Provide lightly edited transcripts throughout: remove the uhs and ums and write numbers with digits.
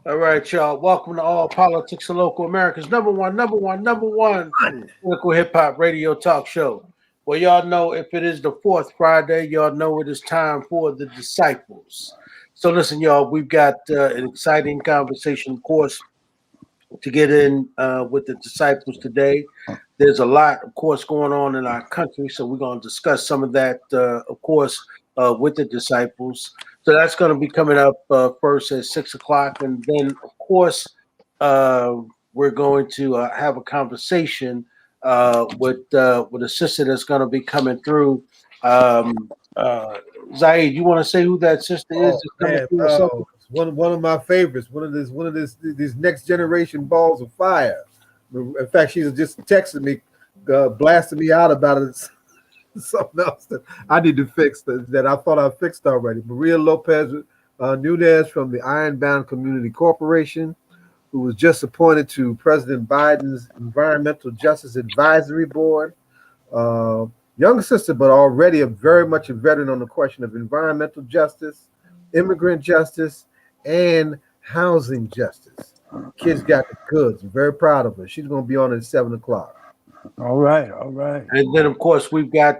All right, y'all. Welcome to All Politics and Local America's number one political hip hop radio talk show. Well, y'all know if it is the fourth Friday, y'all know it is time for the disciples. So, listen, y'all, we've got an exciting conversation, of course, to get in with the disciples today. There's a lot, of course, going on in our country, so we're going to discuss some of that, of course, with the disciples. So that's going to be coming up first at 6 o'clock, and then, of course, uh, we're going to have a conversation with a sister that's going to be coming through. Um, uh, Zaid, you want to say who that sister is Oh that's coming man, through or something? oh, it's one of my favorites. One of this these next generation balls of fire. In fact, she was just texting me, blasting me out about it. Something else that I need to fix that I thought I fixed already. Maria Lopez Nunez from the Ironbound Community Corporation, who was just appointed to President Biden's Environmental Justice Advisory Board. Uh, Young sister, but already very much a veteran on the question of environmental justice, immigrant justice, and housing justice. Kids got the goods. I'm very proud of her. She's going to be on at 7 o'clock. All right, all right. And then, of course, we've got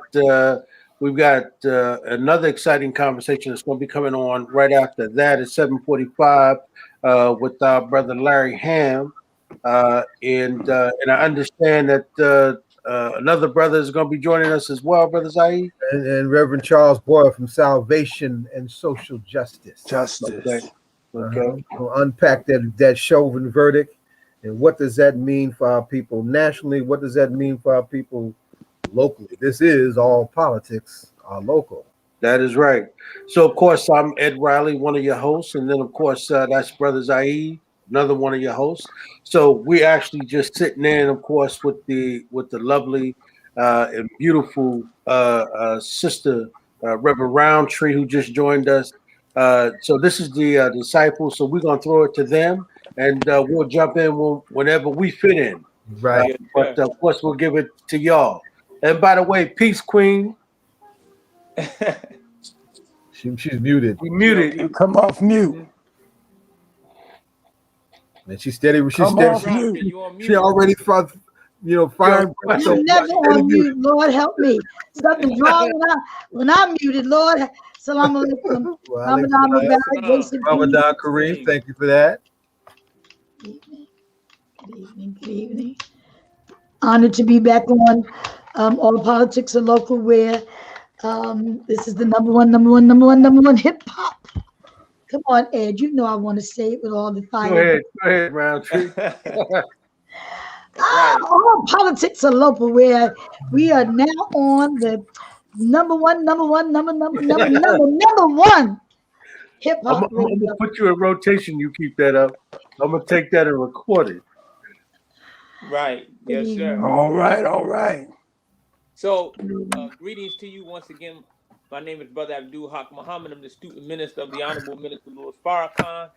another exciting conversation that's going to be coming on right after that at 7:45 with our brother Larry Ham, and I understand that another brother is going to be joining us as well, brother Zaid. And Reverend Charles Boyle from Salvation and Social Justice. Okay, Justice. okay. We'll unpack that Chauvin verdict and what does that mean for our people nationally? What does that mean for our people locally? This is all politics, are local. That is right. So, of course, I'm Ed Riley, one of your hosts, and then, of course, that's Brother Zaid, another one of your hosts. So, we actually just sitting in, of course, with the lovely and beautiful sister Reverend Roundtree, who just joined us. So, this is the disciples. So, we're gonna throw it to them, and we'll jump in whenever we fit in. Right. But of course, we'll give it to y'all. And by the way, peace, Queen. She's muted. We muted. Come off mute. And she's steady. She's Come steady. off mute. You on mute? She already firing. I'm never on mute. Lord help me. Something's wrong when I'm muted. Lord, salam alaikum. Ramadan Mubarak. Grace and Ramadan Kareem, thank you for that. peace. Good evening. Good evening. Honored to be back on All Politics and Local, where this is the number one hip hop. Come on, Ed. You know I want to say it with all the fire. Go ahead, Roundtree. All Politics and Local, where we are now on the number one hip I'm hop. gonna put you in rotation. You keep that up. I'm gonna take that and record it. Right. Yes, sir. All right, all right. So, greetings to you once again. My name is Brother Abdul Haq Muhammad. I'm the student minister of the Honorable Minister Louis Farrakhan,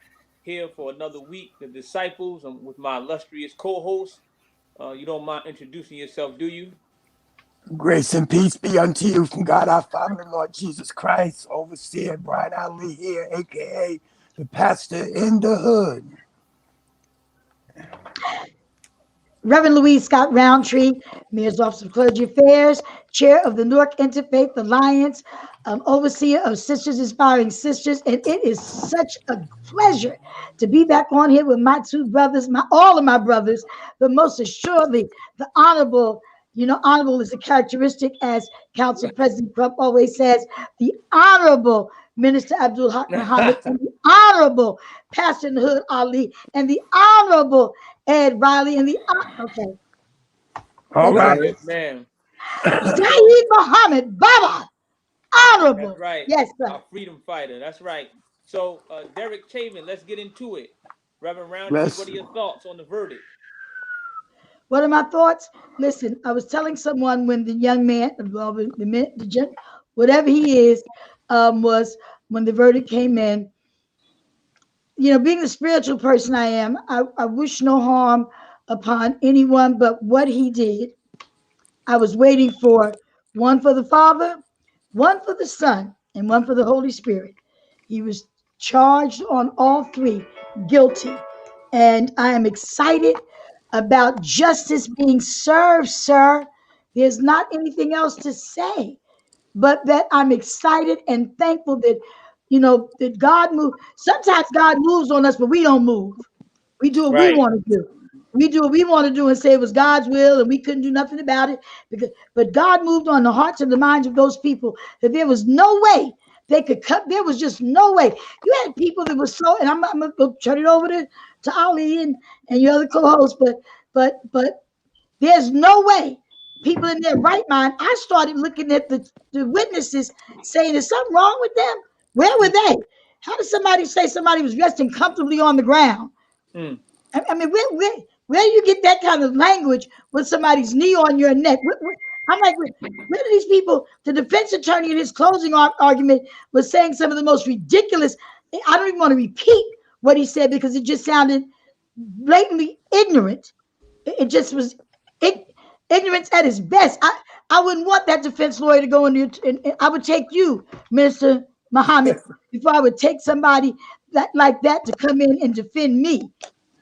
here for another week. The disciples. I'm with my illustrious co-host. You don't mind introducing yourself, do you? Grace and peace be unto you from God our Father and Lord Jesus Christ. Overseer Brian Ali here, aka the pastor in the hood. Reverend Louise Scott Roundtree, Mayor's Office of Clergy Affairs, Chair of the Newark Interfaith Alliance, Overseer of Sisters Inspiring Sisters, and it is such a pleasure to be back on here with my two brothers, all of my brothers, but most assuredly the honorable. You know, honorable is a characteristic, as Council President Crump always says, the honorable Minister Abdul Haq Muhammad, and the honorable Pastor in the Hood Ali, and the honorable Ed Riley, and the okay. All right. Yes, ma'am. Zaid Muhammad, Baba, honorable. That's right. Yes, sir. Our freedom fighter. That's right. So, Derek Chavin, let's get into it. Reverend Roundtree, what are your thoughts on the verdict? What are my thoughts? Listen, I was telling someone when the young man, whatever he is, was when the verdict came in. You know, being the spiritual person I am, I wish no harm upon anyone, but what he did, I was waiting for one for the Father, one for the Son, and one for the Holy Spirit. He was charged on all three guilty. And I am excited about justice being served, sir. There's not anything else to say, but that I'm excited and thankful that, that God moved. Sometimes God moves on us, but we don't move. We do what we Right. want to do. We do what we want to do and say it was God's will and we couldn't do nothing about it. But God moved on the hearts and the minds of those people that there was no way they could cut. There was just no way. You had people that were so, and I'm going to turn it over to Ali and your other co-host, but there's no way people in their right mind. I started looking at the witnesses saying, is something wrong with them? Where were they? How did somebody say somebody was resting comfortably on the ground? Mm. I mean, where do you get that kind of language with somebody's knee on your neck? I'm like, where do these people? The defense attorney in his closing argument was saying some of the most ridiculous. I don't even want to repeat what he said because it just sounded blatantly ignorant. It just was ignorance at its best. I wouldn't want that defense lawyer to go in there. And I would take you, Minister Muhammad, before I would take somebody like that to come in and defend me.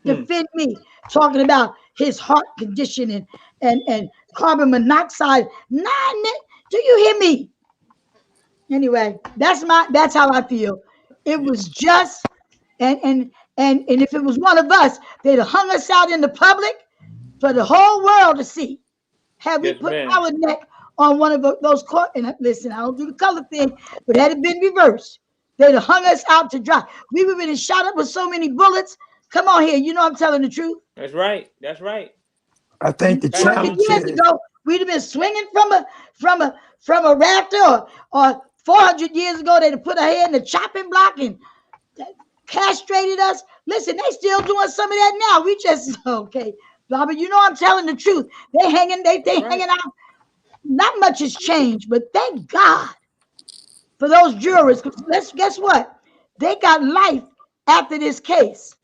Defend me, talking about his heart condition and carbon monoxide. Do you hear me? Anyway, that's how I feel. It was just, and if it was one of us, they'd have hung us out in the public for the whole world to see. Had we put our neck on one of those court, and listen, I don't do the color thing, but had it been reversed, they'd have hung us out to dry. We would have been shot up with so many bullets. Come on here, I'm telling the truth. That's right. That's right. I think the challenge years is, ago, we'd have been swinging from a rafter, or 400 years ago, they'd have put our head in the chopping block and castrated us. Listen, they still doing some of that now. We just okay, Robert. I'm telling the truth. They hanging out. Not much has changed, but thank God for those jurors. Guess what? They got life after this case.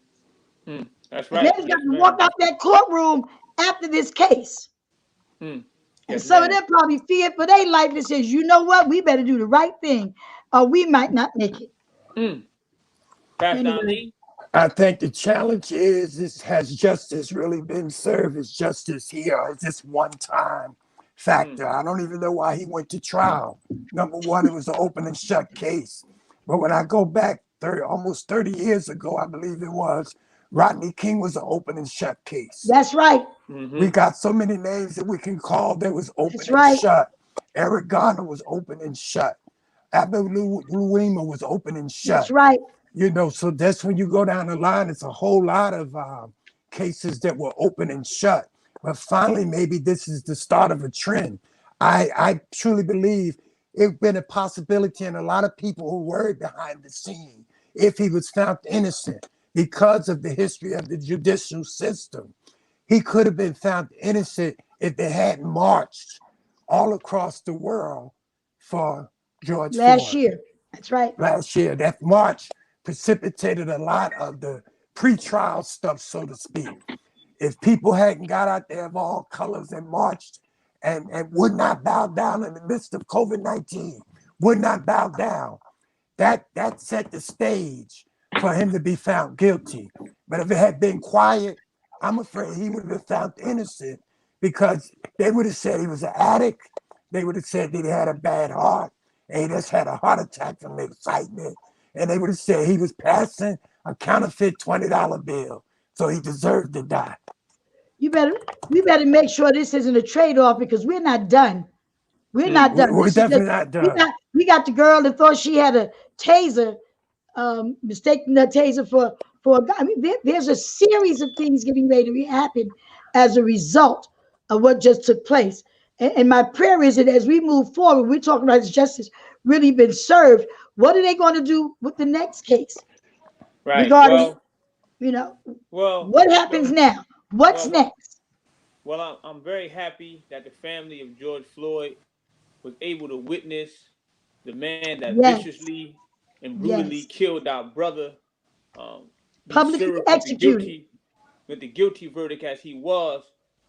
That's right. They've got to walk out that courtroom after this case. Yes, and some of them probably feared for their life and says, you know what? We better do the right thing or we might not make it. Anyway. I think the challenge is has justice really been served? Is justice here? Is this one time factor? I don't even know why he went to trial. Number one, it was an open and shut case. But when I go back almost 30 years ago, I believe it was, Rodney King was an open and shut case. That's right. We got so many names that we can call that was open and shut. Eric Garner was open and shut. Abdul Louima was open and shut. That's right. So that's when you go down the line, it's a whole lot of cases that were open and shut. But finally, maybe this is the start of a trend. I truly believe it's been a possibility, and a lot of people who were behind the scene, if he was found innocent because of the history of the judicial system, he could have been found innocent if they hadn't marched all across the world for George Floyd. Last year. That's right. Last year. That march precipitated a lot of the pre-trial stuff, so to speak. If people hadn't got out there of all colors and marched and would not bow down in the midst of COVID-19, would not bow down, that set the stage for him to be found guilty. But if it had been quiet, I'm afraid he would have been found innocent, because they would have said he was an addict. They would have said that he had a bad heart and he just had a heart attack from the excitement. And they would have said he was passing a counterfeit $20 bill, so he deserved to die. We better make sure this isn't a trade-off, because we're not done. We're not done. We're definitely not done. We got the girl that thought she had a taser, mistaking that taser for a guy. I mean, there's a series of things getting ready to happen as a result of what just took place. And my prayer is that as we move forward, we're talking about justice really been served. What are they going to do with the next case? Right. Regarding, what happens now? What's next? Well, I'm very happy that the family of George Floyd was able to witness the man that viciously and brutally killed our brother, publicly executed with the guilty verdict as he was.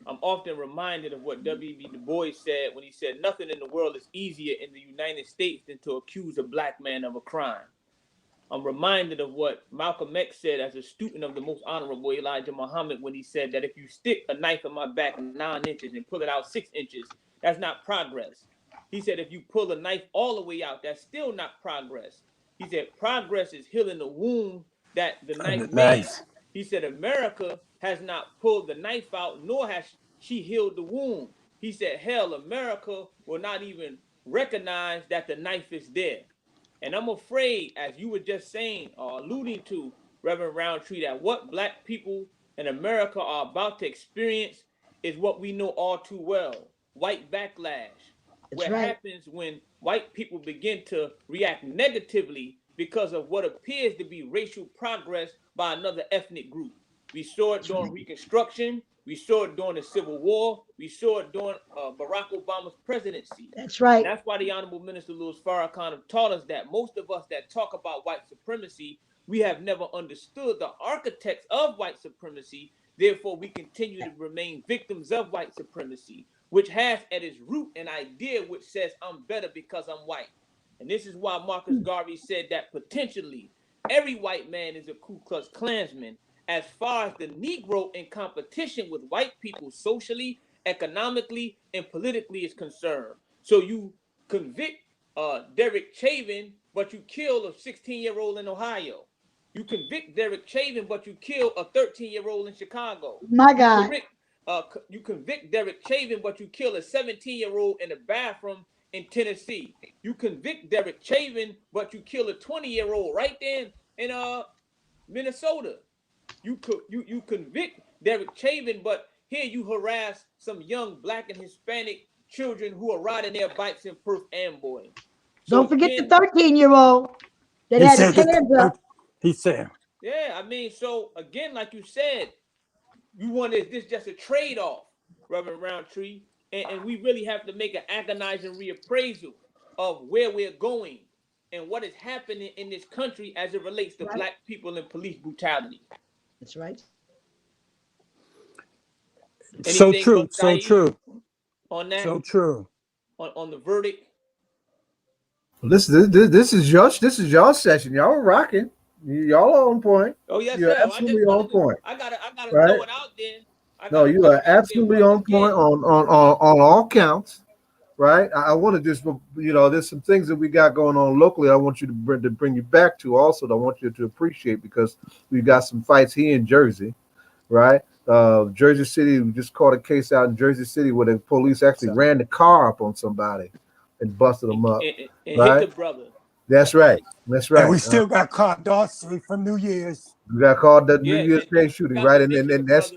I'm often reminded of what W.B. Du Bois said when he said, "Nothing in the world is easier in the United States than to accuse a black man of a crime." I'm reminded of what Malcolm X said as a student of the most honorable Elijah Muhammad when he said that if you stick a knife in my back 9 inches and pull it out 6 inches, that's not progress. He said if you pull a knife all the way out, that's still not progress. He said progress is healing the wound that the knife made. He said America has not pulled the knife out, nor has she healed the wound. He said, hell, America will not even recognize that the knife is there. And I'm afraid, as you were just saying or alluding to, Reverend Roundtree, that what Black people in America are about to experience is what we know all too well, white backlash. That's What right. happens when white people begin to react negatively because of what appears to be racial progress by another ethnic group. We saw it during Reconstruction. We saw it during the Civil War. We saw it during Barack Obama's presidency. That's right. And that's why the Honorable Minister Louis Farrakhan have taught us that most of us that talk about white supremacy, we have never understood the architects of white supremacy. Therefore, we continue to remain victims of white supremacy, which has at its root an idea which says I'm better because I'm white. And this is why Marcus Garvey said that potentially every white man is a Ku Klux Klansman as far as the Negro in competition with white people socially, economically, and politically is concerned. So you convict Derek Chauvin, but you kill a 16-year-old in Ohio. You convict Derek Chauvin, but you kill a 13-year-old in Chicago. My God. You convict Derek Chauvin, but you kill a 17-year-old in the bathroom in Tennessee. You convict Derek Chauvin, but you kill a 20-year-old right there in Minnesota. You convict Derek Chauvin, but here you harass some young Black and Hispanic children who are riding their bikes in Perth Amboy. So Don't forget the 13-year-old that had his hands up. He said, yeah, I mean, so again, like you said, you want this just a trade-off, Reverend Roundtree, and we really have to make an agonizing reappraisal of where we're going and what is happening in this country as it relates to Black people and police brutality. That's right. so true, so true, on that, so true. On the verdict. This is your session. Y'all are rocking. Y'all are on point. Oh yes, You're sir. absolutely on point. I gotta right? throw it out there. No, you are absolutely on point on all counts, right? I want to just, there's some things that we got going on locally. I want you to bring you back to also. That I want you to appreciate because we've got some fights here in Jersey, right? Jersey City, we just caught a case out in Jersey City where the police actually ran the car up on somebody and busted them up, and right? hit the brother. That's right. That's right. And we still got caught Darcy from New Year's. We got called that New Year's Day shooting, right? And that's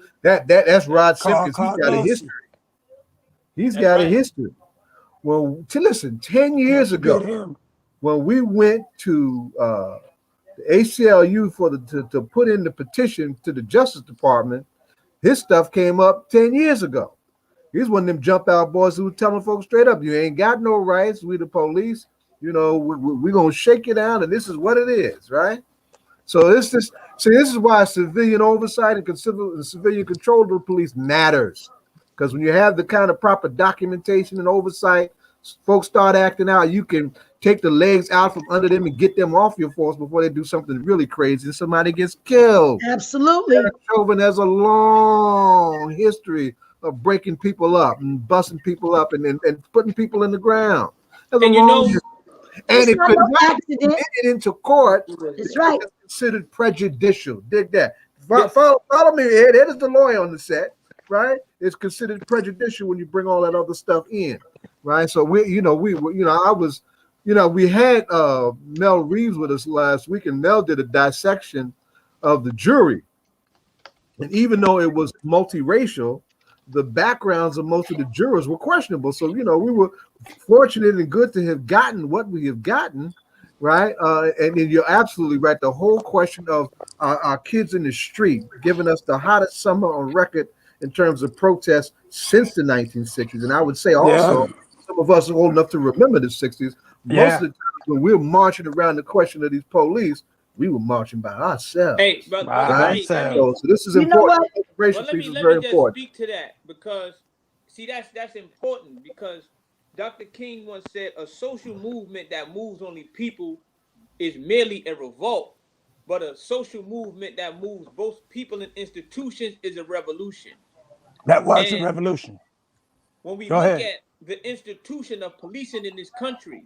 Rod Simpkins. He's got a history. He's got a history. Well, listen, 10 years ago, when we went to the ACLU to put in the petition to the Justice Department, his stuff came up 10 years ago. He's one of them jump out boys who were telling folks straight up, you ain't got no rights. We the police. We're going to shake you down, and this is what it is, right? So this is why civilian oversight and civilian control of the police matters. Because when you have the kind of proper documentation and oversight, folks start acting out, you can take the legs out from under them and get them off your force before they do something really crazy and somebody gets killed. Absolutely. Chauvin has a long history of breaking people up and busting people up and putting people in the ground. And if it made it into court, that's right. It's considered prejudicial. Dig that. Follow me here. That is the lawyer on the set, right? It's considered prejudicial when you bring all that other stuff in, right? So we had Mel Reeves with us last week, and Mel did a dissection of the jury. And even though it was multiracial, the backgrounds of most of the jurors were questionable. So, we were fortunate and good to have gotten what we have gotten, right? And then you're absolutely right. The whole question of our kids in the street giving us the hottest summer on record in terms of protests since the 1960s. And I would say also, some of us are old enough to remember the 60s. Most of the time when we're marching around the question of these police, we were marching by ourselves. Hey, brother, so this is important. Let me just speak to that because, see, that's important because Dr. King once said a social movement that moves only people is merely a revolt, but a social movement that moves both people and institutions is a revolution. That was a And revolution. when we Go look ahead. at the institution of policing in this country,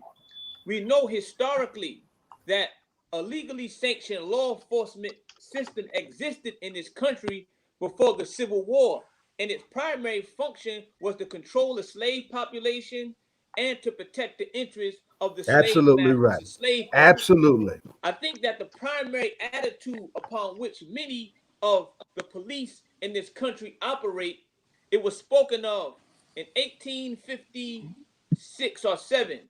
we know historically that a legally sanctioned law enforcement system existed in this country before the Civil War, and its primary function was to control the slave population and to protect the interests of the slave Absolutely masters, right. the slave owners. Absolutely. I think that the primary attitude upon which many of the police in this country operate, it was spoken of in 1856 or 7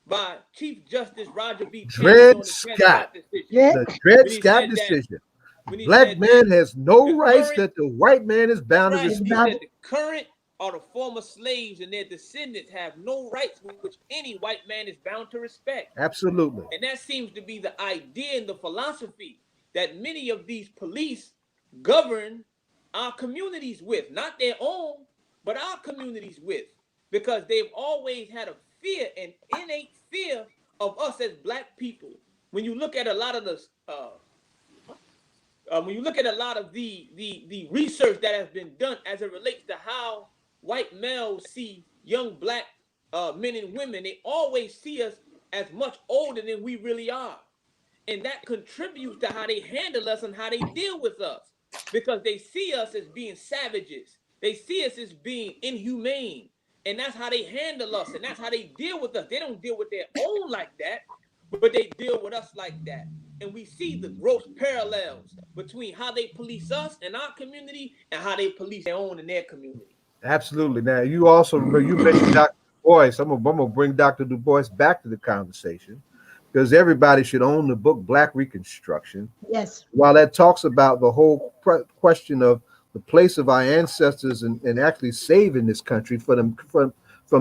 by Chief Justice Roger B. Dred Chambers on the Scott. decision. Yeah. The Dred When he Scott said that- decision. When he Black said man that has no the rights current- that the white man is bound to right, he respect. said the current or the former slaves and their descendants have no rights which any white man is bound to respect. Absolutely. And that seems to be the idea and the philosophy that many of these police govern our communities with, not their own, but our communities with, because they've always had a fear, an innate fear of us as Black people. When you look at a lot of the research that has been done as it relates to how white males see young Black men and women, they always see us as much older than we really are. And that contributes to how they handle us and how they deal with us, because they see us as being savages. They see us as being inhumane. And that's how they handle us, and that's how they deal with us. They don't deal with their own like that, but they deal with us like that. And we see the gross parallels between how they police us in our community and how they police their own in their community. Absolutely. Now you also mentioned Dr. Du Bois. I'm gonna bring Dr. Du Bois back to the conversation, because everybody should own the book Black Reconstruction. Yes. While that talks about the whole question of the place of our ancestors and actually saving this country from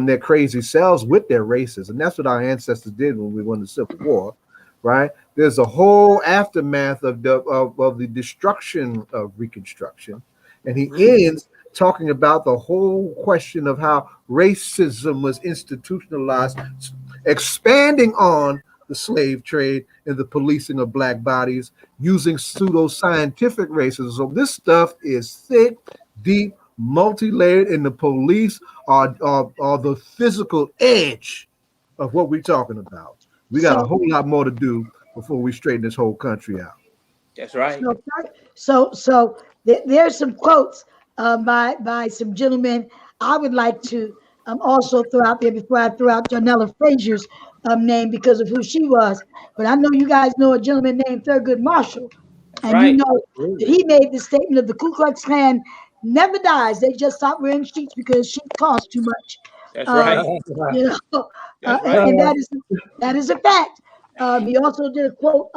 their crazy selves with their races. And that's what our ancestors did when we won the Civil War, right? There's a whole aftermath of the destruction of Reconstruction. And he ends talking about the whole question of how racism was institutionalized, expanding on the slave trade and the policing of Black bodies using pseudo-scientific racism. So this stuff is thick, deep, multi-layered, and the police are the physical edge of what we're talking about. We got a whole lot more to do before we straighten this whole country out. That's right. So there's some quotes by some gentlemen I would like to also throw out there before I throw out Janella Frazier's name because of who she was. But I know you guys know a gentleman named Thurgood Marshall, and Right. you know that he made the statement of the Ku Klux Klan never dies. They just stop wearing sheets because sheets cost too much. That's right. You know, That's right. and that is a fact. He also did a quote,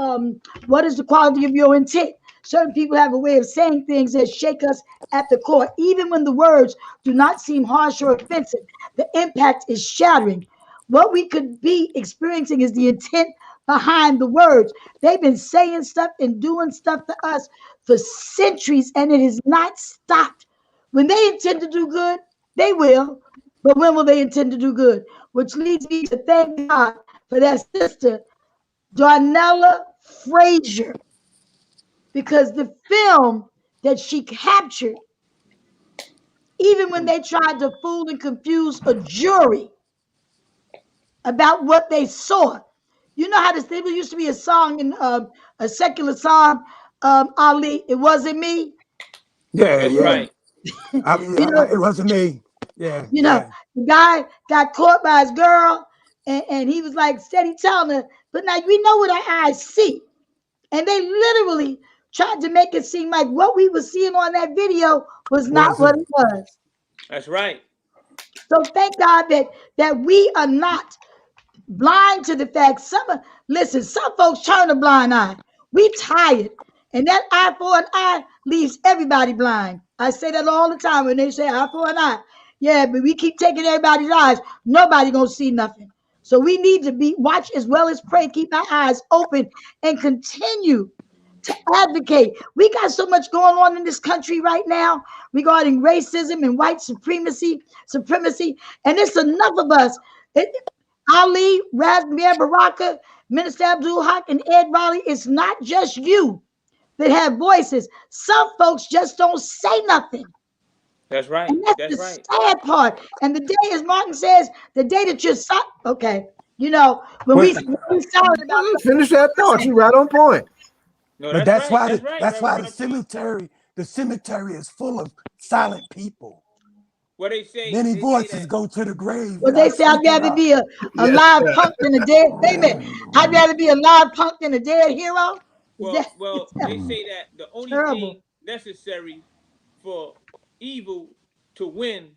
what is the quality of your intent? Certain people have a way of saying things that shake us at the core. Even when the words do not seem harsh or offensive, the impact is shattering. What we could be experiencing is the intent behind the words. They've been saying stuff and doing stuff to us for centuries, and it has not stopped. When they intend to do good, they will. But when will they intend to do good? Which leads me to thank God for that sister, Darnella Frazier, because the film that she captured, even when they tried to fool and confuse a jury about what they saw, you know how there used to be a song in a secular song, Ali, it wasn't me. Yeah, That's yeah. right. It wasn't me. Yeah. You know, the guy got caught by his girl, and he was like steady telling her, but now we know what our eyes see. And they literally tried to make it seem like what we were seeing on that video was not what it was. That's right. So thank God that we are not blind to the fact. Some folks turn a blind eye. We tired. And that eye for an eye leaves everybody blind. I say that all the time when they say eye for an eye. Yeah, but we keep taking everybody's eyes. Nobody gonna see nothing. So we need to watch as well as pray, keep our eyes open, and continue to advocate. We got so much going on in this country right now regarding racism and white supremacy, and it's enough of us. Ali, Raspberry Baraka, Minister Abdul Haq and Ed Riley, it's not just you that have voices. Some folks just don't say nothing. That's right. And that's That's the right. sad part. And the day, as Martin says, the day that you're okay, you know, when we silent about Finish that thought. You right on point. No, But that's right. that's why Reverend the cemetery is full of silent people. What they say. Many They voices say that, go to the grave. well, they say I'd rather be a live punk than a dead. Wait a minute. I'd rather be a live punk than a dead hero. well, they say that the only terrible. thing necessary for evil to win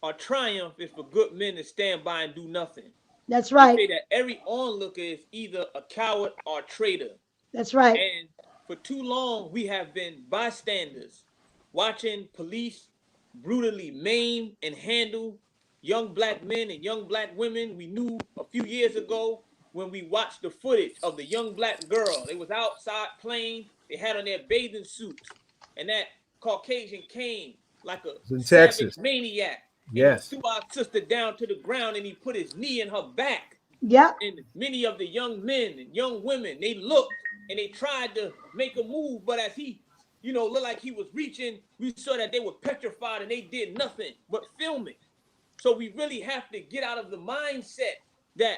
or triumph is for good men to stand by and do nothing. That's right. They say that every onlooker is either a coward or a traitor. That's right. And for too long, we have been bystanders, watching police brutally maim and handle young black men and young black women. We knew a few years ago when we watched the footage of the young black girl. They was outside playing. They had on their bathing suits. And that Caucasian came like a in savage Texas. maniac. Yes. He threw our sister down to the ground and he put his knee in her back. Yeah. And many of the young men and young women, they looked and they tried to make a move, but as he, looked like he was reaching, we saw that they were petrified and they did nothing but film it. So we really have to get out of the mindset that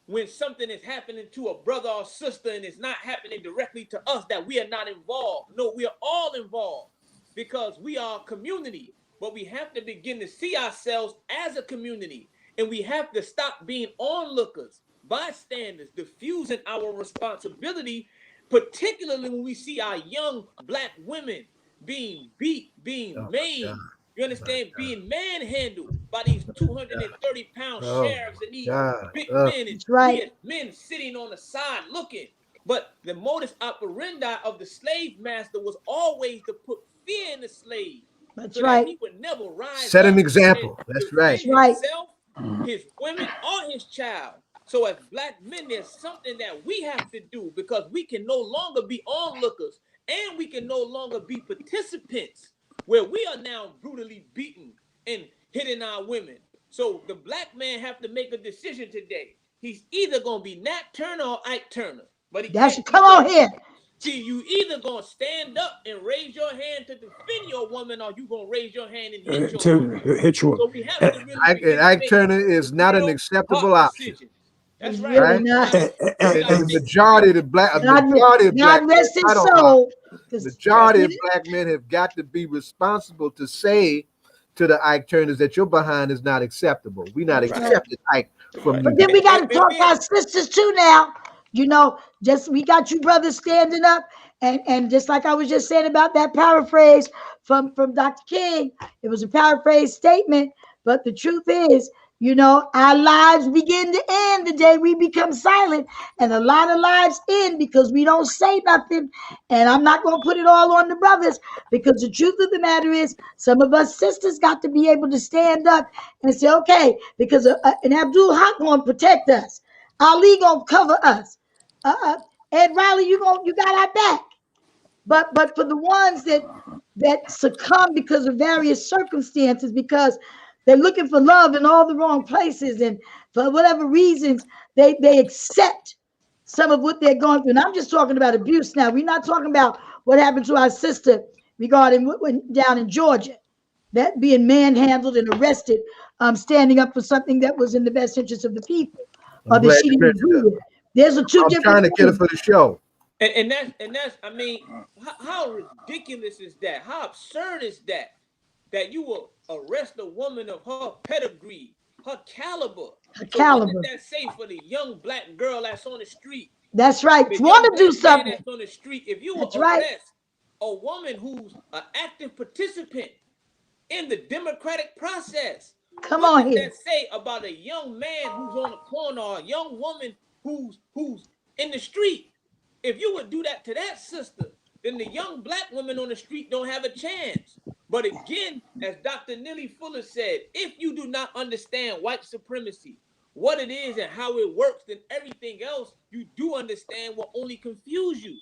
when something is happening to a brother or sister and it's not happening directly to us, that we are not involved. No, we are all involved because we are a community, but we have to begin to see ourselves as a community. And we have to stop being onlookers, bystanders, diffusing our responsibility, particularly when we see our young black women being beat, being maimed. You understand? Being manhandled by these 230-pound sheriffs and these big men and men sitting on the side looking. But the modus operandi of the slave master was always to put fear in the slave. That's right. He would never rise. Set an example. That's right. Himself, his women, or his child. So as black men, there's something that we have to do because we can no longer be onlookers and we can no longer be participants where we are now brutally beaten and hitting our women. So the black man have to make a decision today. He's either going to be Nat Turner or Ike Turner. But he come on here. See, you either going to stand up and raise your hand to defend your woman or you going to raise your hand and hit your woman. So we have to really Ike Turner is not an acceptable option. That's right. The majority of the black men have got to be responsible to say to the Ike Turners that your behind is not acceptable. We not accepted Ike from you. But then we got to talk to our sisters too now. We got you brothers standing up. And just like I was just saying about that paraphrase from Dr. King, it was a paraphrase statement. But the truth is, our lives begin to end the day we become silent. And a lot of lives end because we don't say nothing. And I'm not going to put it all on the brothers because the truth of the matter is some of us sisters got to be able to stand up and say, okay, because an Abdul Haq going to protect us. Ali going to cover us. Ed Riley, you got our back. But for the ones that succumb because of various circumstances, because they're looking for love in all the wrong places, and for whatever reasons, they accept some of what they're going through. And I'm just talking about abuse now. We're not talking about what happened to our sister regarding what went down in Georgia, that being manhandled and arrested, standing up for something that was in the best interest of the people. Or that she didn't do it. There's a two different. I'm trying to get it for the show. And that's I mean, how ridiculous is that? How absurd is that? That you will arrest a woman of her pedigree, her caliber. What does that say for the young black girl that's on the street? That's right. Want to do something. That's on the street. If you will arrest a woman who's an active participant in the democratic process, come on here. What does that say about a young man who's on the corner or a young woman who's in the street? If you would do that to that sister, then the young black women on the street don't have a chance. But again, as Dr. Neely Fuller said, if you do not understand white supremacy, what it is and how it works, then everything else you do understand will only confuse you.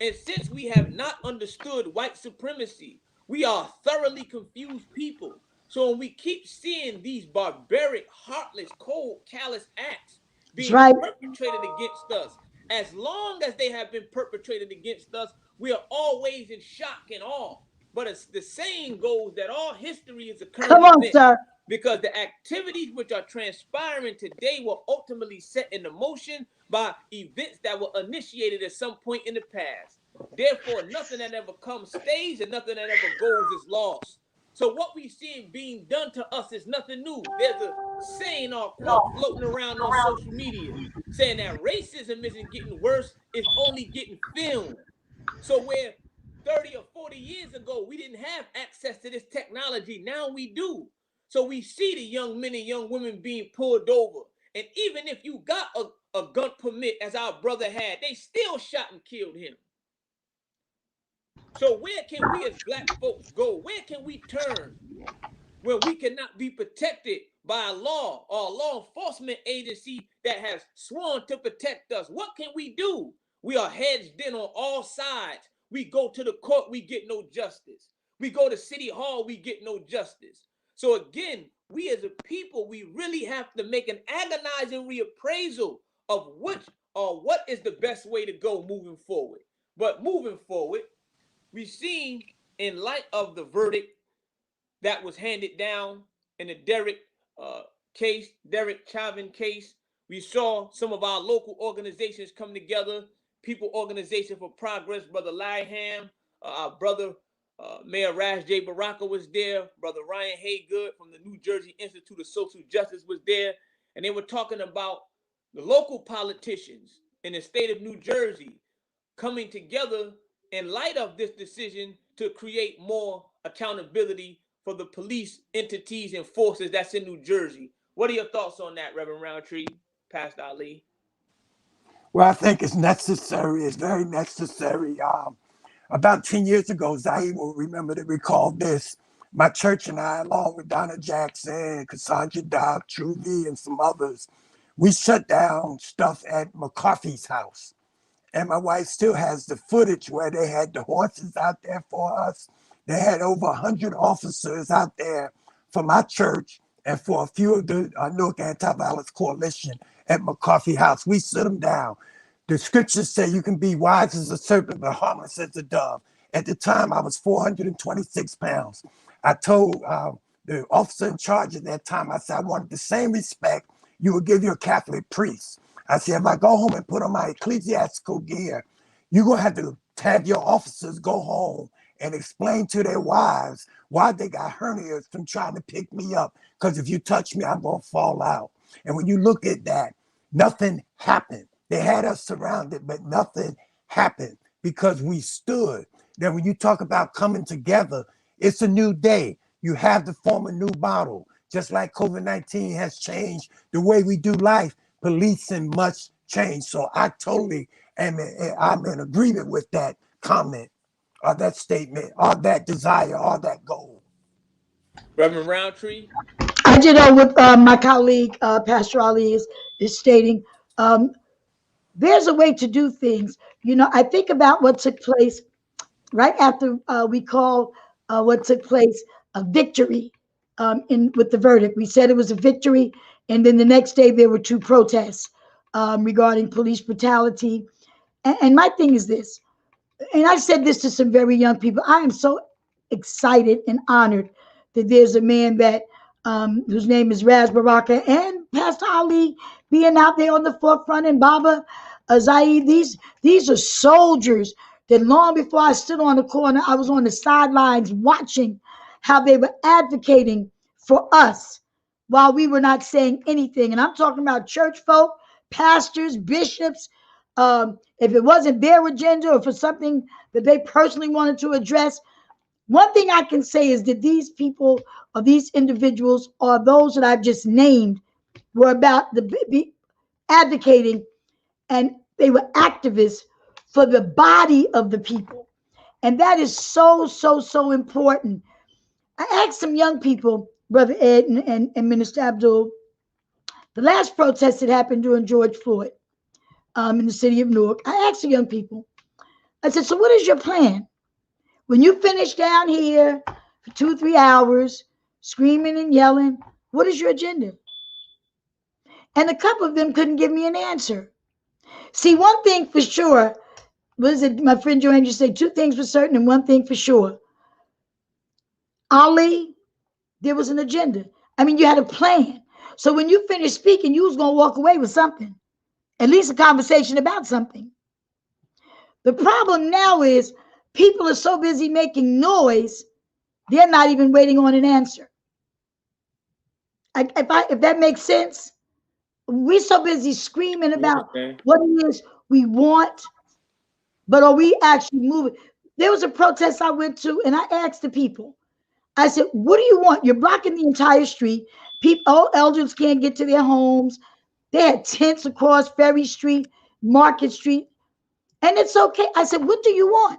And since we have not understood white supremacy, we are thoroughly confused people. So when we keep seeing these barbaric, heartless, cold, callous acts being perpetrated against us, As long as they have been perpetrated against us, we are always in shock and awe. But it's the saying goes that all history is a current Come on, event, sir. because the activities which are transpiring today were ultimately set into motion by events that were initiated at some point in the past. Therefore, nothing that ever comes stays, and nothing that ever goes is lost. So what we see being done to us is nothing new. There's a saying or quote floating around on social media saying that racism isn't getting worse, it's only getting filmed. So where 30 or 40 years ago we didn't have access to this technology, now we do. So we see the young men and young women being pulled over. And even if you got a gun permit, as our brother had, they still shot and killed him. So where can we as black folks go? Where can we turn when we cannot be protected by a law or a law enforcement agency that has sworn to protect us? What can we do? We are hedged in on all sides. We go to the court, we get no justice. We go to City Hall, we get no justice. So again, we as a people, we really have to make an agonizing reappraisal of which or what is the best way to go moving forward. But moving forward, we've seen, in light of the verdict that was handed down in the Derek Chauvin case, we saw some of our local organizations come together. People Organization for Progress, Brother Larry Ham, our brother Mayor Ras J. Baraka was there. Brother Ryan Haygood from the New Jersey Institute of Social Justice was there. And they were talking about the local politicians in the state of New Jersey coming together in light of this decision to create more accountability for the police entities and forces that's in New Jersey. What are your thoughts on that, Reverend Roundtree, Pastor Ali? Well, I think it's necessary. It's very necessary. About 10 years ago, Zahid will remember to recall this. My church and I, along with Donna Jackson, Cassandra Dobb, Truvy, and some others, we shut down stuff at McCarthy's house. And my wife still has the footage where they had the horses out there for us. They had over 100 officers out there for my church and for a few of the Newark Anti-Violence Coalition at McCarthy House. We sit them down. The scriptures say you can be wise as a serpent, but harmless as a dove. At the time, I was 426 pounds. I told the officer in charge at that time, I said, I wanted the same respect you would give your Catholic priest. I said, if I go home and put on my ecclesiastical gear, you're going to have your officers go home and explain to their wives why they got hernias from trying to pick me up. Because if you touch me, I'm going to fall out. And when you look at that, nothing happened. They had us surrounded, but nothing happened because we stood. Then when you talk about coming together, it's a new day. You have to form a new model. Just like COVID-19 has changed the way we do life, policing must change. So I totally I'm in agreement with that comment or that statement or that desire or that goal. Reverend Roundtree? I did know what my colleague, Pastor Ali, is stating. There's a way to do things. You know, I think about what took place right after we called what took place a victory with the verdict. We said it was a victory, and then the next day there were 2 protests regarding police brutality. And my thing is this, and I said this to some very young people. I am so excited and honored that there's a man that whose name is Ras Baraka and Pastor Ali being out there on the forefront, and Baba Zahid. These are soldiers that long before I stood on the corner, I was on the sidelines watching how they were advocating for us while we were not saying anything. And I'm talking about church folk, pastors, bishops. If it wasn't their agenda or for something that they personally wanted to address, one thing I can say is that these people or these individuals or those that I've just named were about the advocating, and they were activists for the body of the people. And that is so, so, so important. I asked some young people, Brother Ed and Minister Abdul, the last protest that happened during George Floyd in the city of Newark. I asked the young people, I said, so what is your plan? When you finish down here for 2-3 hours, screaming and yelling, what is your agenda? And a couple of them couldn't give me an answer. See, one thing for sure, what is it? My friend Joanne just said 2 things for certain and 1 thing for sure. Ali, there was an agenda. I mean, you had a plan. So when you finished speaking, you was gonna walk away with something, at least a conversation about something. The problem now is people are so busy making noise, they're not even waiting on an answer. If that makes sense, we're so busy screaming about what it is we want, but are we actually moving? There was a protest I went to, and I asked the people, I said, what do you want? You're blocking the entire street. People, all elders can't get to their homes. They had tents across Ferry Street, Market Street, and it's okay. I said, what do you want?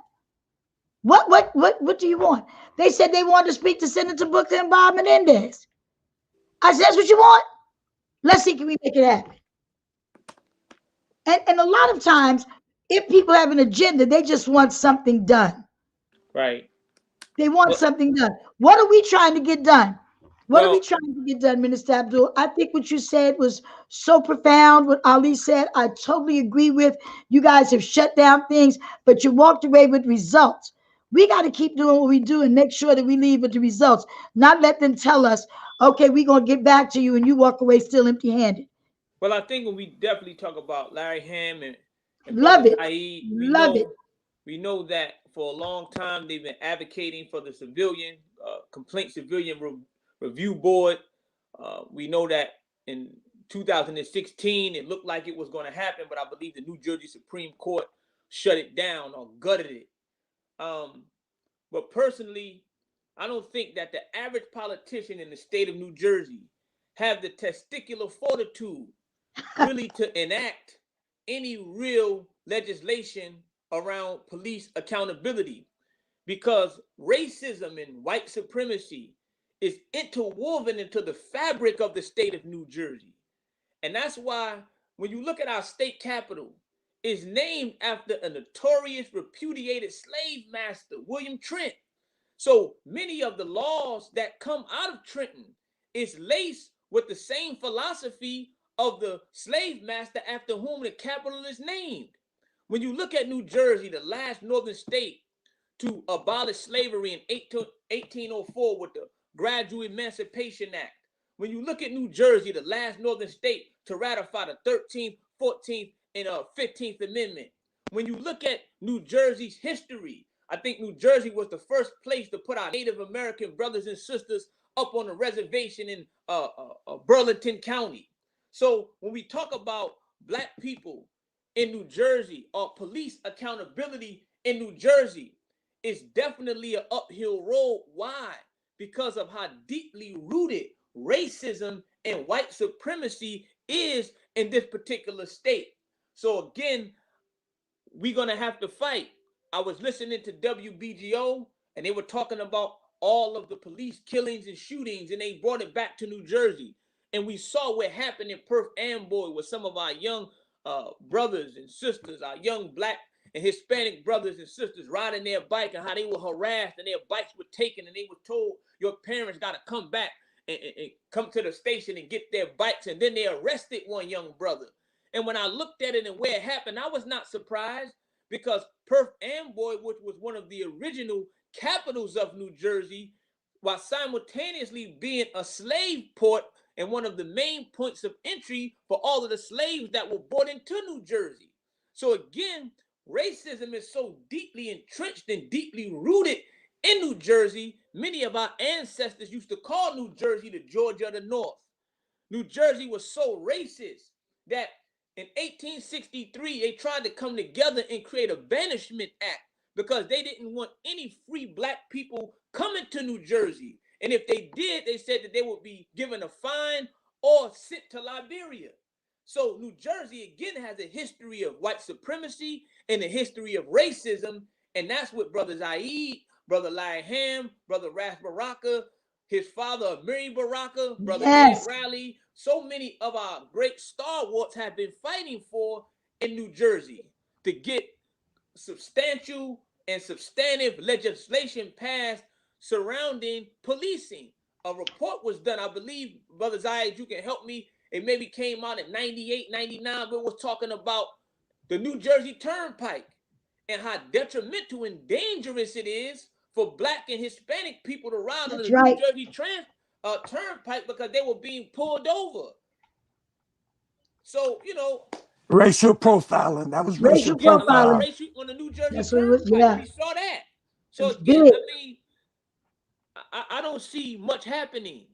What do you want? They said they wanted to speak to Senator Booker and Bob Menendez. I said, that's what you want? Let's see, can we make it happen? And a lot of times, if people have an agenda, they just want something done. Right. They want something done. What are we trying to get done? What are we trying to get done, Minister Abdul? I think what you said was so profound. What Ali said, I totally agree with. You guys have shut down things, but you walked away with results. We got to keep doing what we do and make sure that we leave with the results, not let them tell us, okay, we're going to get back to you, and you walk away still empty-handed. Well, I think when we definitely talk about Larry Ham and Love it. Saeed, we know that for a long time they've been advocating for the civilian complaint civilian review board. We know that in 2016 it looked like it was going to happen, but I believe the New Jersey Supreme Court shut it down or gutted it. But personally, I don't think that the average politician in the state of New Jersey have the testicular fortitude really to enact any real legislation around police accountability, because racism and white supremacy is interwoven into the fabric of the state of New Jersey. And that's why when you look at our state capitol, it's named after a notorious repudiated slave master, William Trent. So many of the laws that come out of Trenton is laced with the same philosophy of the slave master after whom the capital is named. When you look at New Jersey, the last northern state to abolish slavery in 1804 with the Gradual Emancipation Act. When you look at New Jersey, the last northern state to ratify the 13th, 14th, and 15th Amendment. When you look at New Jersey's history, I think New Jersey was the first place to put our Native American brothers and sisters up on a reservation in Burlington County. So when we talk about Black people in New Jersey or police accountability in New Jersey, it's definitely an uphill road. Why? Because of how deeply rooted racism and white supremacy is in this particular state. So again, we're going to have to fight. I was listening to WBGO and they were talking about all of the police killings and shootings, and they brought it back to New Jersey. And we saw what happened in Perth Amboy with some of our young brothers and sisters, our young Black and Hispanic brothers and sisters riding their bike, and how they were harassed and their bikes were taken, and they were told your parents got to come back and come to the station and get their bikes. And then they arrested one young brother. And when I looked at it and where it happened, I was not surprised, because Perth Amboy, which was one of the original capitals of New Jersey, while simultaneously being a slave port and one of the main points of entry for all of the slaves that were brought into New Jersey. So again, racism is so deeply entrenched and deeply rooted in New Jersey. Many of our ancestors used to call New Jersey the Georgia of the North. New Jersey was so racist that in 1863, they tried to come together and create a banishment act because they didn't want any free Black people coming to New Jersey. And if they did, they said that they would be given a fine or sent to Liberia. So New Jersey, again, has a history of white supremacy and a history of racism. And that's what Brother Saeed, Brother Larry Ham, Brother Ras Baraka, his father, Mary Baraka, Brother Ed Raleigh, so many of our great stalwarts have been fighting for in New Jersey to get substantial and substantive legislation passed surrounding policing. A report was done, I believe, Brother Zayed, you can help me. It maybe came out in 98, 99, but was talking about the New Jersey Turnpike and how detrimental and dangerous it is for Black and Hispanic people to ride on the New Jersey Turnpike because they were being pulled over. So, you know, racial profiling. That was Racial profiling. On the New Jersey That's Turnpike. We saw that. So It's again, big. I mean, I don't see much happening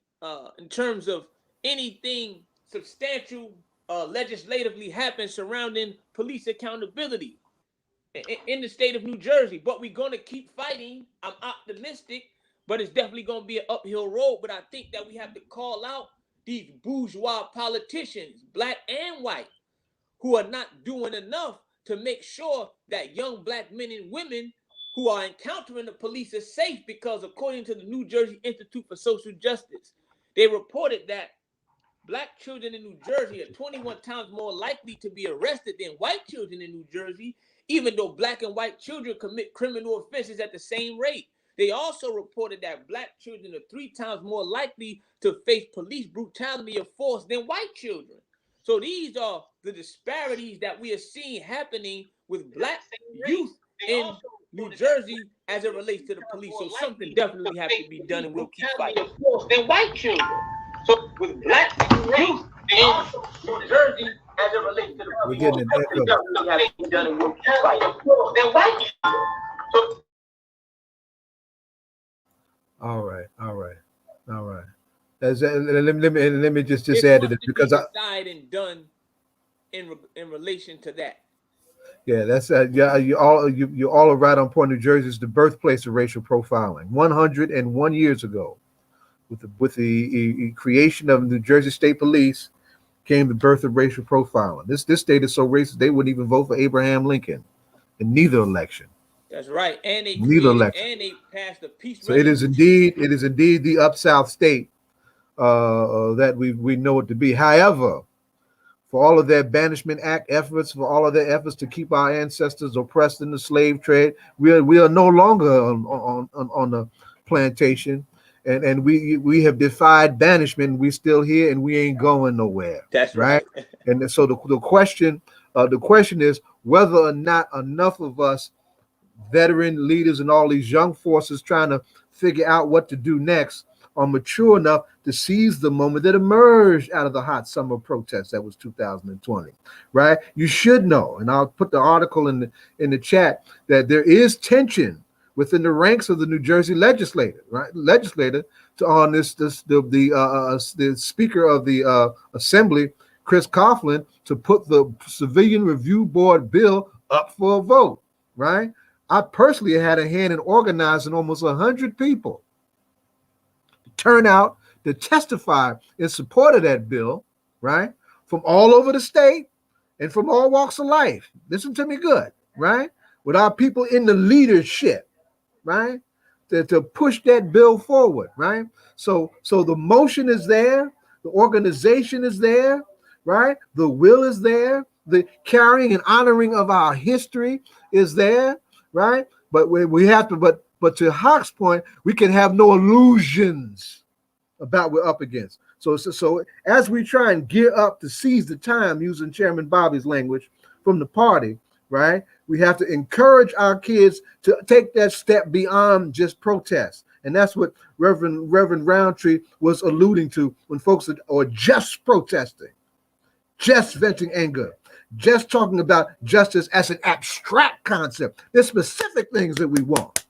in terms of anything substantial legislatively happen surrounding police accountability in the state of New Jersey. But we're going to keep fighting. I'm optimistic, but it's definitely going to be an uphill road. But I think that we have to call out these bourgeois politicians, Black and white, who are not doing enough to make sure that young Black men and women who are encountering the police are safe, because according to the New Jersey Institute for Social Justice, they reported that Black children in New Jersey are 21 times more likely to be arrested than white children in New Jersey, even though Black and white children commit criminal offenses at the same rate. They also reported that Black children are 3 times more likely to face police brutality or force than white children. So these are the disparities that we are seeing happening with Black youth in New Jersey as it relates to the police. So something definitely has to be done, and we'll keep fighting. Than white children. So with Black youth in New Jersey as it relates to the police, we're getting an echo. definitely has to be done, and we'll keep fighting. Than white children. So All right. Let me just add to this, because I and done in relation to that. Yeah, that's you all are right on point. New Jersey is the birthplace of racial profiling. 101 years ago, with the creation of New Jersey State Police, came the birth of racial profiling. This state is so racist they wouldn't even vote for Abraham Lincoln in neither election. That's right, and they passed a peace. So it is indeed the up south state that we know it to be. However, for all of their Banishment Act efforts, for all of their efforts to keep our ancestors oppressed in the slave trade, we are no longer on the plantation, and we have defied banishment. We're still here, and we ain't going nowhere. That's right. And so the question is whether or not enough of us veteran leaders and all these young forces trying to figure out what to do next are mature enough to seize the moment that emerged out of the hot summer protests that was 2020, right? You should know, and I'll put the article in the chat, that there is tension within the ranks of the New Jersey legislator on the Speaker of the Assembly, Chris Coughlin, to put the Civilian Review Board bill up for a vote, right? I personally had a hand in organizing almost 100 people turn out to testify in support of that bill, right? From all over the state and from all walks of life. Listen to me good, right? With our people in the leadership, right? To push that bill forward, right? So the motion is there, the organization is there, right? The will is there, the carrying and honoring of our history is there, right? But we have to, but to Hawk's point, we can have no illusions about what we're up against. So as we try and gear up to seize the time, using Chairman Bobby's language from the party, right? We have to encourage our kids to take that step beyond just protest. And that's what Reverend Roundtree was alluding to when folks are just protesting, just venting anger, just talking about justice as an abstract concept. There's specific things that we want.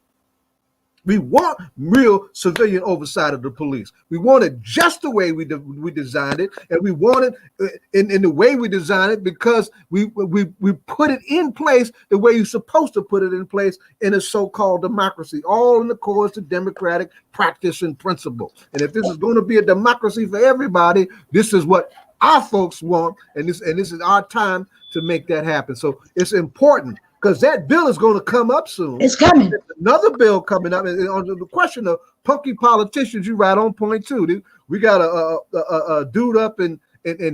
We want real civilian oversight of the police. We want it just the way we designed it, and we want it in the way we designed it because we put it in place the way you're supposed to put it in place in a so-called democracy, all in the course of democratic practice and principle. And if this is going to be a democracy for everybody, this is what our folks want, and this is our time to make that happen. So it's important, because that bill is going to come up soon. It's coming. There's another bill coming up. And on the question of punky politicians, you right on point too. We got a dude up in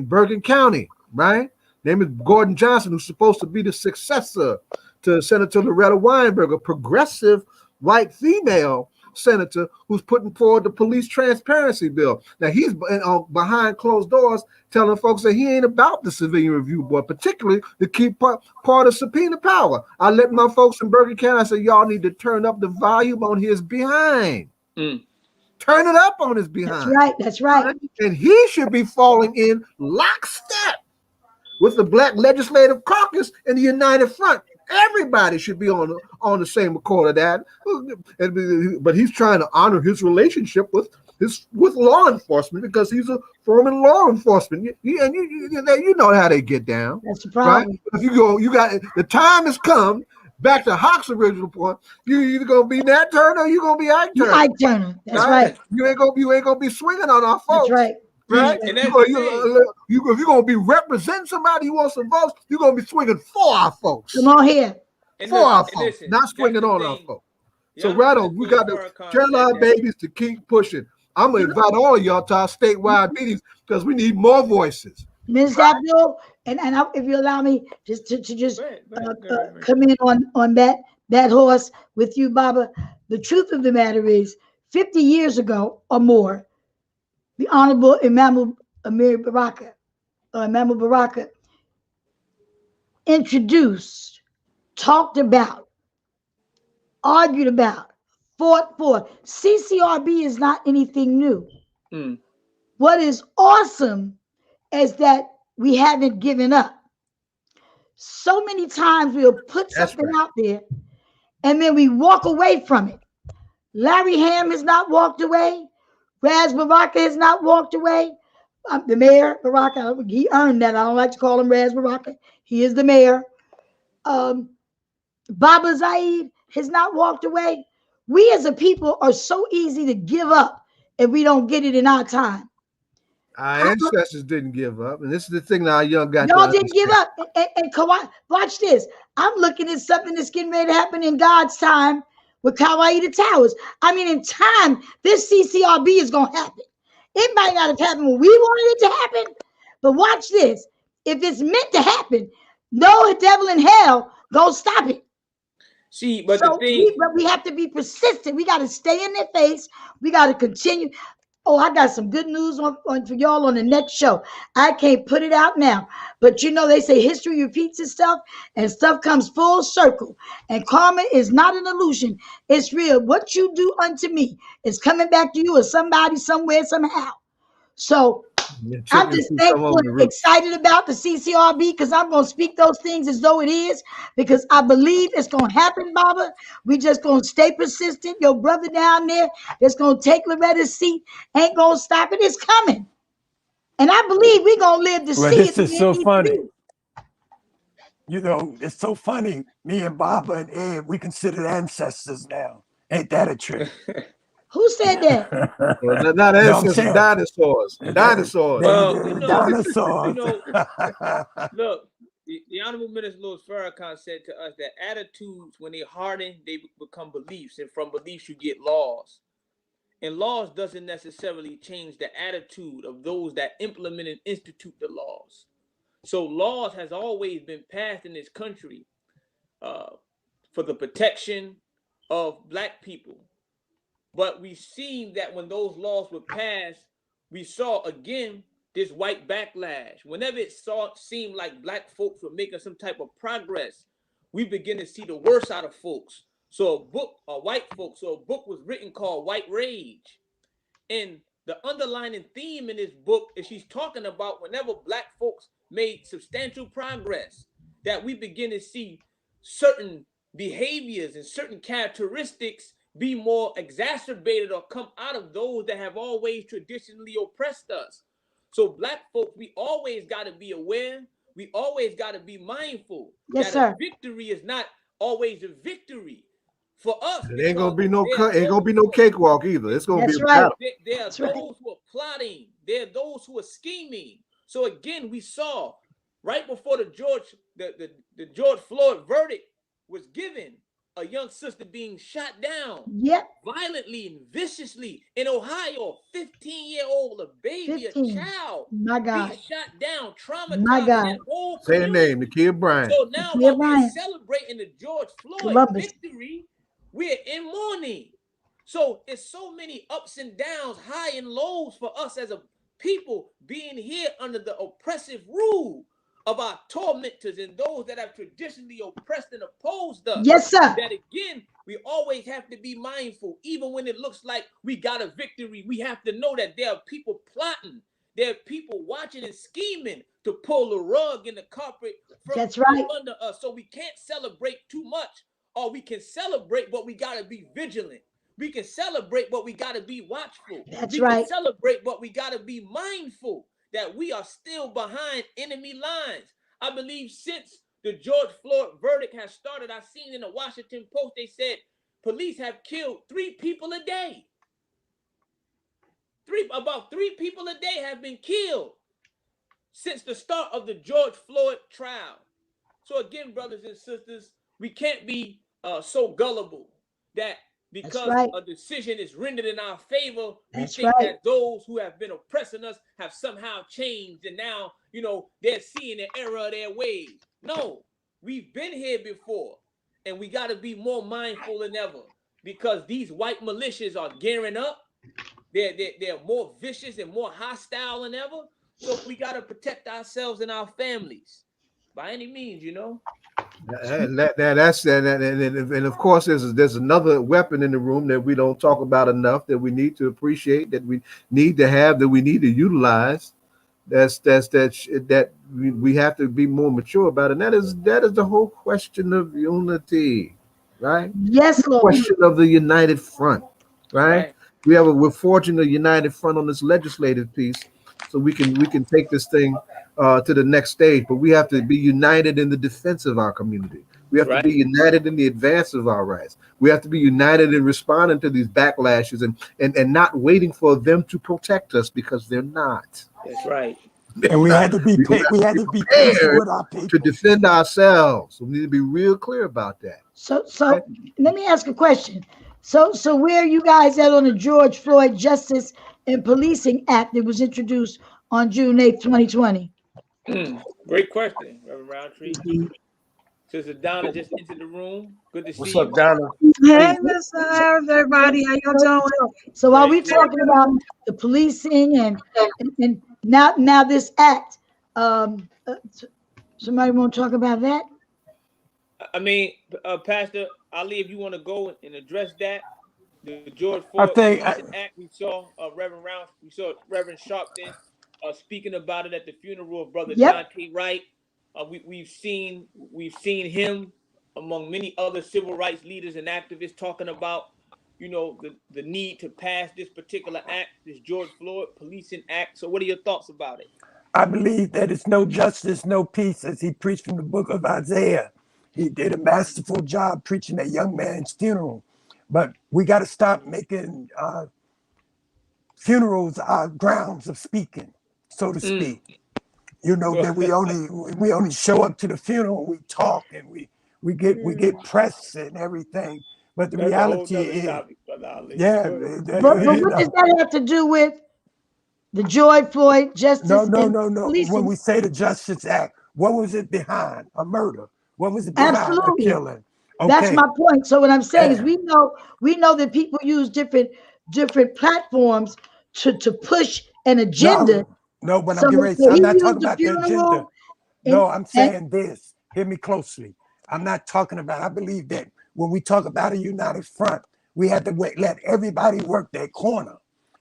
Bergen County, right? Name is Gordon Johnson, who's supposed to be the successor to Senator Loretta Weinberg, a progressive white female senator who's putting forward the police transparency bill. Now he's behind closed doors telling folks that he ain't about the civilian review board, particularly the key part of subpoena power. I let my folks in Bergen County, I said, y'all need to turn up the volume on his behind. Turn it up on his behind. That's right. That's right. And he should be falling in lockstep with the Black Legislative Caucus and the United Front. Everybody should be on the same accord of that. But he's trying to honor his relationship with law enforcement because he's a former law enforcement. You know how they get down. That's the problem. Right? If you got the time has come. Back to Hawk's original point, you either gonna be Nat Turner or you gonna be Ike Turner. Ike Turner. That's right. You ain't gonna be swinging on our folks. That's right. Right? And if you're gonna be representing somebody who wants some votes, you're gonna be swinging for our folks. Come on here. For our folks, not swinging on our folks. So right on, we got to tell our babies to keep pushing. I'm gonna invite all of y'all to our statewide meetings because we need more voices. Minister Abdul, and if you allow me just to come in on that horse with you, Baba. The truth of the matter is, 50 years ago or more, the Honorable Imam Baraka introduced, talked about, argued about, fought for. CCRB is not anything new. What is awesome is that we haven't given up. So many times we'll put something out there and then we walk away from it. Larry Ham has not walked away. Raz Baraka has not walked away. The mayor, Baraka, he earned that. I don't like to call him Raz Baraka. He is the mayor. Baba Zaid has not walked away. We as a people are so easy to give up if we don't get it in our time. Our ancestors didn't give up, and this is the thing that our young guys. Y'all didn't give up. And watch this. I'm looking at something that's getting ready to happen in God's time with Kawaii Towers. I mean, in time, this CCRB is going to happen. It might not have happened when we wanted it to happen, but watch this. If it's meant to happen, no devil in hell gonna stop it. See, but the thing, we have to be persistent. We got to stay in their face. We got to continue. Oh, I got some good news for y'all on the next show. I can't put it out now, but you know they say history repeats itself and stuff comes full circle. And karma is not an illusion; it's real. What you do unto me is coming back to you or somebody somewhere somehow. So I'm just thankful and excited about the CCRB because I'm going to speak those things as though it is because I believe it's going to happen, Baba. We just going to stay persistent. Your brother down there that's going to take Loretta's seat ain't going to stop it. It's coming. And I believe we're going to live to see it. This is so funny. You know, it's so funny. Me and Baba and Ed, we consider ancestors now. Ain't that a trip? Who said that? Well, not ancestors, dinosaurs. Dinosaurs. Well, dinosaurs. Look, the Honorable Minister Louis Farrakhan said to us that attitudes, when they harden, they become beliefs. And from beliefs, you get laws. And laws doesn't necessarily change the attitude of those that implement and institute the laws. So laws has always been passed in this country for the protection of Black people. But we seen that when those laws were passed, we saw again this white backlash. Whenever it seemed like Black folks were making some type of progress, we begin to see the worst out of folks. So white folks, a book was written called White Rage. And the underlying theme in this book is she's talking about whenever Black folks made substantial progress, that we begin to see certain behaviors and certain characteristics be more exacerbated or come out of those that have always traditionally oppressed us. So Black folks, we always got to be aware. We always got to be mindful that a victory is not always a victory for us. It ain't gonna be no cakewalk either. It's gonna be a battle. There are those who are plotting. There are those who are scheming. So again, we saw right before the George Floyd verdict was given, a young sister being shot down violently and viciously in Ohio, 15-year-old, a baby, a child, being shot down, traumatized. That whole say the name, Nakia Bryant. So now while we're celebrating the George Floyd victory, we're in mourning. So it's so many ups and downs, high and lows for us as a people being here under the oppressive rule of our tormentors and those that have traditionally oppressed and opposed us. Yes, sir. That again, we always have to be mindful. Even when it looks like we got a victory, we have to know that there are people plotting. There are people watching and scheming to pull the rug in the carpet from That's right. under us. So we can't celebrate too much, or we can celebrate, but we got to be vigilant. We can celebrate, but we got to be watchful. That's we right. can celebrate, but we got to be mindful that we are still behind enemy lines. I believe since the George Floyd verdict has started, I've seen in the Washington Post, they said police have killed 3 people a day. About 3 people a day have been killed since the start of the George Floyd trial. So again, brothers and sisters, we can't be so gullible that because right. a decision is rendered in our favor, we That's think right. that those who have been oppressing us have somehow changed and now, they're seeing the error of their ways. No, we've been here before, and we got to be more mindful than ever because these white militias are gearing up. They're more vicious and more hostile than ever. So we got to protect ourselves and our families by any means, And and of course, there's another weapon in the room that we don't talk about enough, that we need to appreciate, that we need to have, that we need to utilize. That we have to be more mature about, and that is the whole question of unity, right? Yes, Lord. Question of the united front, right? We're forging a united front on this legislative piece, so we can take this thing to the next stage. But we have to be united in the defense of our community. We have to be united in the advance of our rights. We have to be united in responding to these backlashes and not waiting for them to protect us, because they're not. That's right. And we had to be patient with our people to defend ourselves. We need to be real clear about that. So let me ask a question. So where are you guys at on the George Floyd Justice and Policing Act that was introduced on June 8th, 2020? Great question, Reverend Roundtree. Sister Donna just entered the room. Good to see you. What's up, Donna? Hey, Mr. Harris, everybody. How y'all doing? So while we talking about the policing and now this act, somebody want to talk about that? I mean, Pastor Ali, if you want to go and address that, the George Floyd Act, we saw Reverend Sharpton speaking about it at the funeral of Brother Dante Wright. We've seen him among many other civil rights leaders and activists talking about, the need to pass this particular act, this George Floyd Policing Act. So what are your thoughts about it? I believe that it's no justice, no peace, as he preached from the book of Isaiah. He did a masterful job preaching that young man's funeral. But we got to stop making funerals our grounds of speaking, so to speak. That we only show up to the funeral, we talk, and we get press and everything. But the reality is, But what does that have to do with the George Floyd Justice? No. When we say the Justice Act, what was it behind? A murder. What was it behind? Absolutely. A killing? Okay. That's my point. So what I'm saying is we know that people use different platforms to push an agenda. No, but I'm not talking about the agenda. No, I'm saying this. Hear me closely. I'm not talking about, I believe that when we talk about a united front, we have to let everybody work their corner.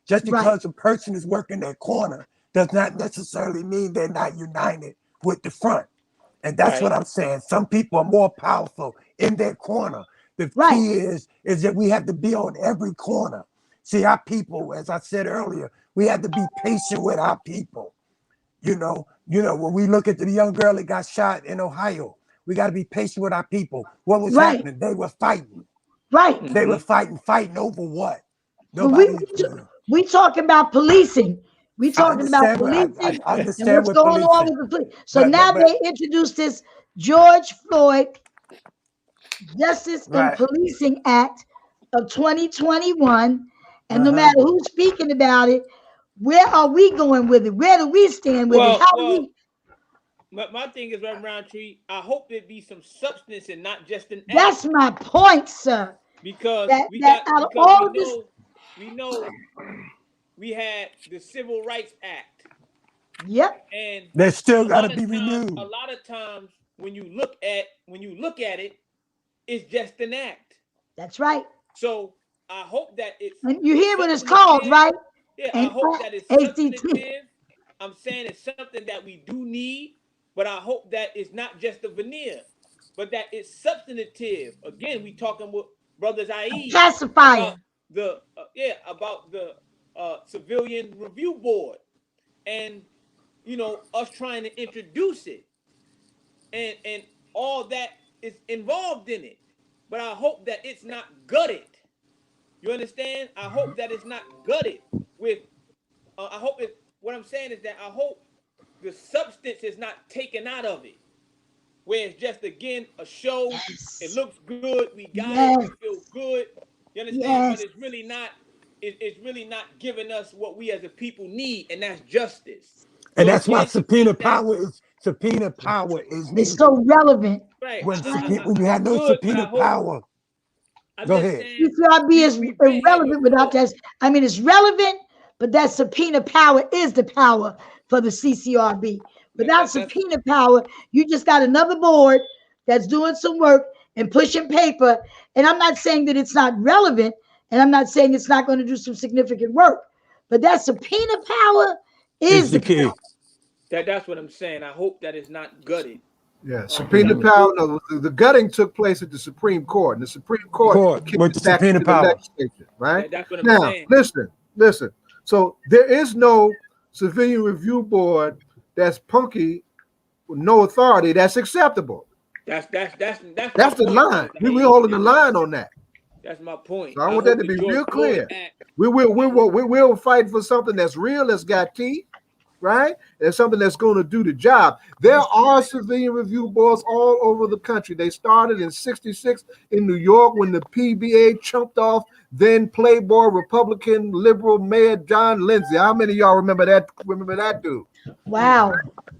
Just because a person is working their corner does not necessarily mean they're not united with the front. And that's what I'm saying. Some people are more powerful in their corner. The key is that we have to be on every corner. See, our people, as I said earlier, we have to be patient with our people. When we look at the young girl that got shot in Ohio, we got to be patient with our people. What was happening? They were fighting. Right. They were fighting over what? We talking about policing. We talking about policing. I understand and what's going on with the police. So now they introduced this George Floyd Justice and Policing Act of 2021. And no matter who's speaking about it, where are we going with it? Where do we stand with it? My thing is, Reverend Roundtree, I hope there be some substance and not just an act. That's my point, sir. because That we that got out of because all of this, we know we had the Civil Rights Act, yep, and They still a got to lot be of times, renewed. a lot of times when you look at it, it's just an act. that's right. So I hope that it's And you hear what it's called, substantive. right? Yeah, I And hope that it's ACT. substantive. I'm saying it's something that we do need, but I hope that it's not just a veneer, but that it's substantive. Again, we talking with brothers IE Pacifier. about the about the civilian review board, and us trying to introduce it, and all that is involved in it. But I hope that it's not gutted. You understand? I hope that it's not gutted with. I hope it. What I'm saying is that I hope the substance is not taken out of it, where it's just again a show. Yes. It looks good. We got Yes. it. We feel good. You understand? Yes. But it's really not. It's really not giving us what we as a people need, and that's justice. And So that's why again, to subpoena keep that- power is It's needed. so relevant. right. When you have no Good, but I subpoena hope- power, I'm Go just ahead. saying, CCRB is we've been here irrelevant without before. that. I mean, it's relevant, but that subpoena power is the power for the CCRB. Without That's- subpoena power, you just got another board that's doing some work and pushing paper. And I'm not saying that it's not relevant, and I'm not saying it's not going to do some significant work, but that subpoena power is the key. power. That's what I'm saying. I hope that it's not gutted. Yeah, subpoena power. No, the gutting took place at the Supreme Court, and the Supreme Court kicked with it the back subpoena to the power. legislature, right? That's what I'm Now, saying. listen. So there is no civilian review board that's punky with no authority that's acceptable. That's That's my the point, line. brother. We're holding the line on that. That's my point. So I want that to hope be the George real clear. Floyd Act- We're fighting for something that's real, that's got teeth, right? And something that's going to do the job. There are civilian review boards all over the country. They started in '66 in New York when the PBA chumped off then Playboy Republican liberal Mayor John Lindsay. How many of y'all remember that dude? Wow.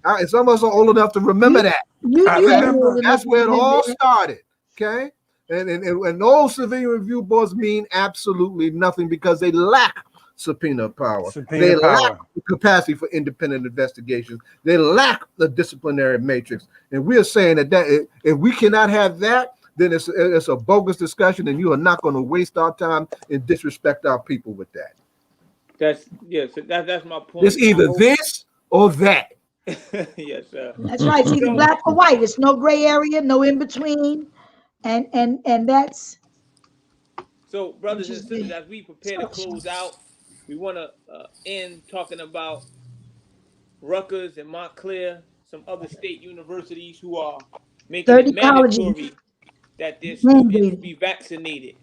And some of us are old enough to remember that. I remember. That's where it all started. Okay. And those civilian review boards mean absolutely nothing because they lack subpoena power. They lack the capacity for independent investigations. They lack the disciplinary matrix. And we are saying that if we cannot have that, then it's a bogus discussion, and you are not going to waste our time and disrespect our people with that. That's my point. It's either this or that. Yes, sir. That's right. It's either black or white. It's no gray area, no in between. And that's So, brothers and sisters, as we prepare to close out, we want to end talking about Rutgers and Montclair, some other state universities who are making 30 it mandatory colleges that their students mandated. be vaccinated.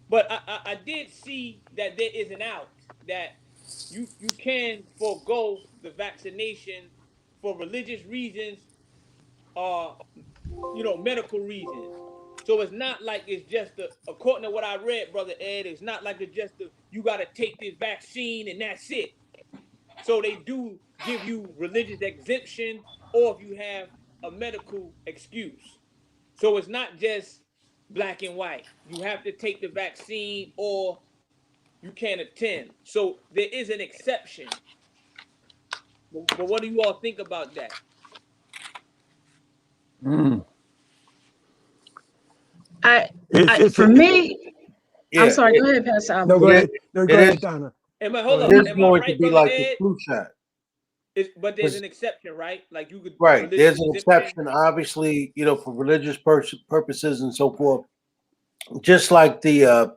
But I did see that there is an out, that you can forego the vaccination for religious reasons or medical reasons. So it's not like it's just according to what I read, Brother Ed, it's not like it's just you got to take this vaccine and that's it. So they do give you religious exemption, or if you have a medical excuse. So it's not just black and white. You have to take the vaccine or you can't attend. So there is an exception. But what do you all think about that? For me, Yeah, I'm sorry. Go ahead, Pastor Albert. No, go ahead. No, go It ahead, is. Donna. Hold on. It's Am I going right, to be Brother like Ed? the flu shot. But there's an exception, right? Like you could Right. There's an religious exception, obviously, for religious purposes and so forth. Just like the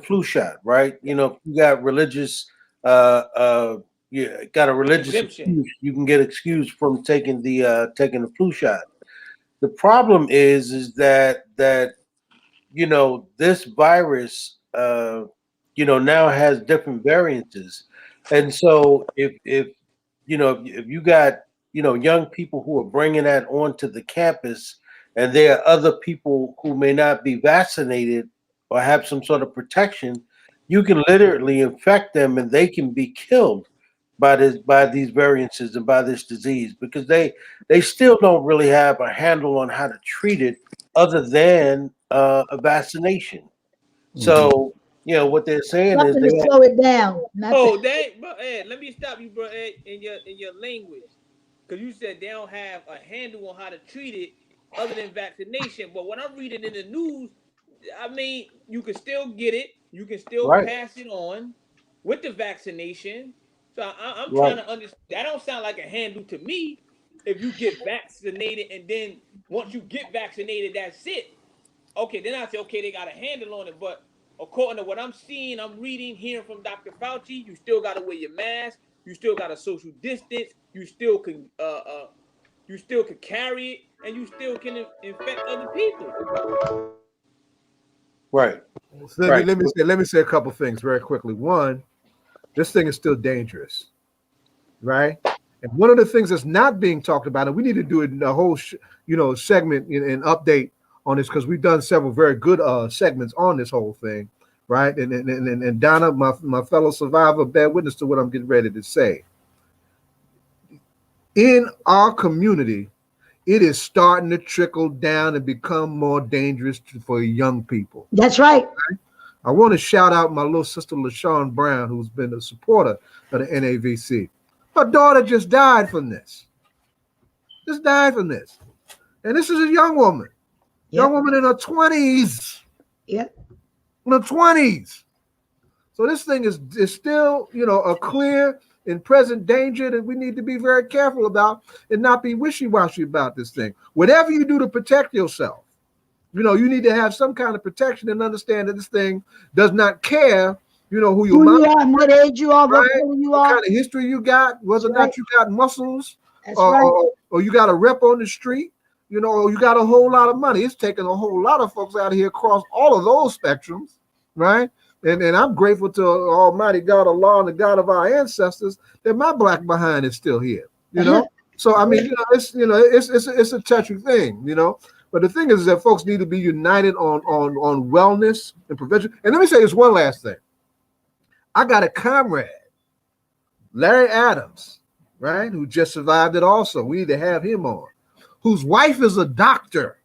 flu shot, right? If you got religious, you got a religious exemption. excuse, you can get excused from taking the flu shot. The problem is that this virus, now has different variances, and so if you got young people who are bringing that onto the campus, and there are other people who may not be vaccinated or have some sort of protection, you can literally infect them, and they can be killed by these variances and by this disease, because they still don't really have a handle on how to treat it other than a vaccination. So, what they're saying is Something to slow it down. Oh, but Ed, let me stop you, bro, Ed, in your language, because you said they don't have a handle on how to treat it other than vaccination. But when I'm reading in the news, I mean, you can still get it, you can still Right. pass it on with the vaccination. So I'm Right. trying to understand. That don't sound like a handle to me. If you get vaccinated and then once you get vaccinated, that's it. Okay, then I say, okay, they got a handle on it. But according to what I'm seeing, I'm reading, hearing from Dr. Fauci, you still got to wear your mask. You still got to social distance. You still can carry it, and you still can infect other people. Right. So let me say a couple things very quickly. One, this thing is still dangerous, right? And one of the things that's not being talked about, and we need to do it in a whole segment and update on this, because we've done several very good segments on this whole thing, right? And Donna, my fellow survivor, bear witness to what I'm getting ready to say. In our community, it is starting to trickle down and become more dangerous for young people. That's right. I want to shout out my little sister, LaShawn Brown, who's been a supporter of the NAVC. Her daughter just died from this. And this is a young woman. Young woman in her 20s. Yep. In her 20s. So this thing is still, a clear and present danger that we need to be very careful about and not be wishy-washy about this thing. Whatever you do to protect yourself, you need to have some kind of protection and understand that this thing does not care, who you are, what age you are, right? what kind of history you got, whether or not you got muscles, That's right. or you got a rep on the street, or you got a whole lot of money. It's taking a whole lot of folks out of here across all of those spectrums, right? And I'm grateful to Almighty God, Allah, and the God of our ancestors, that my black behind is still here, So I mean, it's a touchy thing, But the thing is that folks need to be united on wellness and prevention. And let me say this one last thing. I got a comrade, Larry Adams, right, who just survived it also. We need to have him on, whose wife is a doctor,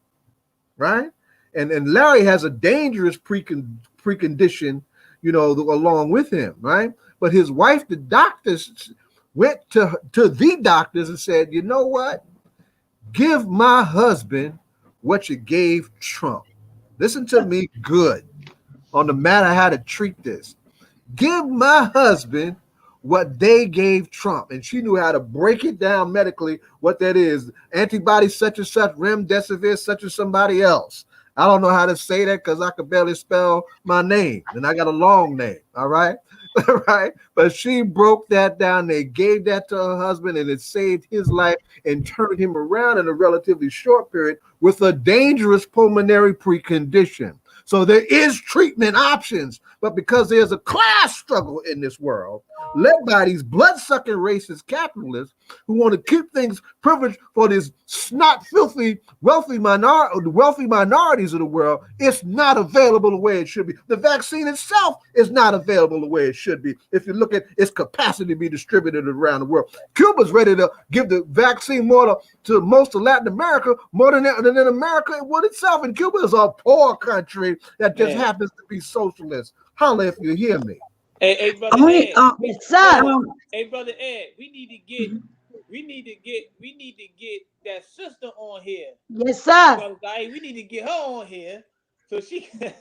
right? And Larry has a dangerous precondition, along with him, right? But his wife, the doctors, went to the doctors and said, you know what? Give my husband what you gave Trump. Listen to me good on the matter how to treat this. Give my husband what they gave Trump. And she knew how to break it down medically, what that is. Antibody such and such, remdesivir such as somebody else. I don't know how to say that because I could barely spell my name. And I got a long name, all right? Right? But she broke that down. They gave that to her husband, and it saved his life and turned him around in a relatively short period with a dangerous pulmonary precondition. So there is treatment options, but because there's a class struggle in this world, led by these blood-sucking racist capitalists who want to keep things privileged for these snot, filthy, wealthy minorities of the world, it's not available the way it should be. The vaccine itself is not available the way it should be if you look at its capacity to be distributed around the world. Cuba's ready to give the vaccine more to most of Latin America, more than America would itself. And Cuba is a poor country that just happens to be socialist. Holla if you hear me. Hey, brother Ed. Yes, sir. Hey, brother Ed. We need to get that sister on here. Yes, sir. We need to get her on here so she can.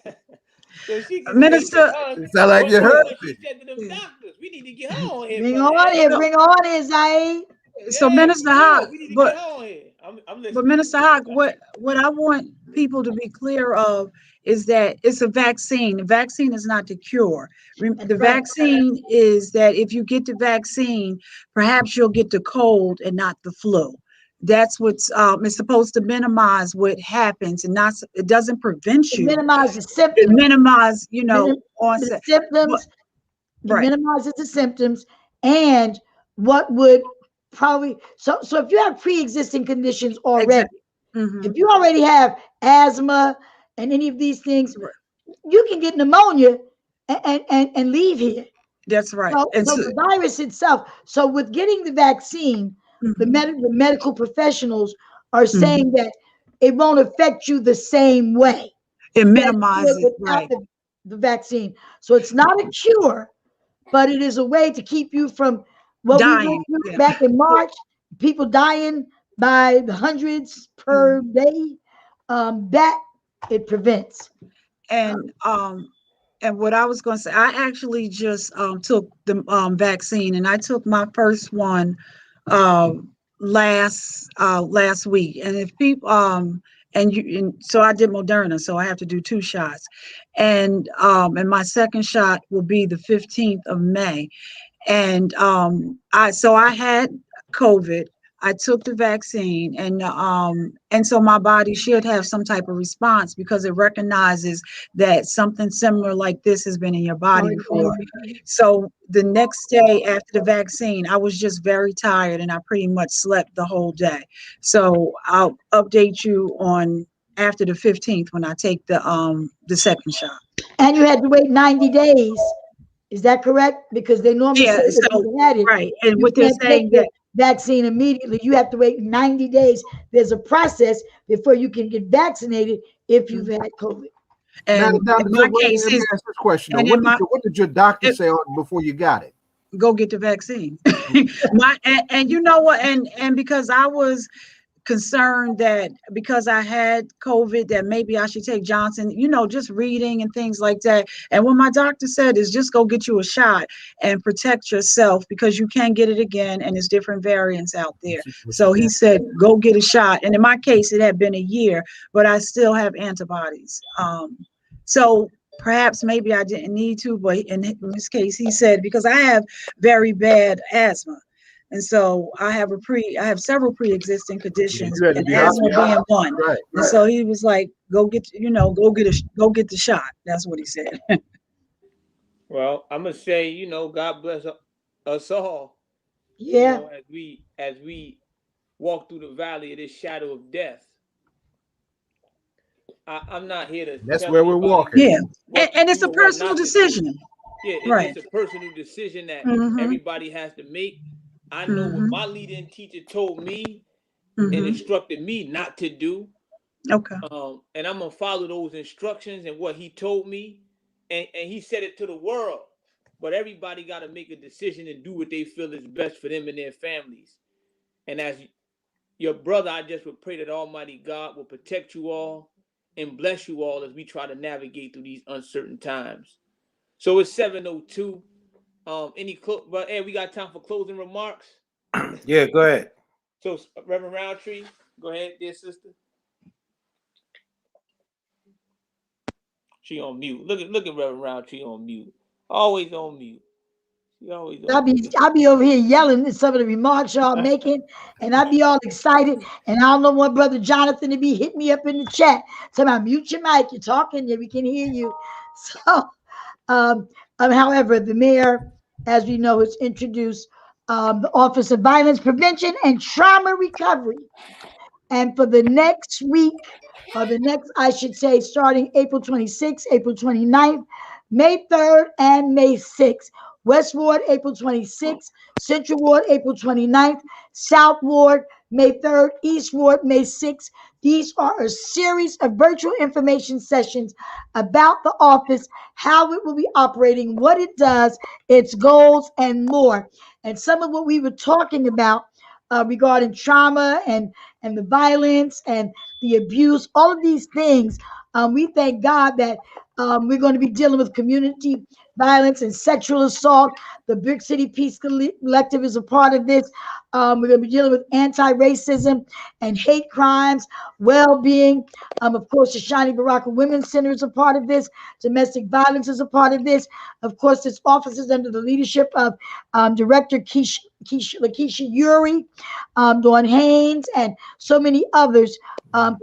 Minister, it sound like you heard me. She said to them doctors, we need to get her on here. Bring on here, Zaid. So Minister Hawk, we need to get her on here. I'm listening. but Minister Hawk, what I want people to be clear of is that it's a vaccine. The vaccine is not the cure. The vaccine is that if you get the vaccine, perhaps you'll get the cold and not the flu. That's what's it's supposed to minimize what happens, and it doesn't prevent you. Minimize the symptoms. It minimize, the symptoms. Right. Minimizes the symptoms, and what would probably so if you have pre-existing conditions already, Exactly. Mm-hmm. if you already have asthma and any of these things, you can get pneumonia and leave here. That's right. So the virus itself. So with getting the vaccine, the medical professionals are saying that it won't affect you the same way. It minimizes it, right? the vaccine. So it's not a cure, but it is a way to keep you from what we Dying, went through yeah. back in March, people dying by the hundreds per day. That it prevents. And what I was going to say, I actually just took the vaccine, and I took my first one last week. And if people and so I did Moderna, so I have to do 2 shots, and my second shot will be the 15th of May. And I had COVID. I took the vaccine, and so my body should have some type of response because it recognizes that something similar like this has been in your body before. So the next day after the vaccine, I was just very tired, and I pretty much slept the whole day. So I'll update you on after the 15th when I take the second shot. And you had to wait 90 days. Is that correct? Because they normally say that so you had it, right, and you what they're can't saying take the that vaccine immediately. You have to wait 90 days. There's a process before you can get vaccinated if you've had COVID. and Now, in my let me case is ask this question. and What in my- did your doctor say before you got it? go get the vaccine. And you know what, and because I was concerned that because I had COVID that maybe I should take Johnson, just reading and things like that. And what my doctor said is just go get you a shot and protect yourself because you can get it again and there's different variants out there. So he said, go get a shot. And in my case, it had been a year, but I still have antibodies. So perhaps maybe I didn't need to, but in this case, he said, because I have very bad asthma. And so I have several pre-existing conditions, and asthma being one. Right. And so he was like, go get the shot. That's what he said. Well, I'm gonna say, God bless us all. Yeah. As we walk through the valley of this shadow of death. I'm not here to. That's where we're walking. Yeah, and it's a personal decision. Yeah, right. It's a personal decision that Mhm. everybody has to make. I know what my leading teacher told me and instructed me not to do. Okay. And I'm gonna follow those instructions and what he told me, and he said it to the world. But everybody got to make a decision and do what they feel is best for them and their families. And as your brother, I just would pray that Almighty God will protect you all and bless you all as we try to navigate through these uncertain times. So it's 7:02. But we got time for closing remarks. Yeah, go ahead. So Reverend Roundtree, go ahead, dear sister. She on mute. Look at Reverend Roundtree on mute. Always on mute. She always on mute. I'll be over here yelling at some of the remarks y'all making, and I'll be all excited. And I don't know what Brother Jonathan to be hitting me up in the chat. So I mute your mic. You're talking, yeah, we can hear you. So, however, the mayor, as we know, has introduced the Office of Violence Prevention and Trauma Recovery. And for the next week, or I should say, starting April 26th, April 29th, May 3rd, and May 6th. West Ward, April 26th, Central Ward, April 29th, South Ward, May 3rd, East Ward, May 6th. These are a series of virtual information sessions about the office, how it will be operating, what it does, its goals, and more. And some of what we were talking about regarding trauma and the violence and the abuse, all of these things, we thank God that we're going to be dealing with community violence and sexual assault. The Brick City Peace Collective is a part of this. We're going to be dealing with anti-racism and hate crimes, well-being. Of course, the Shani Baraka Women's Center is a part of this. Domestic violence is a part of this. Of course, this office is under the leadership of Director Lakeisha Uri, Dawn Haynes, and so many others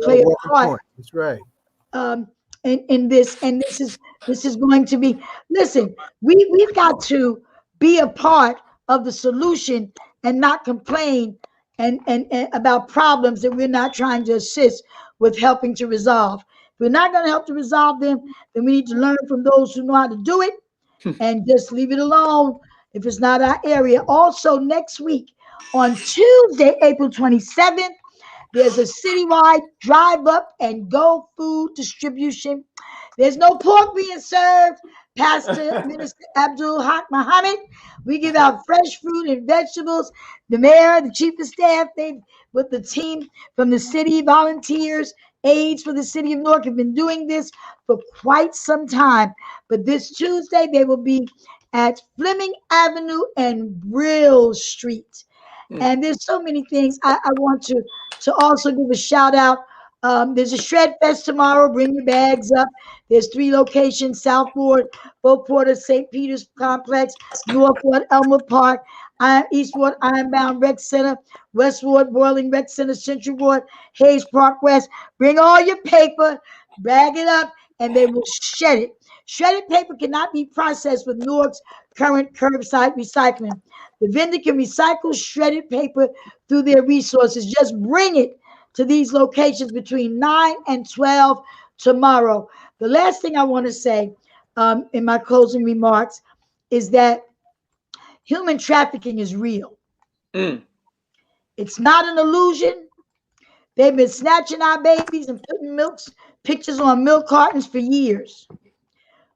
play a part. That's right. In this, and this is going to be, listen, we've got to be a part of the solution and not complain and about problems that we're not trying to assist with helping to resolve. If we're not going to help to resolve them, then we need to learn from those who know how to do it and just leave it alone if it's not our area. Also, next week on Tuesday, April 27th, there's a citywide drive up and go food distribution. There's no pork being served. Pastor Minister Abdul Haq Muhammad. We give out fresh fruit and vegetables. The mayor, the chief of staff, they with the team from the city, volunteers, aides for the city of Newark have been doing this for quite some time. But this Tuesday, they will be at Fleming Avenue and Brill Street. And there's so many things. I want to also give a shout out. There's a Shred Fest tomorrow. Bring your bags up. There's 3 locations: Southport, Beauport, St. Peter's Complex, Northwood, Elmer Park, Eastwood, Ironbound Rec Center, Westwood, Boiling Rec Center, Central Ward, Hayes Park West. Bring all your paper, bag it up, and they will shed it. Shredded paper cannot be processed with Newark's current curbside recycling. The vendor can recycle shredded paper through their resources. Just bring it to these locations between 9 and 12 tomorrow. The last thing I want to say in my closing remarks is that human trafficking is real. It's not an illusion. They've been snatching our babies and putting pictures on milk cartons for years.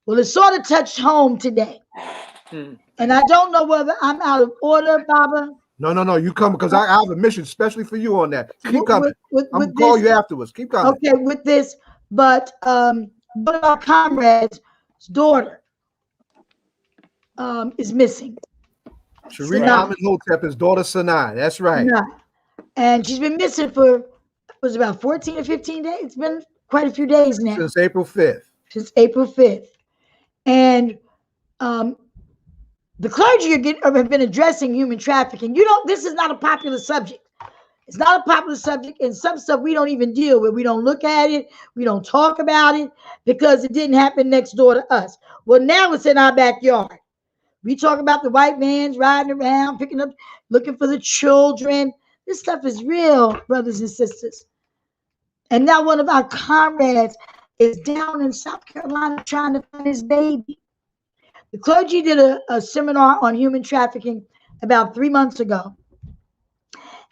Well, it sort of touched home today. And I don't know whether I'm out of order, Baba. No. You come because I have a mission especially for you on that. Keep coming. I'm going to call you afterwards. Keep coming. Okay, with this. But one of our comrades' daughter is missing. Sharif Amenhotep, his daughter Sanaa. That's right. Yeah. And she's been missing for, was it about 14 or 15 days? It's been quite a few days now. Since April 5th. Since April 5th. And the clergy have been addressing human trafficking. This is not a popular subject. It's not a popular subject, and some stuff we don't even deal with. We don't look at it. We don't talk about it because it didn't happen next door to us. Well, now it's in our backyard. We talk about the white man's riding around, picking up, looking for the children. This stuff is real, brothers and sisters. And now one of our comrades is down in South Carolina trying to find his baby. The clergy did a seminar on human trafficking about 3 months ago.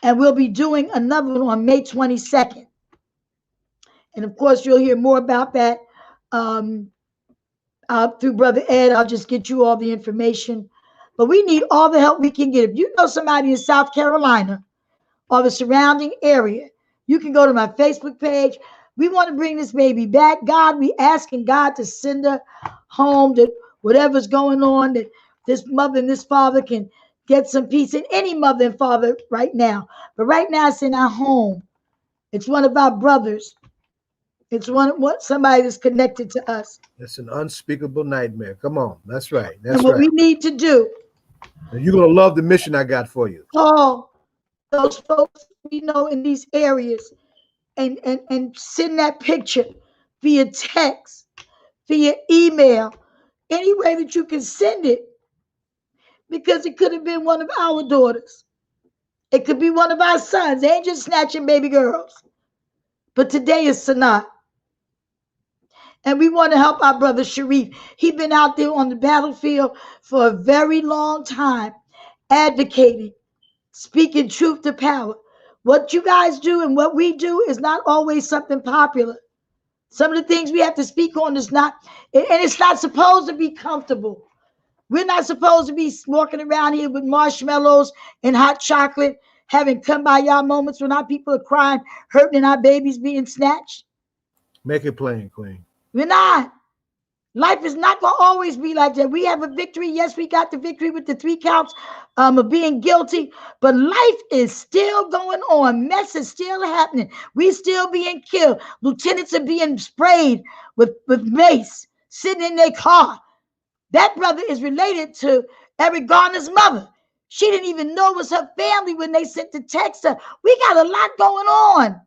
And we'll be doing another one on May 22nd. And of course, you'll hear more about that through Brother Ed. I'll just get you all the information. But we need all the help we can get. If you know somebody in South Carolina or the surrounding area, you can go to my Facebook page. We want to bring this baby back. God, we asking God to send her home, that whatever's going on, that this mother and this father can get some peace, and any mother and father right now. But right now it's in our home. It's one of our brothers. It's somebody that's connected to us. It's an unspeakable nightmare. Come on. That's right. That's and what right. we need to do. And you're going to love the mission I got for you. Call those folks we know in these areas and send that picture via text, via email, any way that you can send it. Because it could have been one of our daughters. It could be one of our sons. They ain't just snatching baby girls. But today is Sanaa. And we want to help our brother Sharif. He's been out there on the battlefield for a very long time, advocating, speaking truth to power. What you guys do and what we do is not always something popular. Some of the things we have to speak on is not, and it's not supposed to be comfortable. We're not supposed to be walking around here with marshmallows and hot chocolate, having come by y'all moments when our people are crying, hurting, and our babies being snatched. Make it plain, Queen. We're not. Life is not going to always be like that. We have a victory. Yes, we got the victory with the 3 counts of being guilty, but life is still going on. Mess is still happening. We still being killed. Lieutenants are being sprayed with mace, sitting in their car. That brother is related to Eric Garner's mother. She didn't even know it was her family when they sent the text her. We got a lot going on.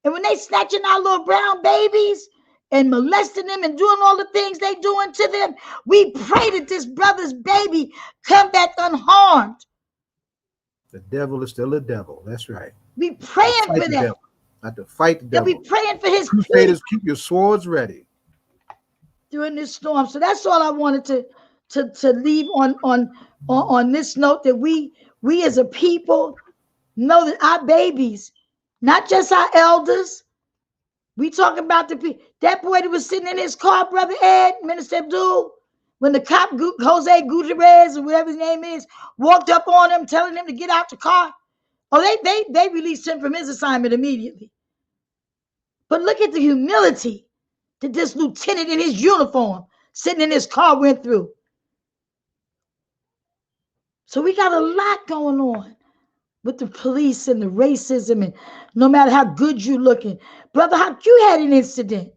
And when they snatching our little brown babies and molesting them and doing all the things they doing to them, we pray that this brother's baby come back unharmed. The devil is still a devil. That's right. We praying for that. Not to fight the devil. And we praying for his Crusaders, keep your swords ready during this storm. So that's all I wanted to leave on this note, that we as a people know that our babies, not just our elders, We talking about that boy that was sitting in his car, Brother Ed, Minister Abdul, when the cop, Jose Gutierrez, or whatever his name is, walked up on him, telling him to get out the car. Oh, they released him from his assignment immediately. But look at the humility that this lieutenant in his uniform, sitting in his car, went through. So we got a lot going on with the police and the racism, and no matter how good you looking. Brother Hawk, you had an incident.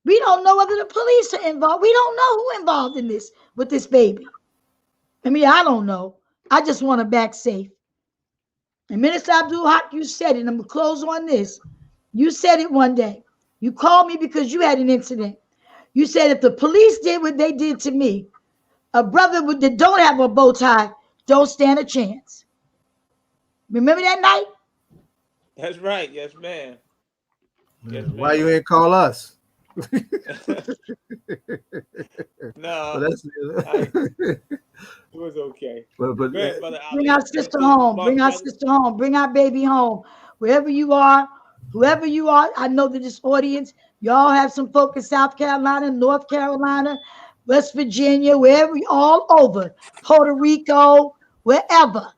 We don't know whether the police are involved. We don't know who involved in this with this baby. I mean, I don't know. I just want her back safe. And Minister Abdul Haq, you said it. I'm going to close on this. You said it one day. You called me because you had an incident. You said if the police did what they did to me, a brother that don't have a bow tie don't stand a chance. Remember that night? That's right. Yes, ma'am. Yes, Why you ain't call us? No, But it was okay. but Brother Bring Ali, our sister home. Bring our brother- sister home. Bring our baby home. Wherever you are, whoever you are, I know that this audience, y'all have some folk in South Carolina, North Carolina, West Virginia, wherever, all over, Puerto Rico, wherever.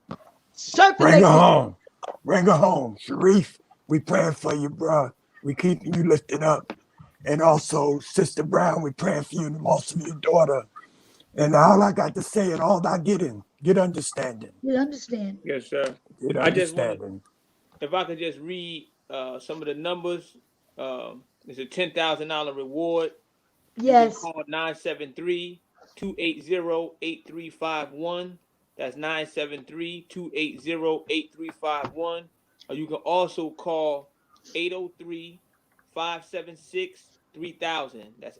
Circulate. Bring her home. Bring her home. Sharif, we praying for you, bro. We keeping you lifted up. And also, Sister Brown, we praying for you and the loss of your daughter. And all I got to say, and all I get understanding. You understand? Yes, sir. Get I just want- understanding. If I could just read some of the numbers, it's a $10,000 reward. Yes. You can call 973-280-8351. That's 973-280-8351. Or you can also call 803-576-3000. That's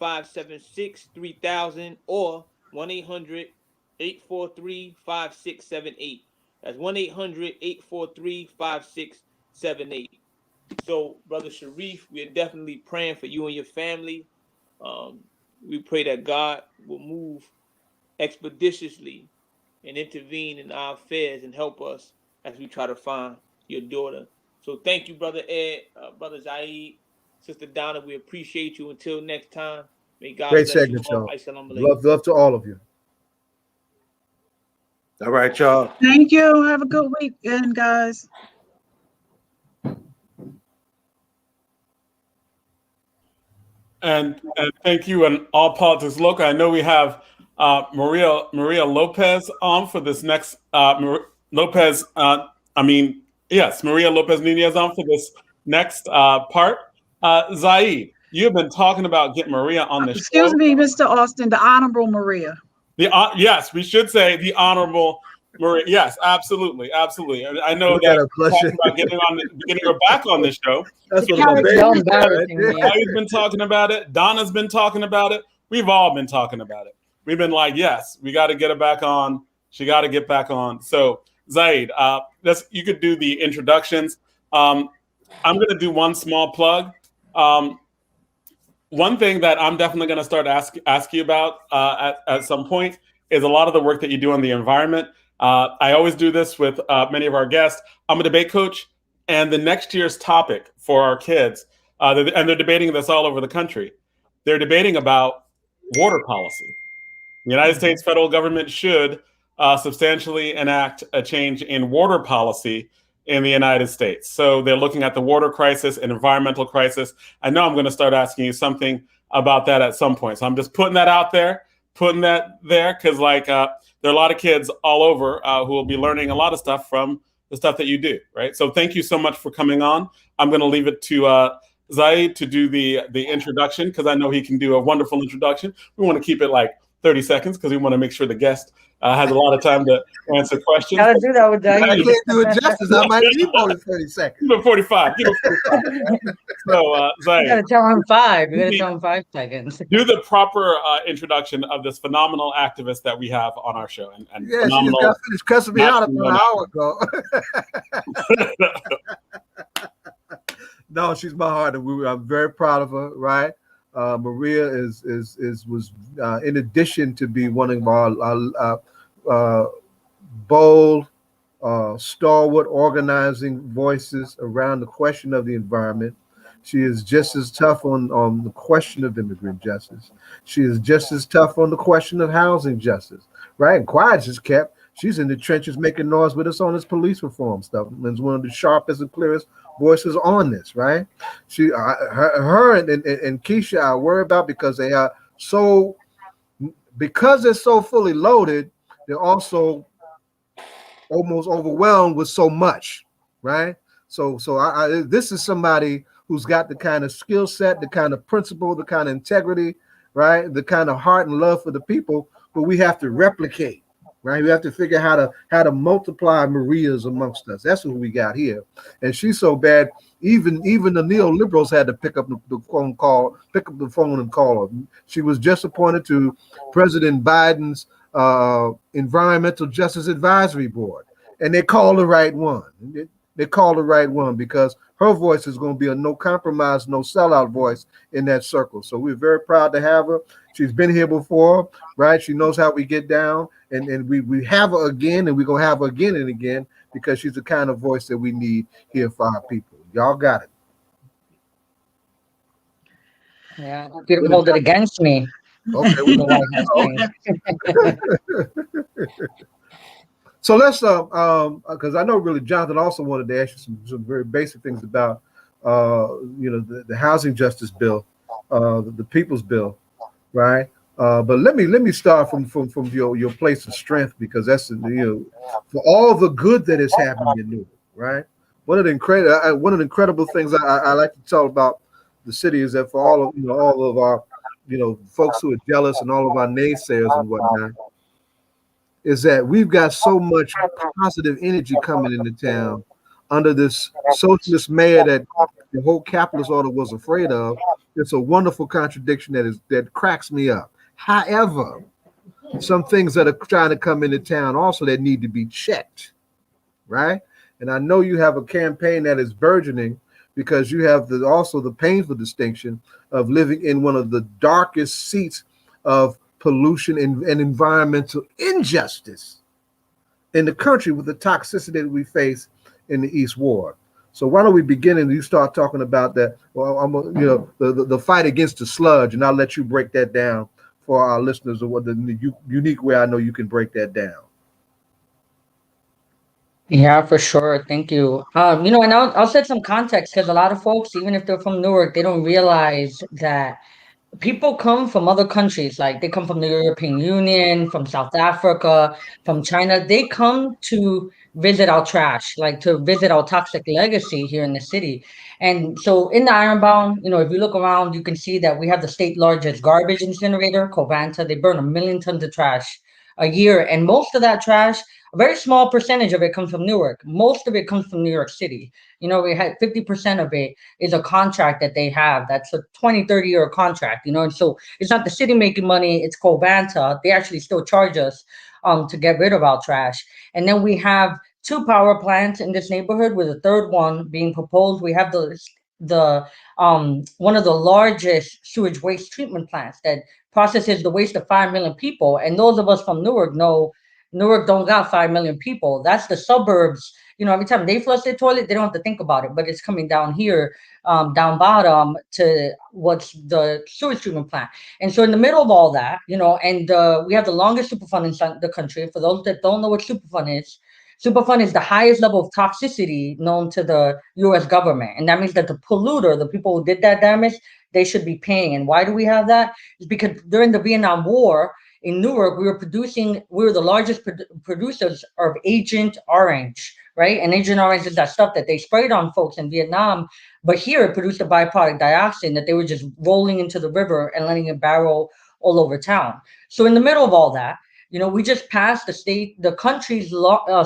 803-576-3000 or 1-800-843-5678. That's 1-800-843-5678. So, Brother Sharif, we are definitely praying for you and your family. We pray that God will move expeditiously and intervene in our affairs and help us as we try to find your daughter. So thank you, Brother Ed, Brother Zaid, Sister Donna. We appreciate you. Until next time, may God great bless segment, you all. y'all. Assalamu alaikum. Love to all of you. All right, y'all. Thank you. Have a good weekend, guys. And thank you, and All Politics Local. I know we have Maria Lopez on for this next Maria Lopez Nunez on for this next part. Zaid, you have been talking about getting Maria on the show. Excuse me, Mr. Austin, the Honorable Maria. Yes, we should say the Honorable Maria. Yes, absolutely. And I know We got that a pleasure. about getting her back on this show. That's what Y'all my baby said. I've been talking about it. Donna's been talking about it. We've all been talking about it. We've been like, yes, we got to get her back on. She got to get back on. So, Zaid, you could do the introductions. I'm going to do one small plug. One thing that I'm definitely going to start ask you about at some point is a lot of the work that you do on the environment. I always do this with many of our guests. I'm a debate coach, and the next year's topic for our kids, and they're debating this all over the country, they're debating about water policy. The United States federal government should substantially enact a change in water policy in the United States. So they're looking at the water crisis and environmental crisis. I know I'm going to start asking you something about that at some point. So I'm just putting that out there, because there are a lot of kids all over who will be learning a lot of stuff from the stuff that you do, right? So thank you so much for coming on. I'm going to leave it to Zaid to do the introduction, because I know he can do a wonderful introduction. We want to keep it like 30 seconds because we want to make sure the guest has a lot of time to answer questions. Gotta do that with I Zaid. can't do it justice. I might need more than 30 seconds. Give him 45. Give him 45. So, You Zaid, gotta tell him 5. You gotta tell him 5 seconds. do the proper introduction of this phenomenal activist that we have on our show. And Yeah, she just phenomenal. got finished cussing me out about an hour ago. No, she's my heart, and I'm very proud of her. Right, Maria was in addition to be one of our bold, stalwart organizing voices around the question of the environment. She is just as tough on the question of immigrant justice. She is just as tough on the question of housing justice, right? And quiet is kept. She's in the trenches making noise with us on this police reform stuff. And is one of the sharpest and clearest voices on this, right? Her and Keisha, I worry about because they are so, because they're so fully loaded, they're also almost overwhelmed with so much, right? So this is somebody who's got the kind of skill set, the kind of principle, the kind of integrity, right? The kind of heart and love for the people, but we have to replicate, right? We have to figure out how to multiply Marias amongst us. That's what we got here. And she's so bad, even the neoliberals had to pick up the phone and call her. She was just appointed to President Biden's Environmental Justice Advisory Board, and they called the right one. They called the right one because her voice is going to be a no compromise, no sellout voice in that circle. So we're very proud to have her. She's been here before, right? She knows how we get down, and we have her again, and we're going to have her again and again because she's the kind of voice that we need here for our people. Y'all got it. Yeah, you don't hold it against me. Okay. The White House thing. So let's because I know really Jonathan also wanted to ask you some very basic things about the housing justice bill, the people's bill, right? But let me start from your place of strength, because that's for all the good that is happening in Newark, right? One of the incredible things I like to tell about the city is that for all of our folks who are jealous and all of our naysayers and whatnot, is that we've got so much positive energy coming into town under this socialist mayor that the whole capitalist order was afraid of. It's a wonderful contradiction that cracks me up. However, some things that are trying to come into town also that need to be checked, right? And I know you have a campaign that is burgeoning because you have also the painful distinction of living in one of the darkest seats of pollution and environmental injustice in the country with the toxicity that we face in the East Ward. So why don't we begin and you start talking about that? Well, the fight against the sludge, and I'll let you break that down for our listeners, or what the unique way I know you can break that down. Yeah, for sure. Thank you. And I'll set some context because a lot of folks, even if they're from Newark, they don't realize that people come from other countries. Like they come from the European Union, from South Africa, from China. They come to visit our trash, like to visit our toxic legacy here in the city. And so in the Ironbound, if you look around, you can see that we have the state largest garbage incinerator, Covanta. They burn 1 million tons of trash a year. And most of that trash, a very small percentage of it comes from Newark. Most of it comes from New York City. We had 50% of it is a contract that they have. That's a 20, 30-year contract, and so it's not the city making money, it's Covanta. They actually still charge us to get rid of our trash. And then we have 2 power plants in this neighborhood with a third one being proposed. We have the one of the largest sewage waste treatment plants that processes the waste of 5 million people. And those of us from Newark know Newark don't got 5 million people. That's the suburbs. Every time they flush their toilet, they don't have to think about it, but it's coming down here, down bottom to what's the sewage treatment plant. And so in the middle of all that, and we have the longest Superfund in the country. For those that don't know what Superfund is the highest level of toxicity known to the U.S. government. And that means that the polluter, the people who did that damage, they should be paying. And why do we have that? It's because during the Vietnam War, in Newark, we were the largest producers of Agent Orange, right? And Agent Orange is that stuff that they sprayed on folks in Vietnam, but here it produced a byproduct dioxin that they were just rolling into the river and letting it barrel all over town. So in the middle of all that, we just passed the country's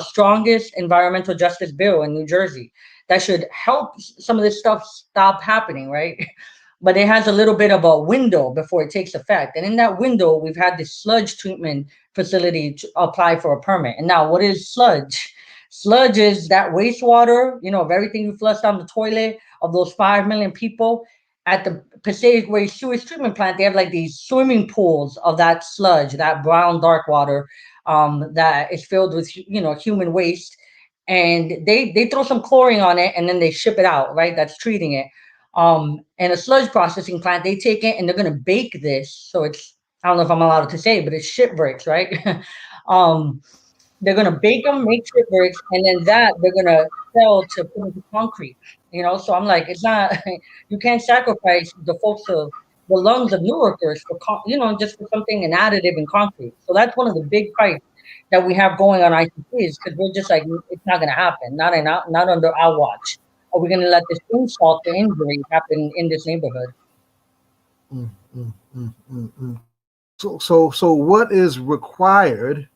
strongest environmental justice bill in New Jersey that should help some of this stuff stop happening, right? But it has a little bit of a window before it takes effect. And in that window, we've had this sludge treatment facility to apply for a permit. And now what is sludge? Sludge is that wastewater, of everything you flush down the toilet of those 5 million people. At the Passaic Way sewage treatment plant, they have like these swimming pools of that sludge, that brown, dark water that is filled with, human waste. and they throw some chlorine on it and then they ship it out, right? That's treating it. And a sludge processing plant, they take it and they're gonna bake this. So it's, I don't know if I'm allowed to say, but it's shit bricks, right? um, they're gonna bake them, make shit bricks, and then that they're gonna sell to put into concrete. So I'm like, it's not you can't sacrifice the folks of the lungs of New Yorkers for just for something an additive in concrete. So that's one of the big fights that we have going on ICPs, because we're just like, it's not gonna happen, not under our watch. Are we gonna let this insult to injury happen in this neighborhood? Mm, mm, mm, mm, mm. So what is required?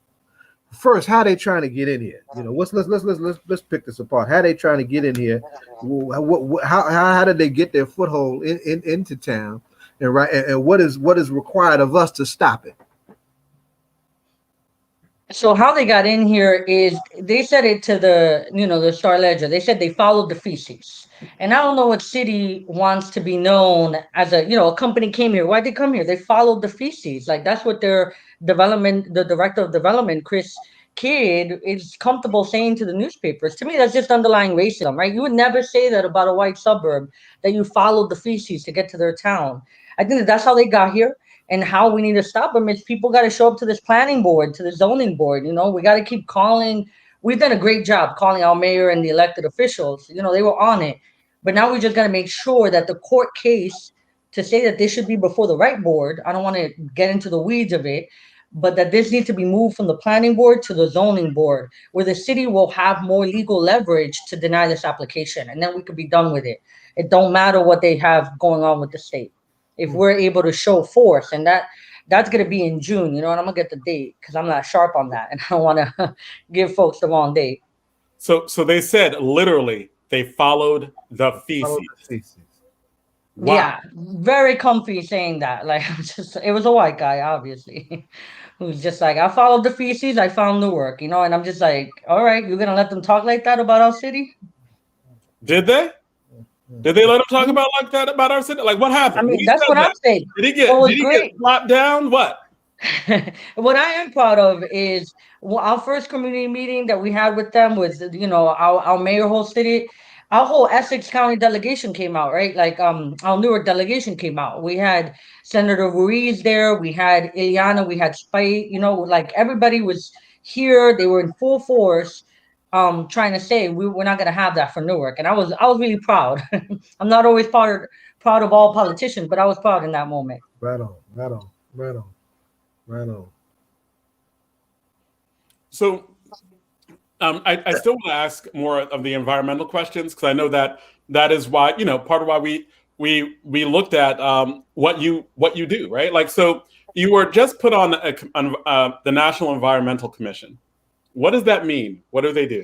First, how they trying to get in here? Let's pick this apart. How they trying to get in here? How did they get their foothold into town? And what is required of us to stop it? So how they got in here is they said it to the Star Ledger. They said they followed the feces. And I don't know what city wants to be known as a company came here. Why'd they come here? They followed the feces. Like, that's what the director of development, Chris Kidd, is comfortable saying to the newspapers. To me, that's just underlying racism, right? You would never say that about a white suburb, that you followed the feces to get to their town. I think that's how they got here. And how we need to stop them is people got to show up to this planning board, to the zoning board. We got to keep calling. We've done a great job calling our mayor and the elected officials. They were on it. But now we just got to make sure that the court case to say that this should be before the right board, I don't want to get into the weeds of it, but that this needs to be moved from the planning board to the zoning board, where the city will have more legal leverage to deny this application. And then we could be done with it. It don't matter what they have going on with the state. If we're able to show force, and that's going to be in June, and I'm going to get the date because I'm not sharp on that, and I don't want to give folks the wrong date. So they said literally they followed the feces. Wow. Yeah, very comfy saying that. Like, it was a white guy, obviously, who's just like, I followed the feces, I found Newark, and I'm just like, all right, you're going to let them talk like that about our city? Did they? Did they let him talk about like that about our city? Like, what happened? I mean, that's what I'm saying. Did he get slapped down? What? What I am proud of is our first community meeting that we had with them was, our mayor hosted it. Our whole Essex County delegation came out, right? Like, our Newark delegation came out. We had Senator Ruiz there. We had Ileana. We had Spite. Like, everybody was here. They were in full force. Trying to say we're not going to have that for Newark, and I was really proud. I'm not always proud of all politicians, but I was proud in that moment. Right on. So, I still want to ask more of the environmental questions, because I know that is why part of why we looked at what you do, right? Like, so you were just put on the National Environmental Commission. What does that mean? What do they do?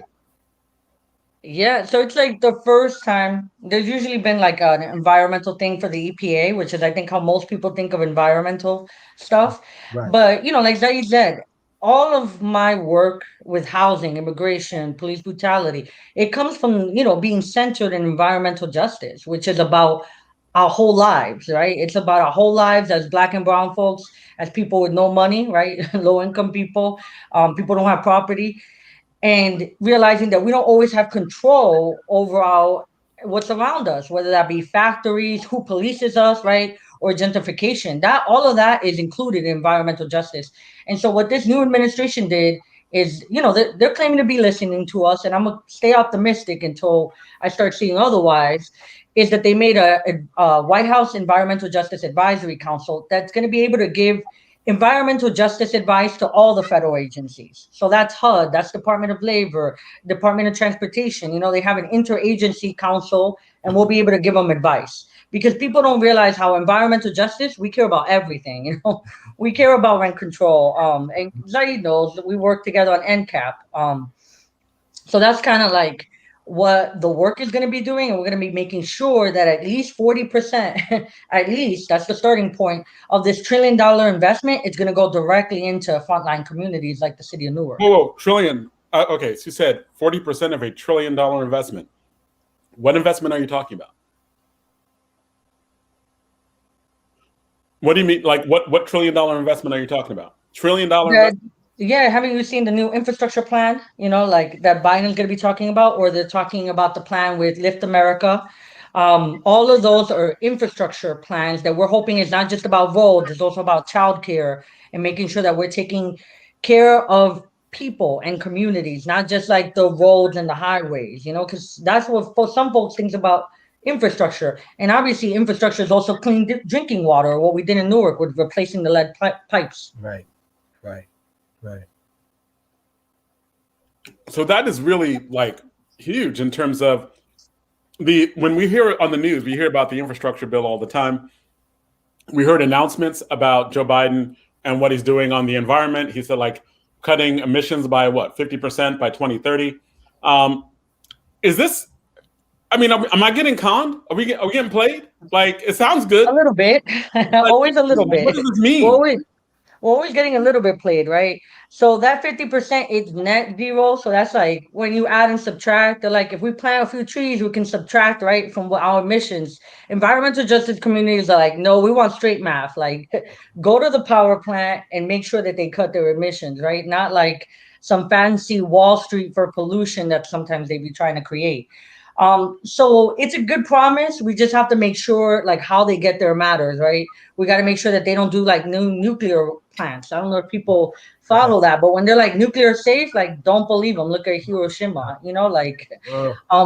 Yeah, so it's like the first time. There's usually been like an environmental thing for the EPA, which is, I think, how most people think of environmental stuff. Right. But, like Zaid said, all of my work with housing, immigration, police brutality, it comes from, being centered in environmental justice, which is about our whole lives, right? It's about our whole lives as Black and brown folks, as people with no money, right? Low income people, people don't have property, and realizing that we don't always have control over what's around us, whether that be factories, who polices us, right? Or gentrification. All of that is included in environmental justice. And so what this new administration did is, they're claiming to be listening to us, and I'm gonna stay optimistic until I start seeing otherwise, is that they made a White House Environmental Justice Advisory Council that's going to be able to give environmental justice advice to all the federal agencies. So that's HUD, that's Department of Labor, Department of Transportation. They have an interagency council, and we'll be able to give them advice. Because people don't realize how environmental justice, we care about everything. We care about rent control. And Zaid knows that we work together on NCAP. So that's kind of like what the work is going to be doing, and we're going to be making sure that at least 40%, at least that's the starting point of this $1 trillion investment, it's going to go directly into frontline communities like the city of Newark. Whoa, trillion. Okay, so you said 40% of $1 trillion investment. What investment are you talking about? What do you mean? Like, what $1 trillion investment are you talking about? $1 trillion investment? Yeah, haven't you seen the new infrastructure plan? You know, like that Biden's going to be talking about, or they're talking about the plan with Lift America. All of those are infrastructure plans that we're hoping is not just about roads, it's also about childcare and making sure that we're taking care of people and communities, not just like the roads and the highways, you know, because that's what for some folks thinks about infrastructure. And obviously, infrastructure is also clean drinking water, what we did in Newark with replacing the lead pipes. Right, right, right. So that is really like huge in terms of when we hear it on the news, we hear about the infrastructure bill all the time. We heard announcements about Joe Biden and what he's doing on the environment. He said like cutting emissions by 50% by 2030. Is this? I mean, am I getting conned? Are we getting played? Like it sounds good. A little bit, always a little bit. What does this mean? We're always getting a little bit played, right? So that 50% is net zero. So that's like when you add and subtract, they're like, if we plant a few trees, we can subtract, right, from what our emissions. Environmental justice communities are like, no, we want straight math. Like, go to the power plant and make sure that they cut their emissions, right? Not like some fancy Wall Street for pollution that sometimes they be trying to create. So it's a good promise. We just have to make sure like how they get there matters, right? We got to make sure that they don't do like new nuclear plants. I don't know if people follow that, but when they're like nuclear safe, like don't believe them. Look at Hiroshima, you know, like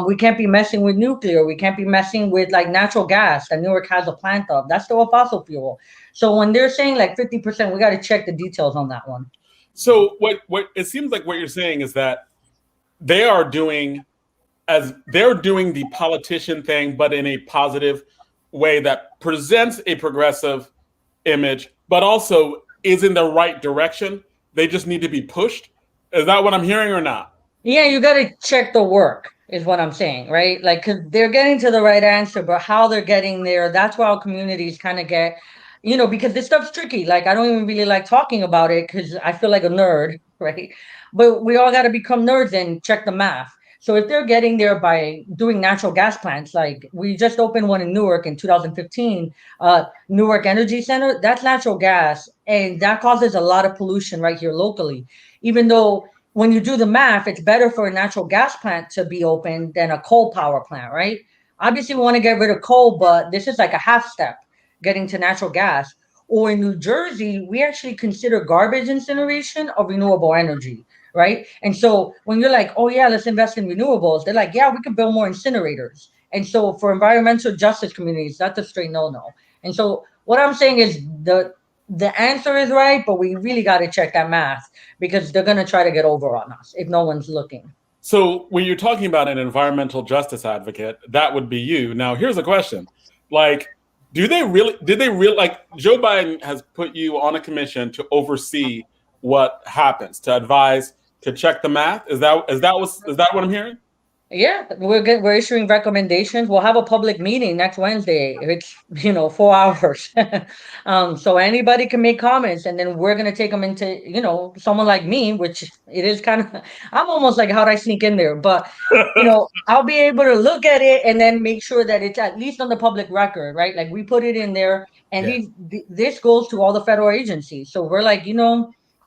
we can't be messing with nuclear. We can't be messing with like natural gas that Newark has a plant of. That's still a fossil fuel. So when they're saying like 50%, we got to check the details on that one. So what it seems like what you're saying is that they are doing the politician thing, but in a positive way that presents a progressive image, but also is in the right direction. They just need to be pushed. Is that what I'm hearing or not? Yeah, you got to check the work is what I'm saying, right? Like, cause they're getting to the right answer, but how they're getting there, that's where our communities kind of get, you know, because this stuff's tricky. Like, I don't even really like talking about it because I feel like a nerd, right? But we all got to become nerds and check the math. So if they're getting there by doing natural gas plants, like we just opened one in Newark in 2015, Newark Energy Center, that's natural gas, and that causes a lot of pollution right here locally. Even though when you do the math, it's better for a natural gas plant to be open than a coal power plant, right? Obviously, we want to get rid of coal, but this is like a half step getting to natural gas. Or in New Jersey, we actually consider garbage incineration a renewable energy, right? And so when you're like, oh yeah, let's invest in renewables, they're like, yeah, we can build more incinerators. And so for environmental justice communities, that's a straight no-no. And so what I'm saying is the answer is right, but we really got to check that math because they're going to try to get over on us if no one's looking. So when you're talking about an environmental justice advocate, that would be you. Now, here's a question. Like, did they really like Joe Biden has put you on a commission to oversee what happens, to advise, to check the math? Is that what I'm hearing? Yeah, we're issuing recommendations. We'll have a public meeting next Wednesday. It's 4 hours, so anybody can make comments, and then we're gonna take them into someone like me, which it is kind of I'm almost like how'd I sneak in there, but I'll be able to look at it and then make sure that it's at least on the public record, right? Like we put it in there, and this goes to all the federal agencies. So we're like,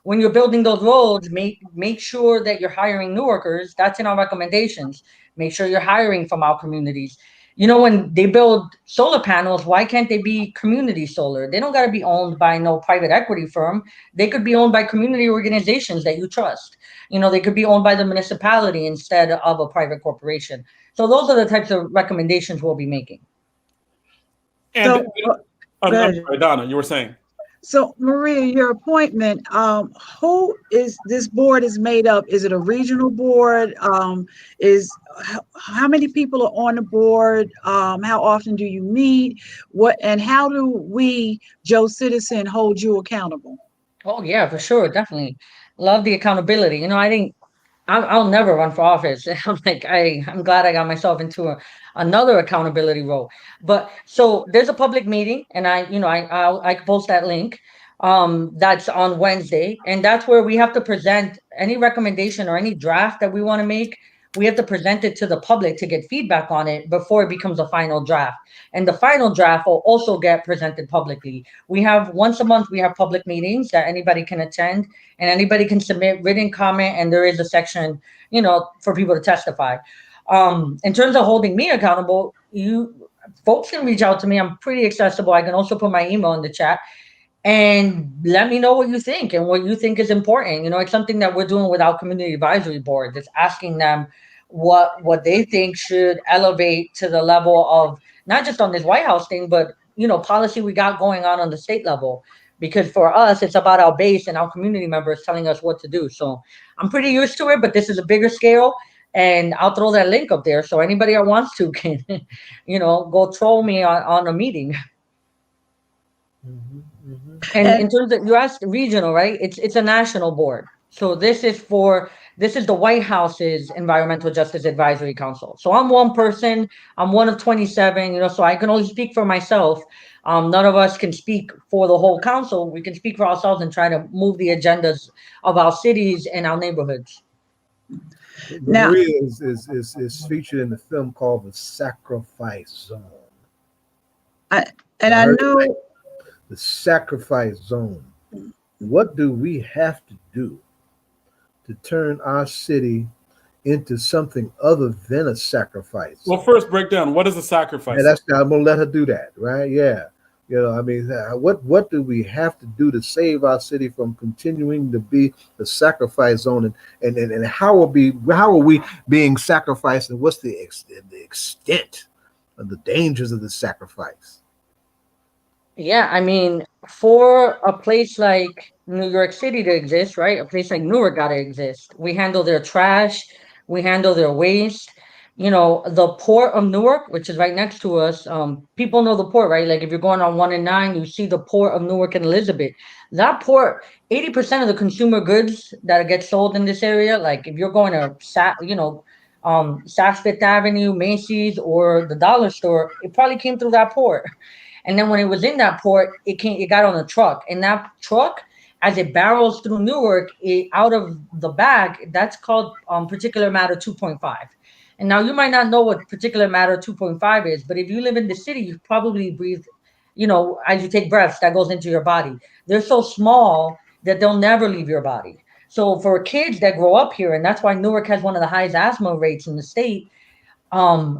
when you're building those roads, make sure that you're hiring new workers. That's in our recommendations. Make sure you're hiring from our communities. When they build solar panels, why can't they be community solar? They don't got to be owned by no private equity firm. They could be owned by community organizations that you trust. They could be owned by the municipality instead of a private corporation. So those are the types of recommendations we'll be making. And I'm sorry, Donna, you were saying. So Maria, your appointment, who is this board is made up? Is it a regional board? How many people are on the board? How often do you meet? And how do we, Joe Citizen, hold you accountable? Oh yeah, for sure. Definitely. Love the accountability. I'll never run for office. I'm glad I got myself into another accountability role. But so there's a public meeting, and I post that link. That's on Wednesday, and that's where we have to present any recommendation or any draft that we want to make. we have to present it to the public to get feedback on it before it becomes a final draft. And the final draft will also get presented publicly. We have once a month, we have public meetings that anybody can attend and anybody can submit written comment. And there is a section, for people to testify. In terms of holding me accountable, you folks can reach out to me. I'm pretty accessible. I can also put my email in the chat and let me know what you think and what you think is important. It's something that we're doing with our community advisory board. It's asking them what they think should elevate to the level of not just on this White House thing, but policy we got going on the state level. Because for us, it's about our base and our community members telling us what to do. So I'm pretty used to it, but this is a bigger scale. And I'll throw that link up there so anybody that wants to can, go troll me on a meeting. And in terms of, you asked regional, right? It's a national board. So this is the White House's Environmental Justice Advisory Council. So I'm one person, I'm one of 27, so I can only speak for myself. None of us can speak for the whole council. We can speak for ourselves and try to move the agendas of our cities and our neighborhoods. Now- Maria is featured in the film called The Sacrifice Zone. I know The Sacrifice Zone. What do we have to do to turn our city into something other than a sacrifice? Well, first break down, what is a sacrifice? And I'm gonna let her do that, right? Yeah. What do we have to do to save our city from continuing to be the sacrifice zone, and how are we being sacrificed, and what's the extent of the dangers of the sacrifice? Yeah, I mean, for a place like New York City to exist, right? A place like Newark got to exist. We handle their trash, we handle their waste. The port of Newark, which is right next to us, people know the port, right? Like if you're going on 1 and 9, you see the port of Newark and Elizabeth. That port, 80% of the consumer goods that get sold in this area, like if you're going to Saks Fifth Avenue, Macy's, or the dollar store, it probably came through that port. And then when it was in that port, it got on a truck. And that truck, as it barrels through Newark, out of the bag, that's called particulate matter 2.5. And now you might not know what particulate matter 2.5 is, but if you live in the city, you probably breathe, as you take breaths, that goes into your body. They're so small that they'll never leave your body. So for kids that grow up here, and that's why Newark has one of the highest asthma rates in the state,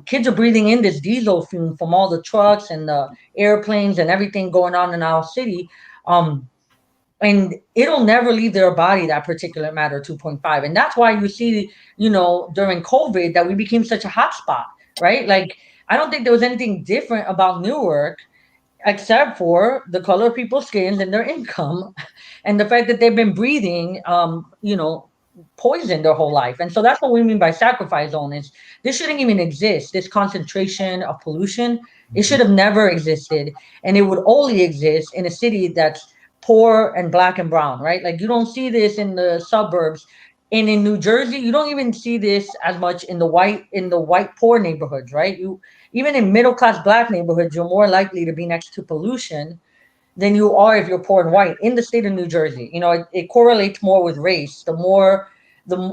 kids are breathing in this diesel fume from all the trucks and the airplanes and everything going on in our city. And it'll never leave their body, that particulate matter 2.5. And that's why you see, during COVID that we became such a hot spot, right? Like, I don't think there was anything different about Newark except for the color of people's skins and their income and the fact that they've been breathing, poison their whole life. And so that's what we mean by sacrifice zone. Is this shouldn't even exist, this concentration of pollution. It should have never existed. And it would only exist in a city that's poor and black and brown, right? Like you don't see this in the suburbs. And in New Jersey, you don't even see this as much in the white poor neighborhoods, right? Even in middle class black neighborhoods, you're more likely to be next to pollution than you are if you're poor and white in the state of New Jersey. It correlates more with race. The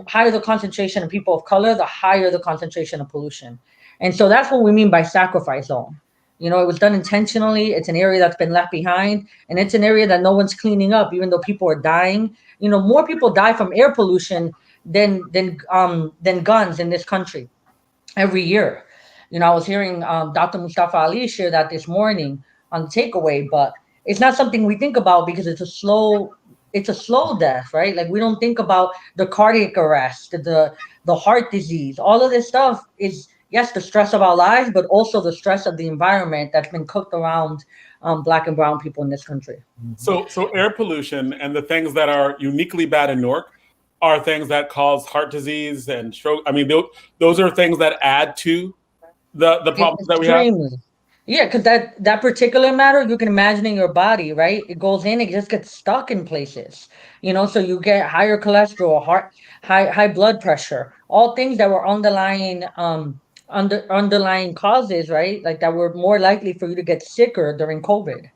higher the concentration of people of color, the higher the concentration of pollution. And so that's what we mean by sacrifice zone. It was done intentionally. It's an area that's been left behind, and it's an area that no one's cleaning up, even though people are dying. More people die from air pollution than guns in this country every year. I was hearing Dr. Mustafa Ali share that this morning on the takeaway, but it's not something we think about because it's a slow death, right? Like we don't think about the cardiac arrest, the heart disease. All of this stuff is, yes, the stress of our lives, but also the stress of the environment that's been cooked around black and brown people in this country. So air pollution and the things that are uniquely bad in Newark are things that cause heart disease and stroke. I mean, those are things that add to the problems that we have. Yeah, because that particulate matter, you can imagine in your body, right? It goes in, it just gets stuck in places, so you get higher cholesterol, high blood pressure, all things that were underlying causes, right? Like that were more likely for you to get sicker during COVID.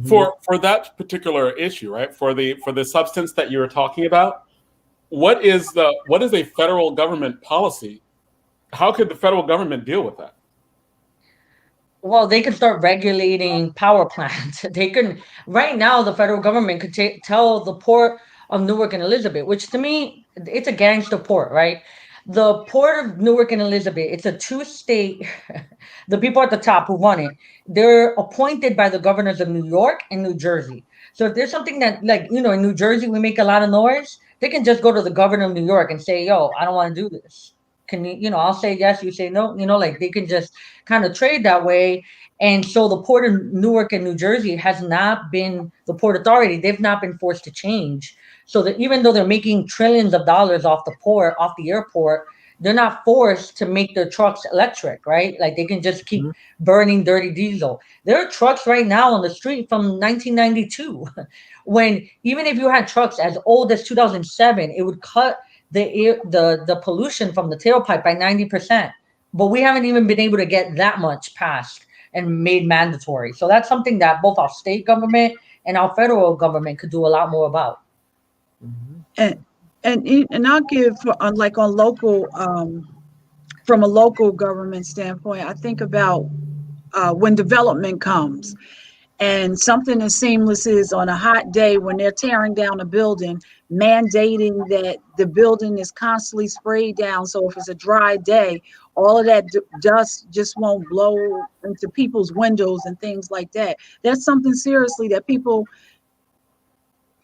For that particular issue, right? For the substance that you were talking about, what is a federal government policy how could the federal government deal with that? Well, they could start regulating power plants. They can right now. The federal government could tell the port of Newark and Elizabeth, which to me, it's a gangster port, right? The port of Newark and Elizabeth. It's a two-state. The people at the top who run it, they're appointed by the governors of New York and New Jersey. So if there's something that, like, in New Jersey, we make a lot of noise, they can just go to the governor of New York and say, "Yo, I don't want to do this. Can you, I'll say yes, you say no." Like they can just kind of trade that way. And so the port of Newark and New Jersey has not been the port authority. They've not been forced to change. So that even though they're making trillions of dollars off the port, off the airport, they're not forced to make their trucks electric, right? Like they can just keep burning dirty diesel. There are trucks right now on the street from 1992, when even if you had trucks as old as 2007, it would cut the pollution from the tailpipe by 90%. But we haven't even been able to get that much passed and made mandatory. So that's something that both our state government and our federal government could do a lot more about. And I'll give like on local, from a local government standpoint, I think about when development comes. And something as seamless is on a hot day when they're tearing down a building, mandating that the building is constantly sprayed down. So if it's a dry day, all of that dust just won't blow into people's windows and things like that. That's something seriously that people,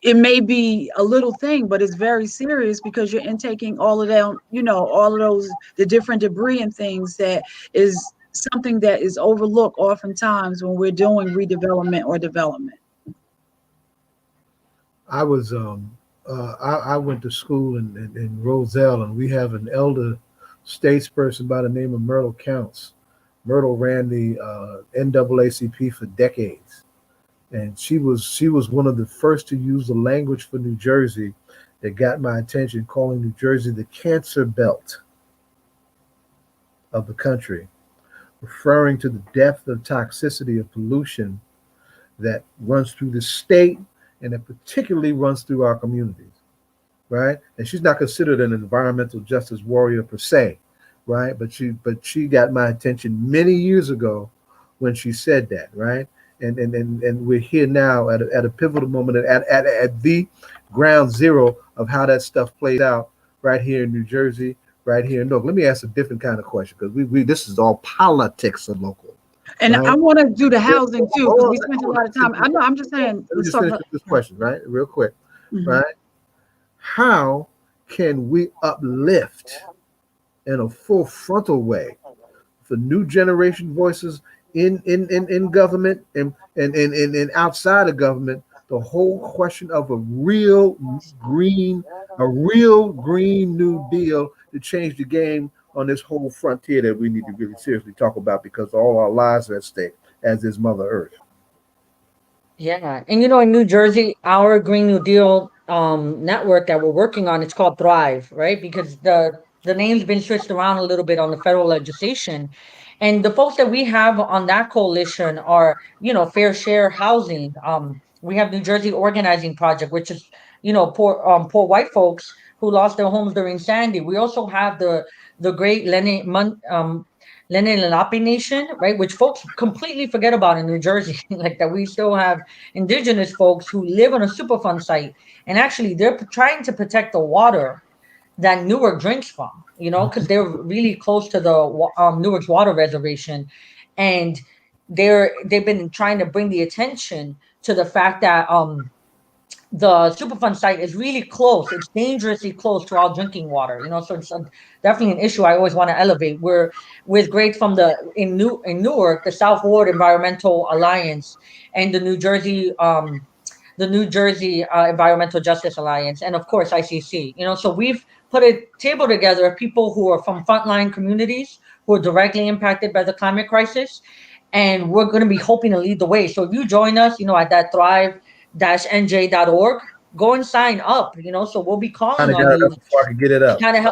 it may be a little thing, but it's very serious because you're intaking all of that, all of those, the different debris and things that is something that is overlooked oftentimes when we're doing redevelopment or development. I was I went to school in Roselle, and we have an elder statesperson by the name of Myrtle Counts. Myrtle ran the NAACP for decades, and she was one of the first to use the language for New Jersey that got my attention, calling New Jersey the cancer belt of the country, referring to the depth of toxicity of pollution that runs through the state and that particularly runs through our communities, right? And she's not considered an environmental justice warrior per se, right? But she got my attention many years ago when she said that, right? And we're here now at a pivotal moment at the ground zero of how that stuff plays out right here in New Jersey, right here in Newark. Let me ask a different kind of question, because we this is all politics and local. And right? I want to do the housing too, because we spent a lot of time. I know, I'm just saying. Let me just finish this question, right? Real quick, right? How can we uplift in a full frontal way for new generation voices in government and outside of government, the whole question of a real green New Deal to change the game on this whole frontier that we need to really seriously talk about, because all our lives are at stake, as is Mother Earth. Yeah, and in New Jersey, our Green New Deal network that we're working on, it's called Thrive, right? Because the name's been switched around a little bit on the federal legislation. And the folks that we have on that coalition are, Fair Share Housing. We have New Jersey Organizing Project, which is, poor white folks who lost their homes during Sandy. We also have the great Lenni Lenape Nation, right, which folks completely forget about in New Jersey, like that we still have indigenous folks who live on a Superfund site, and actually they're trying to protect the water that Newark drinks from, because they're really close to the Newark's water reservation, and they've been trying to bring the attention to the fact that the Superfund site is really close. It's dangerously close to our drinking water, so it's definitely an issue I always want to elevate. We're with great from in Newark, the South Ward Environmental Alliance and the New Jersey Environmental Justice Alliance, and of course ICC. So we've put a table together of people who are from frontline communities who are directly impacted by the climate crisis, and we're going to be hoping to lead the way. So if you join us, at that thrive-nj.org, go and sign up. So we'll be calling on you before I can get it up. Kind of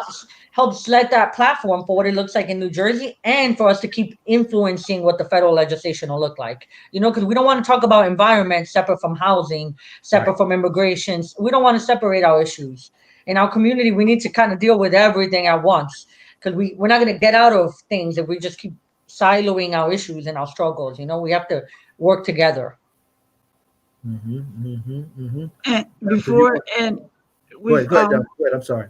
helps let that platform for what it looks like in New Jersey, and for us to keep influencing what the federal legislation will look like. Because we don't want to talk about environment separate from housing, separate from immigration. We don't want to separate our issues. In our community, we need to kind of deal with everything at once. because we're not going to get out of things if we just keep siloing our issues and our struggles. You know, we have to work together. And before, and Go we, ahead, go ahead, I'm sorry.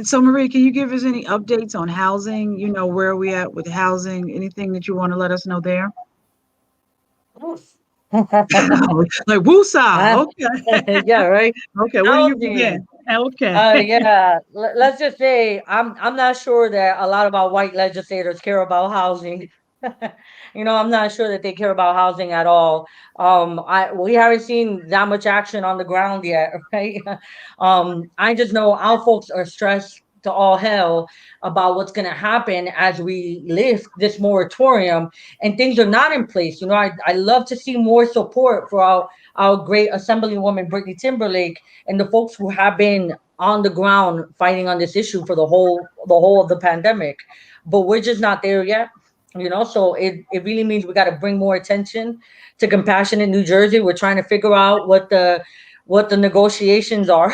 so Marie, can you give us any updates on housing? You know, where are we at with housing? Anything that you want to let us know there? Like woosah. Okay. Yeah, right. Okay. Where do you Housing. begin? Okay. Yeah. Let's just say I'm not sure that a lot of our white legislators care about housing. You know, I'm not sure that they care about housing at all. We haven't seen that much action on the ground yet, right? I just know our folks are stressed to all hell about what's going to happen as we lift this moratorium and things are not in place. You know, I love to see more support for our great Assemblywoman Brittany Timberlake and the folks who have been on the ground fighting on this issue for the whole of the pandemic, but we're just not there yet. You know, so it really means we got to bring more attention to Compassionate New Jersey. We're trying to figure out what the negotiations are.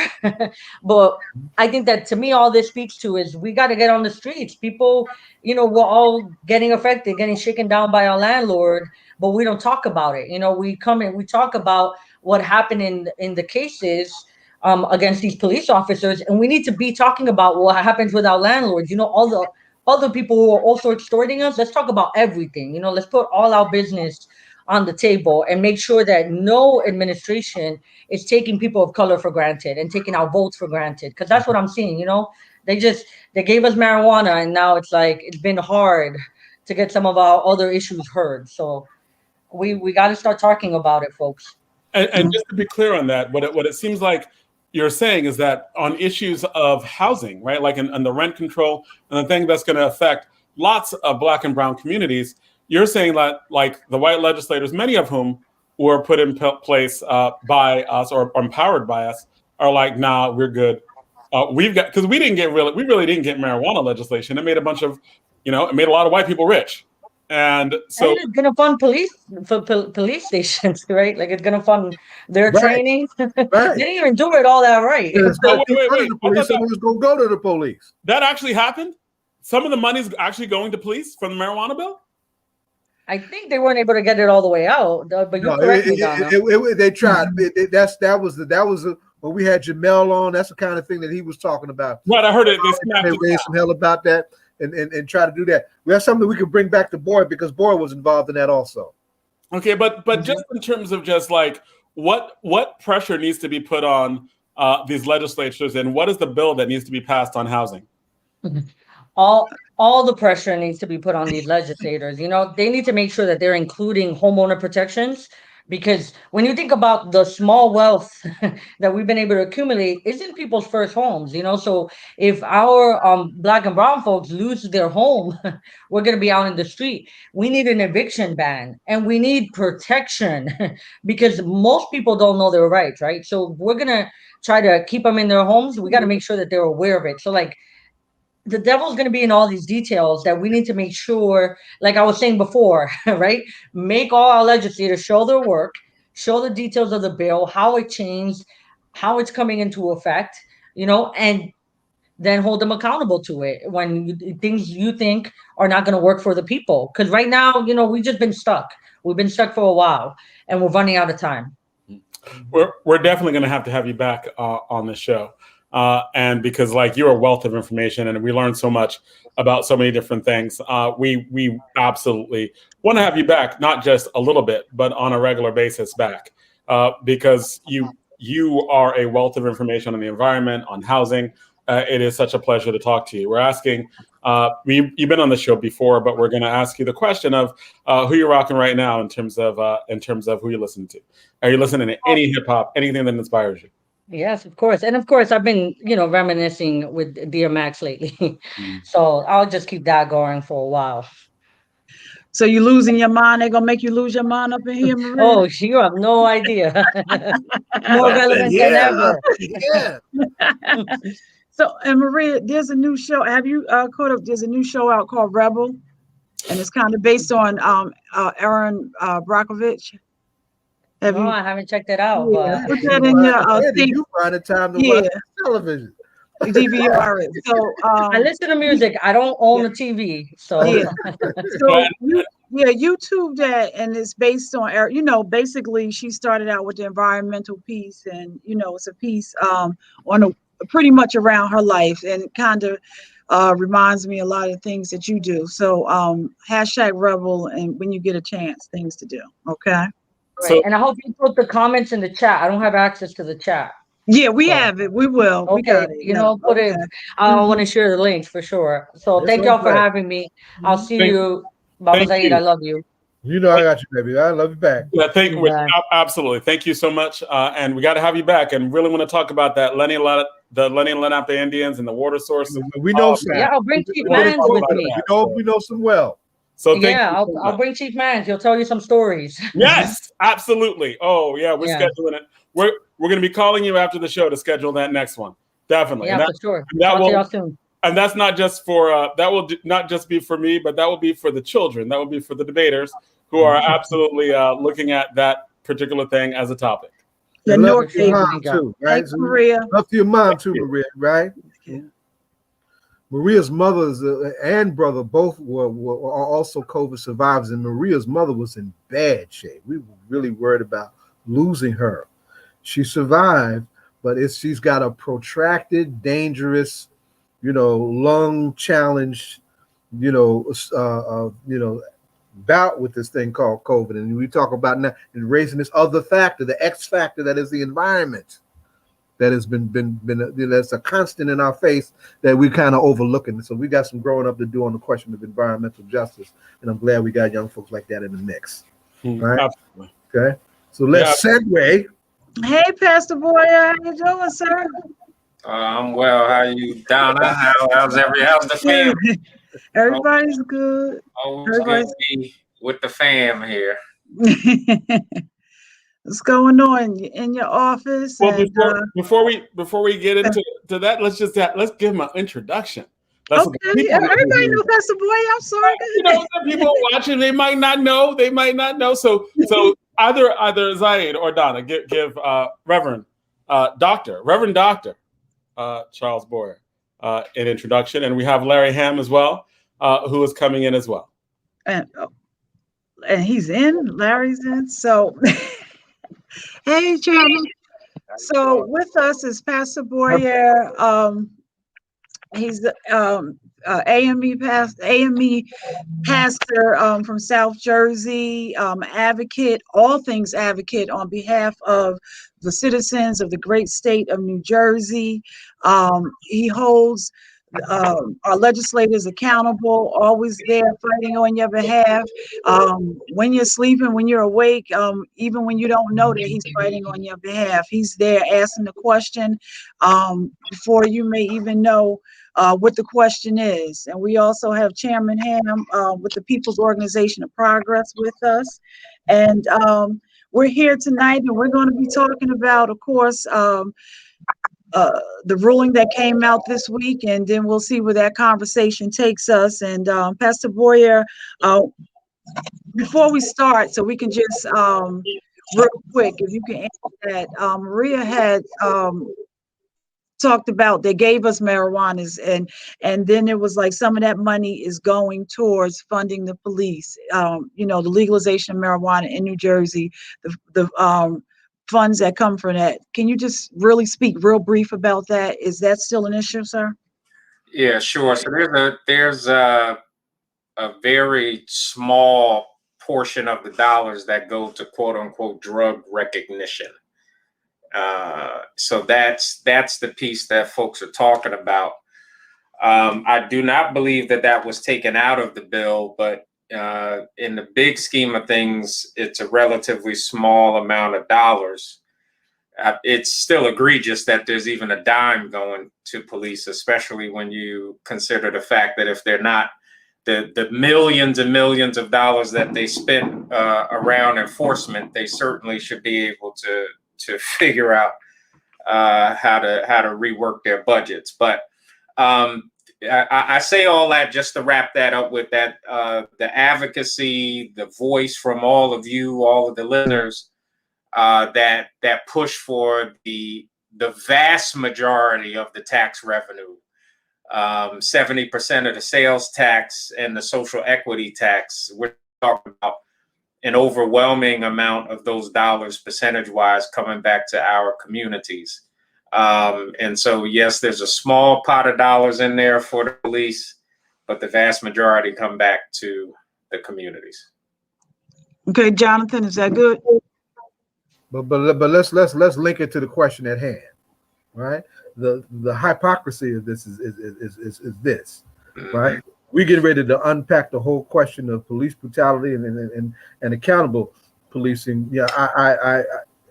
But I think that to me, all this speaks to is we got to get on the streets. People, you know, we're all getting affected, getting shaken down by our landlord, but we don't talk about it. You know, we come and we talk about what happened in the cases against these police officers, and we need to be talking about what happens with our landlords. You know, all the other people who are also extorting us. Let's talk about everything. You know, let's put all our business on the table and make sure that no administration is taking people of color for granted and taking our votes for granted. Because that's what I'm seeing. You know, they gave us marijuana, and now it's like it's been hard to get some of our other issues heard. So we got to start talking about it, folks. And just to be clear on that, what it seems like you're saying is that on issues of housing, right, like in the rent control and the thing that's going to affect lots of Black and brown communities, you're saying that like the white legislators, many of whom were put in place by us or empowered by us, are like, nah, we're good. We've got, because we really didn't get marijuana legislation. It made a bunch of, you know, it made a lot of white people rich. And so it's gonna fund police stations, right? Like it's gonna fund their training. They didn't even do it all that right. wait. The police, someone was going to go to the police. That actually happened? Some of the money's actually going to police from the marijuana bill? I think they weren't able to get it all the way out, but you correct me, Donna. They tried. That was when we had Jamel on. That's the kind of thing that he was talking about. Right, I heard it. They raised some hell about that and try to do that. We have something we can bring back to Boyd because Boyd was involved in that also. Okay, but just in terms of just like what pressure needs to be put on these legislatures, and what is the bill that needs to be passed on housing? All the pressure needs to be put on these legislators. You know, they need to make sure that they're including homeowner protections, because when you think about the small wealth that we've been able to accumulate, isn't people's first homes. You know, so if our Black and brown folks lose their home, we're going to be out in the street. We need an eviction ban and we need protection because most people don't know their rights, right? So we're going to try to keep them in their homes. We got to make sure that they're aware of it. So like, the devil's going to be in all these details that we need to make sure, like I was saying before, right? Make all our legislators show their work, show the details of the bill, how it changed, how it's coming into effect, you know, and then hold them accountable to it when things you think are not going to work for the people. Because right now, you know, we've just been stuck. We've been stuck for a while and we're running out of time. We're definitely going to have you back on the show. And because like you're a wealth of information and we learned so much about so many different things, we absolutely want to have you back, not just a little bit, but on a regular basis back, because you are a wealth of information on the environment, on housing. It is such a pleasure to talk to you. We're asking, you've been on the show before, but we're going to ask you the question of who you're rocking right now in terms of who you're listening to. Are you listening to any hip hop, anything that inspires you? Yes, of course. And of course, I've been, you know, reminiscing with DMX lately. So I'll just keep that going for a while. So you losing your mind? They're going to make you lose your mind up in here, Maria? Oh, you have no idea. More relevant than ever. Yeah. So, and Maria, there's a new show. Have you caught up? There's a new show out called Rebel. And it's kind of based on Aaron Brockovich. I haven't checked it out. Yeah, But put that in your thing. You find the time to watch television. DVR it. So I listen to music. I don't own a TV, so yeah. So YouTube that, and it's based on, you know, basically she started out with the environmental piece, and you know, it's a piece on pretty much around her life, and kind of reminds me a lot of things that you do. So hashtag Rebel, and when you get a chance, things to do. Okay. right. So And I hope you put the comments in the chat. I don't have access to the chat. Yeah, we So, have it. We will. We okay, got it. you know, put it. I want to share the links for sure. So It's thank all y'all for right. having me. I'll see Thank- you. Baba thank Zaid, you. I love you. You know I got you, baby. I love you back. Yeah, Yeah. absolutely. Thank you so much, and we got to have you back. And really want to talk about that the Lenni and Lenape Indians and the water source. We know some. Yeah, I'll bring Chief we wanna Mans talk with about me. that. We know some well. So thank Yeah, you I'll so I'll much. bring Chief Mans. He'll tell you some stories. Yes, absolutely. Oh yeah, we're Yeah. scheduling it. We're going to be calling you after the show to schedule that next one. Definitely. Yeah, And for sure. that Talk will- to y'all soon. And that's not just for not just be for me, but that will be for the children. That will be for the debaters who are absolutely looking at that particular thing as a topic. The And love North to your Haven. mom too, right? Thanks, Maria. Love to your mom too, Maria, right? Maria's mother's and brother both were also COVID survivors, and Maria's mother was in bad shape. We were really worried about losing her. She survived, but she's got a protracted, dangerous, lung challenge, bout with this thing called COVID. And we talk about now and raising this other factor, the X factor that is the environment. That has been that's a constant in our face that we kind of overlooking. So we got some growing up to do on the question of environmental justice, and I'm glad we got young folks like that in the mix. Right? Absolutely. Okay. So let's segue. Hey, Pastor Boyer, how you doing, sir? I'm well. How you, Donna? How's the family? Everybody's good. Always good to be with the fam here. What's going on in your office? Well, and, before we get into that, let's give him an introduction. Okay, everybody know Pastor Boy. I'm sorry. People watching, they might not know. So either Zaid or Donna give Reverend Doctor Charles Boyer an introduction, and we have Larry Ham as well, who is coming in as well. And he's in. Larry's in. So. Hey, Chairman. So with us is Pastor Boyer. He's AME pastor from South Jersey, advocate, all things advocate on behalf of the citizens of the great state of New Jersey. He holds our legislators accountable, always there fighting on your behalf. When you're sleeping, when you're awake, even when you don't know that he's fighting on your behalf, he's there asking the question before you may even know what the question is. And we also have Chairman Ham with the People's Organization of Progress with us. And we're here tonight, and we're going to be talking about, of course, the ruling that came out this week, and then we'll see where that conversation takes us. And Pastor Boyer, before we start, so we can just real quick, if you can answer that, Maria had talked about they gave us marijuanas, and then it was like some of that money is going towards funding the police. The legalization of marijuana in New Jersey, the funds that come from that. Can you just really speak real brief about that? Is that still an issue, sir? Yeah, sure. So there's a very small portion of the dollars that go to quote unquote drug recognition. So that's the piece that folks are talking about. I do not believe that was taken out of the bill, but in the big scheme of things, it's a relatively small amount of dollars. It's still egregious that there's even a dime going to police, especially when you consider the fact that if they're not the millions and millions of dollars that they spend around enforcement, they certainly should be able to figure out how to rework their budgets. But I say all that just to wrap that up with that the advocacy, the voice from all of you, all of the listeners that push for the the vast majority of the tax revenue, 70% of the sales tax and the social equity tax. We're talking about an overwhelming amount of those dollars percentage-wise coming back to our communities. And so, yes, there's a small pot of dollars in there for the police, but the vast majority come back to the communities. Okay, Jonathan, is that good? But let's link it to the question at hand, right? The hypocrisy of this is this, right? We get ready to unpack the whole question of police brutality and accountable policing. Yeah,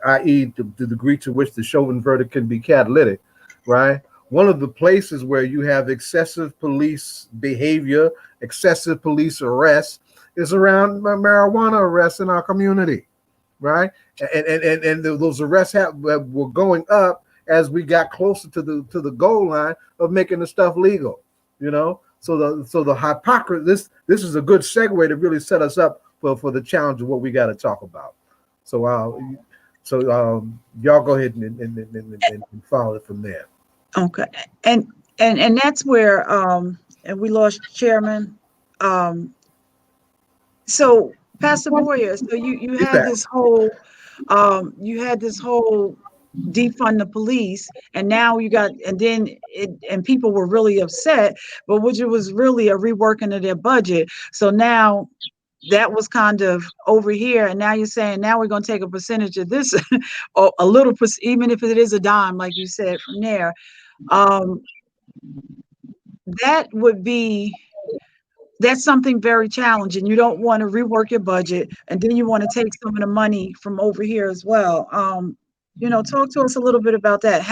i.e. the degree to which the Chauvin verdict can be catalytic, right? One of the places where you have excessive police behavior, excessive police arrests, is around marijuana arrests in our community, right? And those arrests were going up as we got closer to the goal line of making the stuff legal, you know. So the hypocrisy. This is a good segue to really set us up for the challenge of what we got to talk about. So y'all go ahead and follow it from there. Okay, and that's where and we lost Chairman. So Pastor Boyer, so you had this whole defund the police, and now you got, and people were really upset, but which it was really a reworking of their budget. So now that was kind of over here, and now you're saying now we're going to take a percentage of this, or a little, even if it is a dime, like you said, from there. That's something very challenging. You don't want to rework your budget, and then you want to take some of the money from over here as well. Talk to us a little bit about that.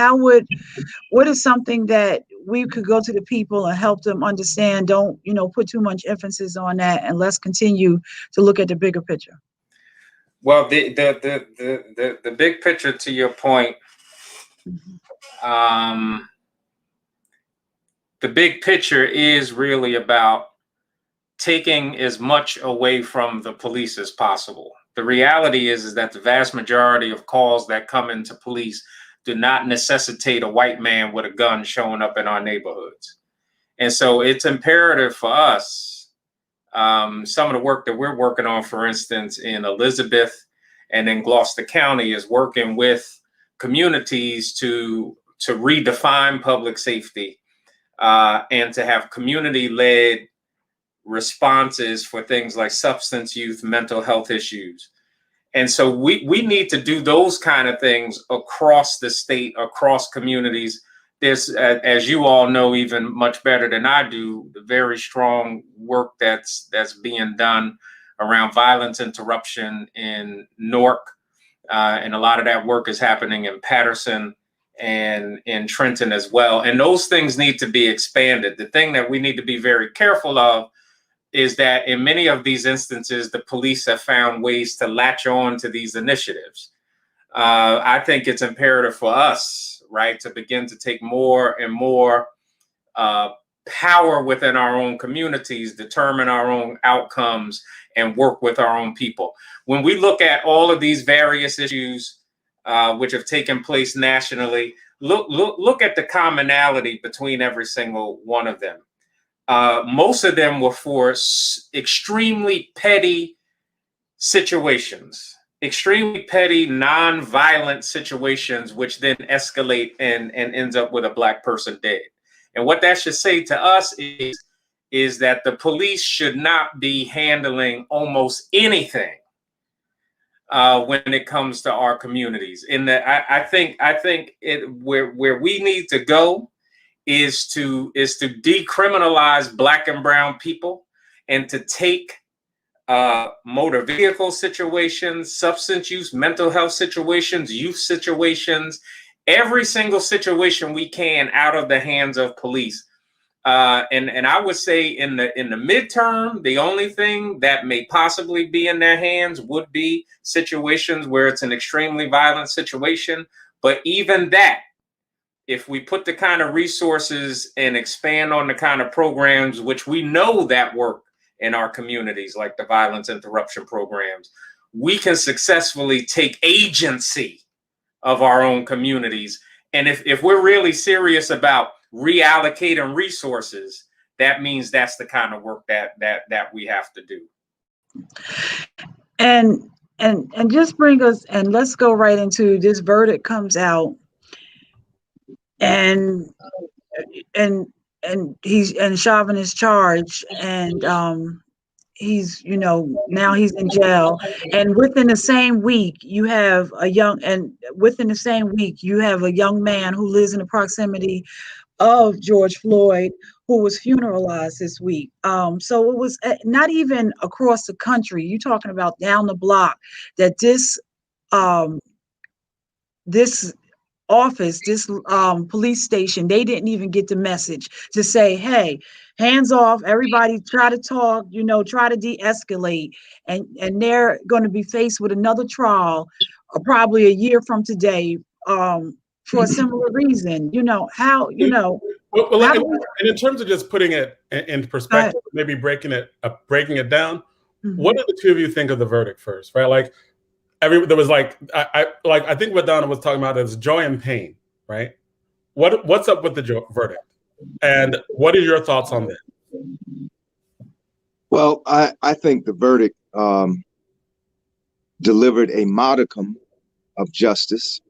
What is something that we could go to the people and help them understand? Don't, put too much emphasis on that, and let's continue to look at the bigger picture. Well, the big picture, to your point, the big picture is really about taking as much away from the police as possible. The reality is that the vast majority of calls that come into police do not necessitate a white man with a gun showing up in our neighborhoods. And so it's imperative for us, some of the work that we're working on, for instance, in Elizabeth and in Gloucester County, is working with communities to redefine public safety and to have community-led responses for things like substance use, mental health issues. And so we need to do those kind of things across the state, across communities. There's, as you all know, even much better than I do, the very strong work that's being done around violence interruption in Newark. And a lot of that work is happening in Patterson and in Trenton as well. And those things need to be expanded. The thing that we need to be very careful of is that in many of these instances, the police have found ways to latch on to these initiatives. I think it's imperative for us, right, to begin to take more and more power within our own communities, determine our own outcomes, and work with our own people. When we look at all of these various issues which have taken place nationally, look at the commonality between every single one of them. Most of them were for extremely petty situations, extremely petty, non-violent situations, which then escalate and ends up with a Black person dead. And what that should say to us is that the police should not be handling almost anything when it comes to our communities. I think where we need to go is to decriminalize Black and brown people, and to take motor vehicle situations, substance use, mental health situations, youth situations, every single situation we can out of the hands of police. And I would say in the midterm, the only thing that may possibly be in their hands would be situations where it's an extremely violent situation. But even that, if we put the kind of resources and expand on the kind of programs which we know that work in our communities, like the violence interruption programs, we can successfully take agency of our own communities And if we're really serious about reallocating resources, that means that's the kind of work that we have to do. And just bring us, and let's go right into this. Verdict comes out, and Chauvin is charged, and he's, now he's in jail. And within the same week you have a young man who lives in the proximity of George Floyd, who was funeralized this week. So it was not even across the country. You're talking about down the block, that this office, this police station, they didn't even get the message to say, hey, hands off, everybody try to talk, try to de-escalate. And they're going to be faced with another trial probably a year from today, for a similar reason. Well, and in terms of just putting it in perspective, maybe breaking it down, Mm-hmm. What do the two of you think of the verdict first, right? Like, there was I think what Donna was talking about is joy and pain, right? What's up with the verdict, and what are your thoughts on that? Well, I think the verdict delivered a modicum of justice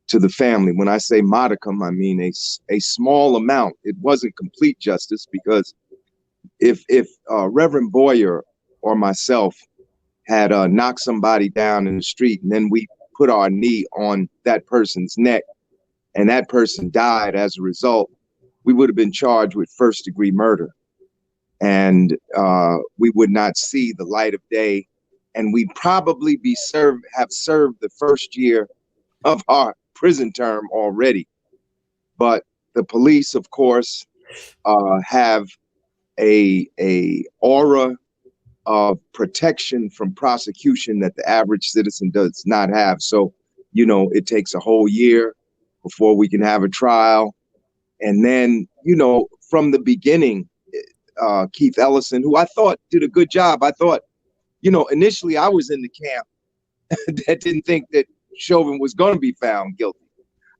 to the family. When I say modicum, I mean a small amount. It wasn't complete justice, because if Reverend Boyer or myself had knocked somebody down in the street, and then we put our knee on that person's neck and that person died as a result, we would have been charged with first-degree murder. And we would not see the light of day, and we'd probably have served the first year of our prison term already. But the police, of course, have a aura of protection from prosecution that the average citizen does not have. So, it takes a whole year before we can have a trial. And then, from the beginning, Keith Ellison, who I thought did a good job. I thought, initially I was in the camp that didn't think that Chauvin was going to be found guilty.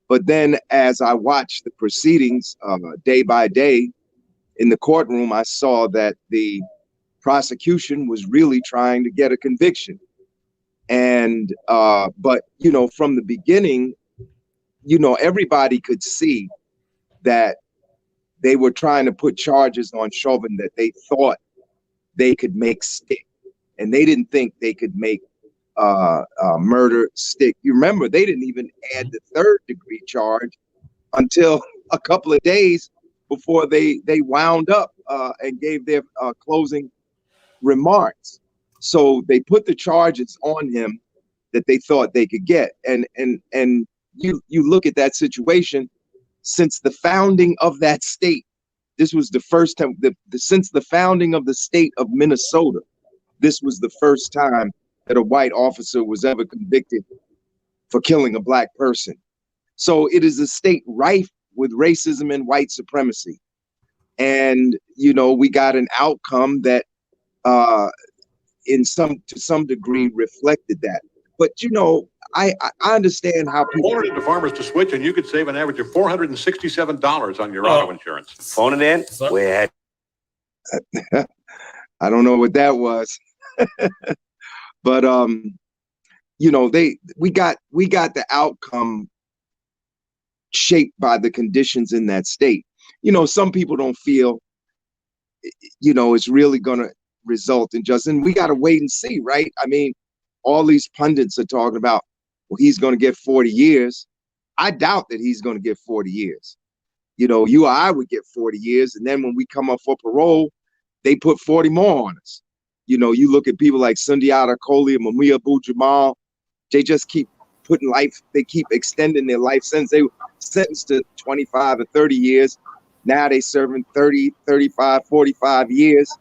But then as I watched the proceedings day by day in the courtroom, I saw that the prosecution was really trying to get a conviction. And but from the beginning, everybody could see that they were trying to put charges on Chauvin that they thought they could make stick, and they didn't think they could make murder stick. You remember, they didn't even add the third-degree charge until a couple of days before they wound up and gave their closing remarks. So they put the charges on him that they thought they could get. And you look at that situation, since the founding of that state, this was the first time since the founding of the state of Minnesota, this was the first time that a white officer was ever convicted for killing a black person. So it is a state rife with racism and white supremacy. And, we got an outcome that to some degree reflected that. But I understand how people wanted the farmers to switch, and you could save an average of $467 on your auto insurance. Phone it in. We had. I don't know what that was, but we got the outcome shaped by the conditions in that state. Some people don't feel, it's really going to result in justice, and we got to wait and see, right? I mean, all these pundits are talking about, well, he's going to get 40 years. I doubt that he's going to get 40 years. You or I would get 40 years, and then when we come up for parole, they put 40 more on us. You look at people like Sundiata Kohli and Mumia Abu-Jamal, they just keep they keep extending their life sentence. They were sentenced to 25 or 30 years. Now they serving 30, 35, 45 years,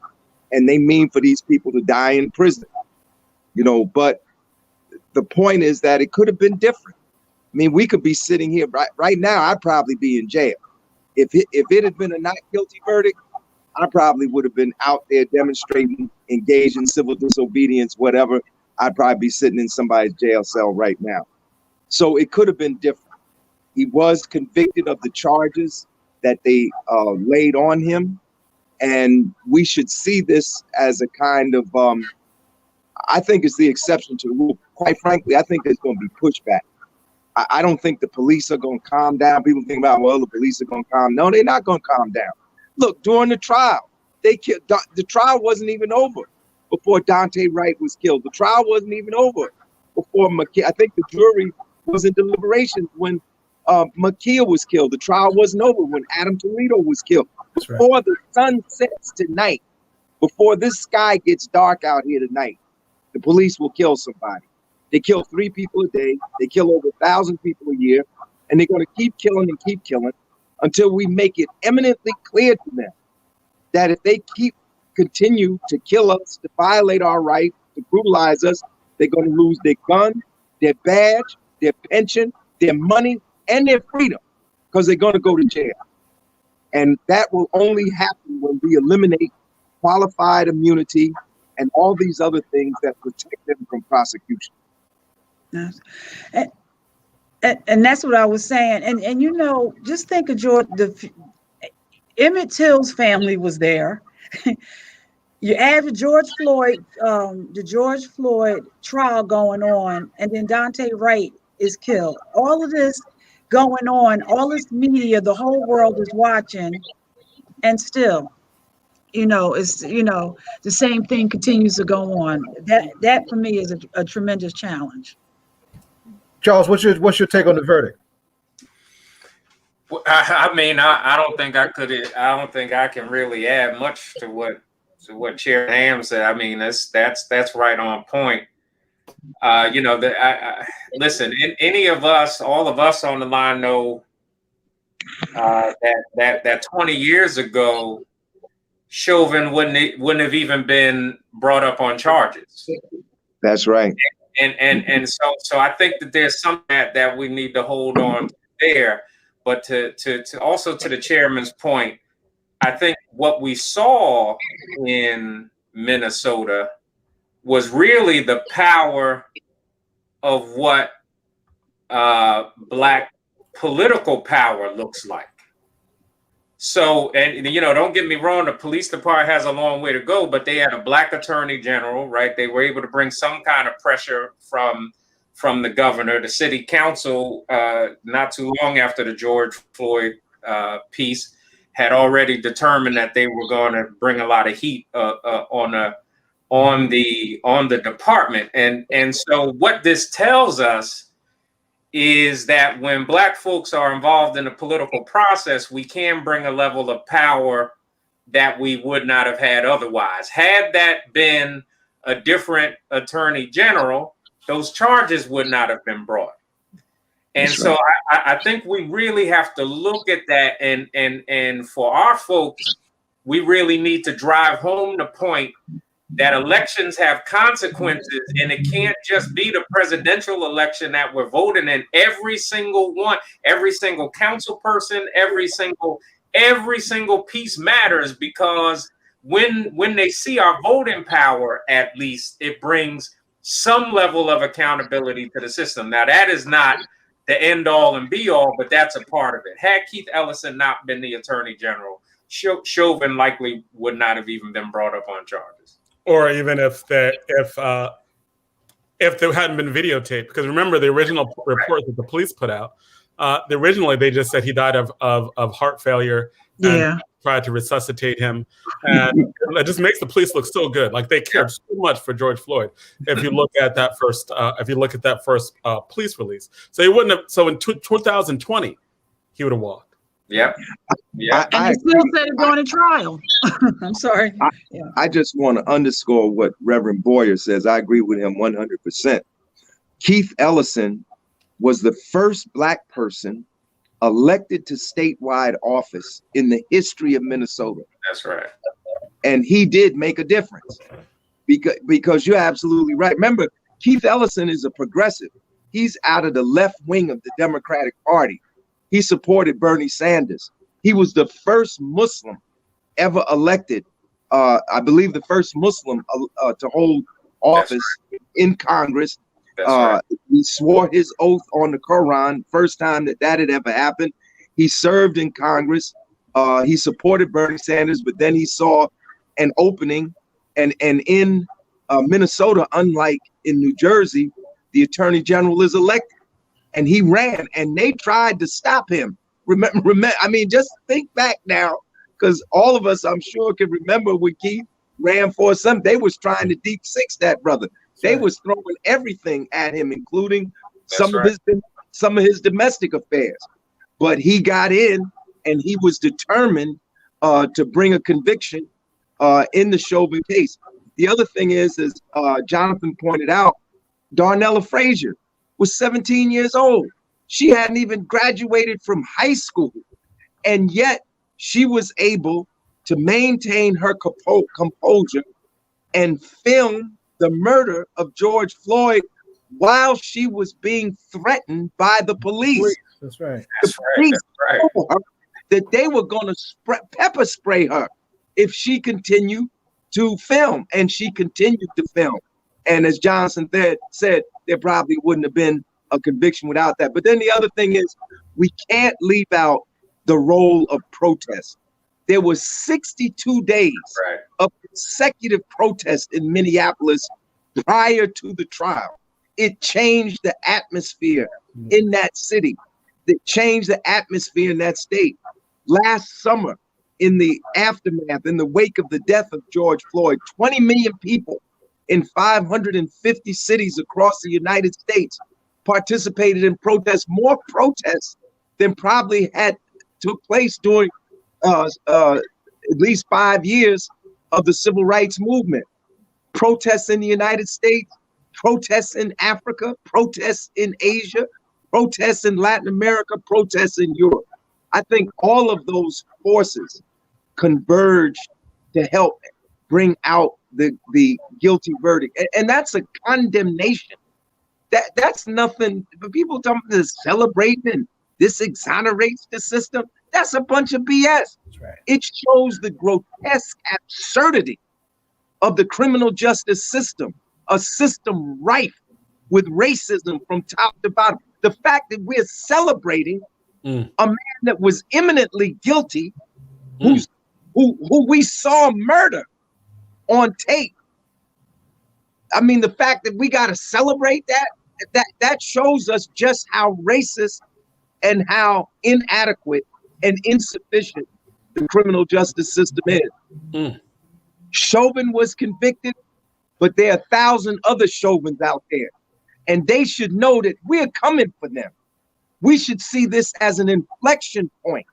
and they mean for these people to die in prison. But the point is that it could have been different. I mean, we could be sitting here right now. I'd probably be in jail. If it had been a not guilty verdict, I probably would have been out there demonstrating, engaged in civil disobedience, whatever. I'd probably be sitting in somebody's jail cell right now. So it could have been different. He was convicted of the charges that they laid on him. And we should see this as a kind of, I think it's the exception to the rule. Quite frankly, I think there's going to be pushback. I don't think the police are going to calm down. People think about, well, the police are going to calm. No, they're not going to calm down. Look, during the trial, they killed. The trial wasn't even over before Daunte Wright was killed. The trial wasn't even over before McKeel. I think the jury was in deliberations when McKeel was killed. The trial wasn't over when Adam Toledo was killed. That's right. Before the sun sets tonight, before this sky gets dark out here tonight, the police will kill somebody. They kill 3 people a day. They kill over 1,000 people a year, and they're going to keep killing until we make it eminently clear to them that if they continue to kill us, to violate our rights, to brutalize us, they're going to lose their gun, their badge, their pension, their money, and their freedom, because they're going to go to jail. And that will only happen when we eliminate qualified immunity and all these other things that protect them from prosecution. Yes. And that's what I was saying. And you know, just think of George, Emmett Till's family was there. You add the George Floyd trial going on, and then Daunte Wright is killed. All of this going on, all this media, the whole world is watching, and still, it's the same thing continues to go on. That for me is a tremendous challenge. Charles, what's your take on the verdict? I mean, I don't think I can really add much to what Chair Ham said. I mean, that's right on point. Listen, any of us, all of us on the line know that 20 years ago, Chauvin wouldn't have even been brought up on charges. That's right. And so I think that there's something that we need to hold on to there. But to also to the chairman's point, I think what we saw in Minnesota was really the power of what Black political power looks like. So, and don't get me wrong, the police department has a long way to go, but they had a Black attorney general, right? They were able to bring some kind of pressure from the governor. The city council, not too long after the George Floyd piece, had already determined that they were going to bring a lot of heat on the department. And so what this tells us is that when Black folks are involved in the political process, we can bring a level of power that we would not have had otherwise. Had that been a different attorney general, those charges would not have been brought. And That's so right. I think we really have to look at that. And for our folks, we really need to drive home the point that elections have consequences, and it can't just be the presidential election that we're voting in. Every single one, every single council person, every single piece matters, because when they see our voting power, at least it brings some level of accountability to the system. Now, that is not the end all and be all, but that's a part of it. Had Keith Ellison not been the attorney general, Chauvin likely would not have even been brought up on charges. Or even if there hadn't been videotaped, because remember the original report that the police put out. Originally they just said he died of heart failure. And tried to resuscitate him, and it just makes the police look so good. Like they cared so much for George Floyd. If you look at that first, police release, so he wouldn't have. So in 2020, he would have walked. Yeah. And they still said it going to trial. I'm sorry. I just want to underscore what Reverend Boyer says. I agree with him 100%. Keith Ellison was the first Black person elected to statewide office in the history of Minnesota. That's right. And he did make a difference, because you're absolutely right. Remember, Keith Ellison is a progressive. He's out of the left wing of the Democratic Party. He supported Bernie Sanders. He was the first Muslim ever elected. I believe the first Muslim to hold office in Congress. That's right. He swore his oath on the Quran, first time that had ever happened. He served in Congress. He supported Bernie Sanders, but then he saw an opening. And in Minnesota, unlike in New Jersey, the attorney general is elected. And he ran, and they tried to stop him. Remember, I mean, just think back now, because all of us, I'm sure, can remember when Keith ran for something. They was trying to deep six that brother. They was throwing everything at him, including some of his domestic affairs. But he got in, and he was determined to bring a conviction in the Chauvin case. The other thing is Jonathan pointed out, Darnella Frazier was 17 years old. She hadn't even graduated from high school, and yet she was able to maintain her composure and film the murder of George Floyd while she was being threatened by the police. That's right. The police told her that they were going to pepper spray her if she continued to film, and she continued to film. And as Johnson said, there probably wouldn't have been a conviction without that. But then the other thing is, we can't leave out the role of protest. There was 62 days of consecutive protest in Minneapolis prior to the trial. It changed the atmosphere in that city. It changed the atmosphere in that state. Last summer, in the aftermath, in the wake of the death of George Floyd, 20 million people in 550 cities across the United States participated in protests, more protests than probably had took place during at least 5 years of the civil rights movement. Protests in the United States, protests in Africa, protests in Asia, protests in Latin America, protests in Europe. I think all of those forces converged to help bring out the guilty verdict. And that's a condemnation. That's nothing. But people talking about this celebrating and this exonerates the system. That's a bunch of BS. That's right. It shows the grotesque absurdity of the criminal justice system, a system rife with racism from top to bottom. The fact that we're celebrating a man that was eminently guilty, who we saw murder on tape. I mean, the fact that we got to celebrate that shows us just how racist and how inadequate and insufficient the criminal justice system is. Chauvin was convicted, but there are 1,000 other Chauvins out there, and they should know that we're coming for them. We should see this as an inflection point.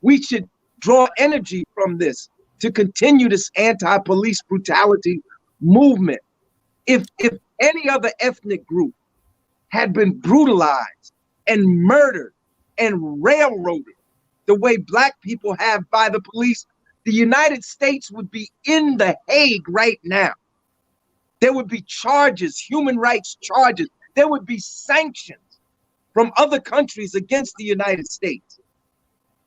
We should draw energy from this to continue this anti-police brutality movement. If any other ethnic group had been brutalized and murdered and railroaded the way Black people have by the police, the United States would be in The Hague right now. There would be charges, human rights charges. There would be sanctions from other countries against the United States.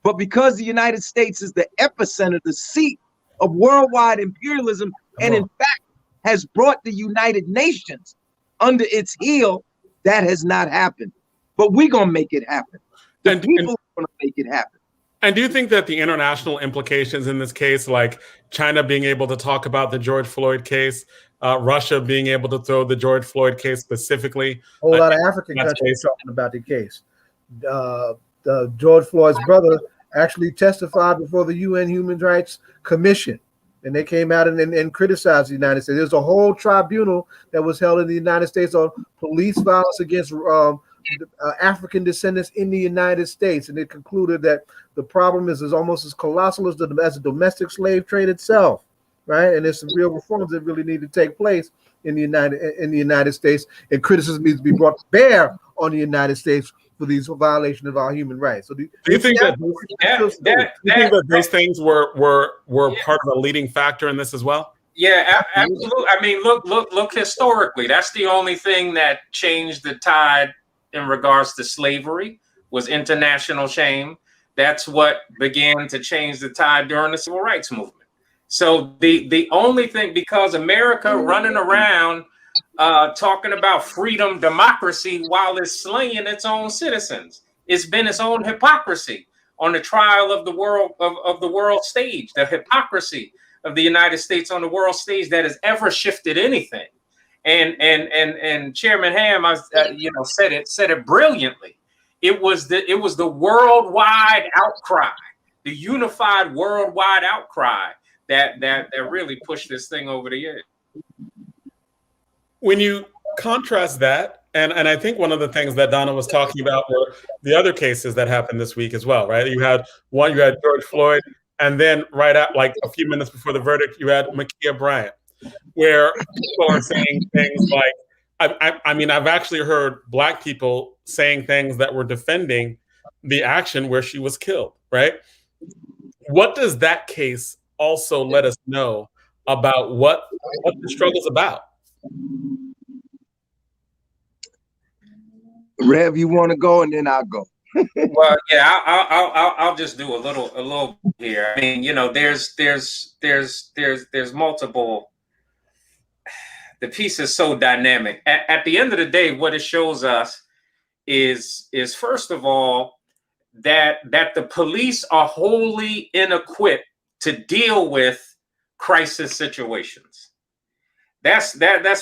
But because the United States is the epicenter, the seat of worldwide imperialism, and in fact has brought the United Nations under its heel, that has not happened. But we're going to make it happen. The people are going to make it happen. And do you think that the international implications in this case, like China being able to talk about the George Floyd case, Russia being able to throw the George Floyd case specifically, A whole lot of African countries talking about the case. George Floyd's brother actually testified before the UN Human Rights Commission, and they came out and criticized the United States. There's a whole tribunal that was held in the United States on police violence against African descendants in the United States, and it concluded that the problem is almost as colossal as the domestic slave trade itself, right? And there's some real reforms that really need to take place in the United States, and criticism needs to be brought to bear on the United States for these violations of our human rights. So do you think that those things were part of a leading factor in this as well? Yeah, absolutely. I mean, look historically. That's the only thing that changed the tide in regards to slavery was international shame. That's what began to change the tide during the civil rights movement. So the only thing, because America running around talking about freedom, democracy, while it's slaying its own citizens. It's been its own hypocrisy on the trial of the world of the world stage, the hypocrisy of the United States on the world stage that has ever shifted anything. And Chairman Ham, said it brilliantly. It was the worldwide outcry, the unified worldwide outcry that really pushed this thing over the edge. When you contrast that, and I think one of the things that Donna was talking about were the other cases that happened this week as well, right? You had George Floyd, and then right at like a few minutes before the verdict, you had Ma'Khia Bryant, where people are saying things like, I mean, I've actually heard Black people saying things that were defending the action where she was killed, right? What does that case also let us know about what the struggle's about? Rev, you want to go, and then I'll go. Well, yeah, I'll just do a little here. I mean, there's multiple. The piece is so dynamic. At the end of the day, what it shows us is first of all that the police are wholly inequipped to deal with crisis situations. That's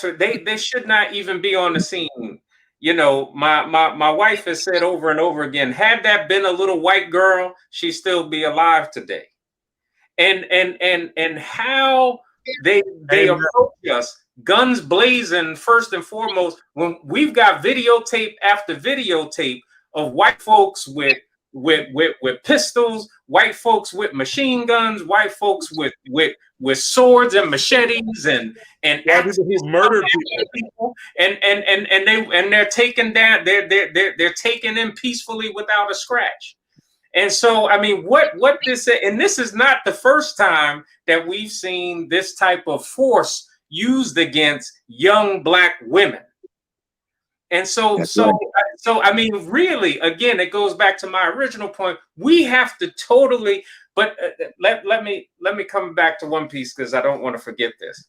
what they should not even be on the scene. My wife has said over and over again, had that been a little white girl, she'd still be alive today. And how they approach us, guns blazing, first and foremost, when we've got videotape after videotape of white folks with pistols, white folks with machine guns, white folks with swords and machetes and who've murdered people, and they're taken down, they're taken in peacefully without a scratch. And so, I mean, what this, and this is not the first time that we've seen this type of force used against young Black women. And so, I mean, really, again, it goes back to my original point. We have to totally, but let me come back to one piece because I don't want to forget this.